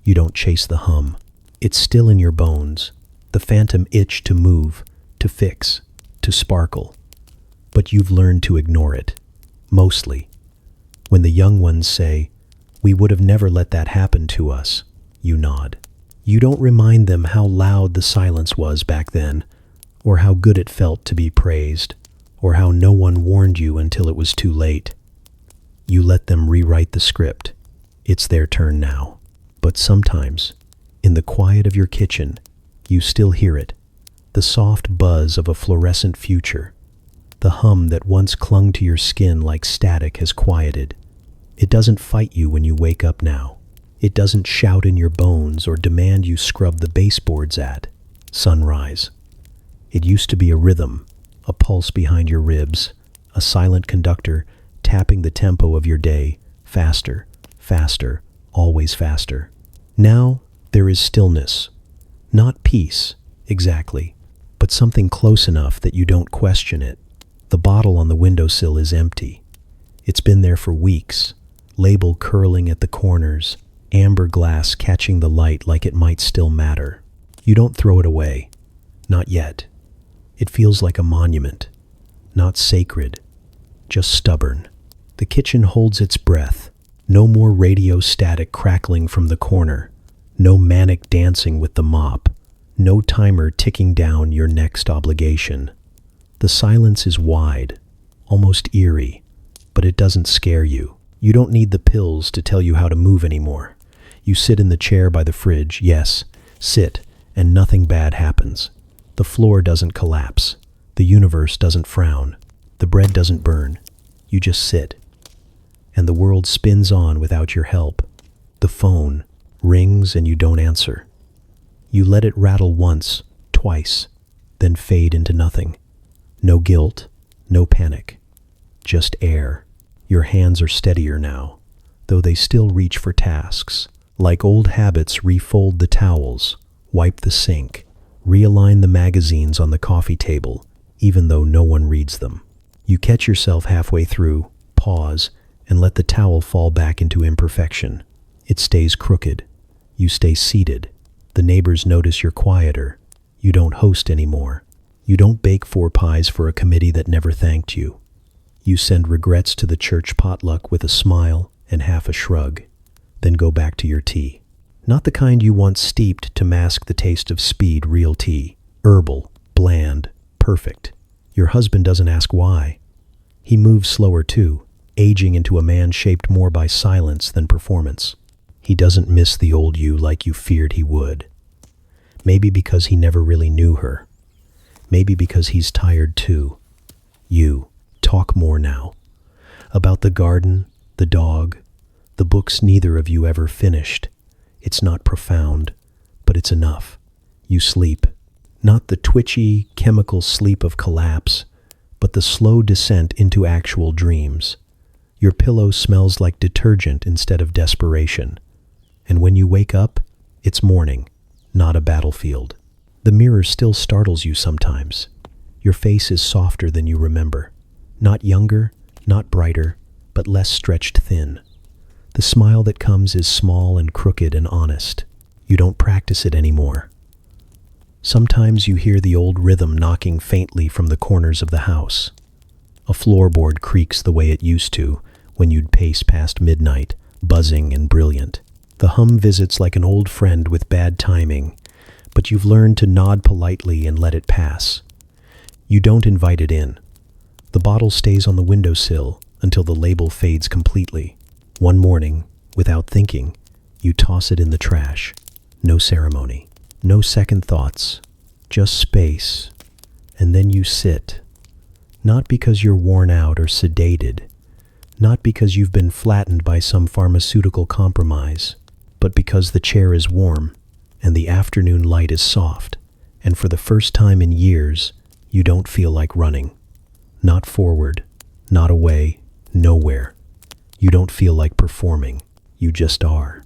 You don't chase the hum. It's still in your bones, the phantom itch to move, to fix, to sparkle. But you've learned to ignore it, mostly. When the young ones say, "We would have never let that happen to us," you nod. You don't remind them how loud the silence was back then, or how good it felt to be praised, or how no one warned you until it was too late. You let them rewrite the script. It's their turn now. But sometimes, in the quiet of your kitchen, you still hear it, the soft buzz of a fluorescent future. The hum that once clung to your skin like static has quieted. It doesn't fight you when you wake up now. It doesn't shout in your bones or demand you scrub the baseboards at sunrise. It used to be a rhythm, a pulse behind your ribs, a silent conductor tapping the tempo of your day, faster, faster, always faster. Now there is stillness. Not peace, exactly, but something close enough that you don't question it. The bottle on the windowsill is empty. It's been there for weeks, label curling at the corners, amber glass catching the light like it might still matter. You don't throw it away. Not yet. It feels like a monument. Not sacred, just stubborn. The kitchen holds its breath, No more radio static crackling from the corner. No manic dancing with the mop. No timer ticking down your next obligation. The silence is wide, almost eerie, but it doesn't scare you. You don't need the pills to tell you how to move anymore. You sit in the chair by the fridge, yes, sit, and nothing bad happens. The floor doesn't collapse. The universe doesn't frown. The bread doesn't burn. You just sit. And the world spins on without your help. The phone rings and you don't answer. You let it rattle once, twice, then fade into nothing. No guilt, no panic, just air. Your hands are steadier now, though they still reach for tasks. Like old habits, refold the towels, wipe the sink, realign the magazines on the coffee table, even though no one reads them. You catch yourself halfway through, pause, and let the towel fall back into imperfection. It stays crooked. You stay seated. The neighbors notice you're quieter. You don't host anymore. You don't bake 4 pies for a committee that never thanked you. You send regrets to the church potluck with a smile and half a shrug, then go back to your tea. Not the kind you once steeped to mask the taste of speed, real tea. Herbal, bland, perfect. Your husband doesn't ask why. He moves slower too, aging into a man shaped more by silence than performance. He doesn't miss the old you like you feared he would. Maybe because he never really knew her. Maybe because he's tired too. You talk more now. About the garden, the dog, the books neither of you ever finished. It's not profound, but it's enough. You sleep. Not the twitchy, chemical sleep of collapse, but the slow descent into actual dreams. Your pillow smells like detergent instead of desperation. And when you wake up, it's morning, not a battlefield. The mirror still startles you sometimes. Your face is softer than you remember. Not younger, not brighter, but less stretched thin. The smile that comes is small and crooked and honest. You don't practice it anymore. Sometimes you hear the old rhythm knocking faintly from the corners of the house. A floorboard creaks the way it used to when you'd pace past midnight, buzzing and brilliant. The hum visits like an old friend with bad timing, but you've learned to nod politely and let it pass. You don't invite it in. The bottle stays on the windowsill until the label fades completely. One morning, without thinking, you toss it in the trash. No ceremony, no second thoughts, just space. And then you sit. Not because you're worn out or sedated, not because you've been flattened by some pharmaceutical compromise, but because the chair is warm and the afternoon light is soft, and for the first time in years, you don't feel like running. Not forward, not away, nowhere. You don't feel like performing. You just are.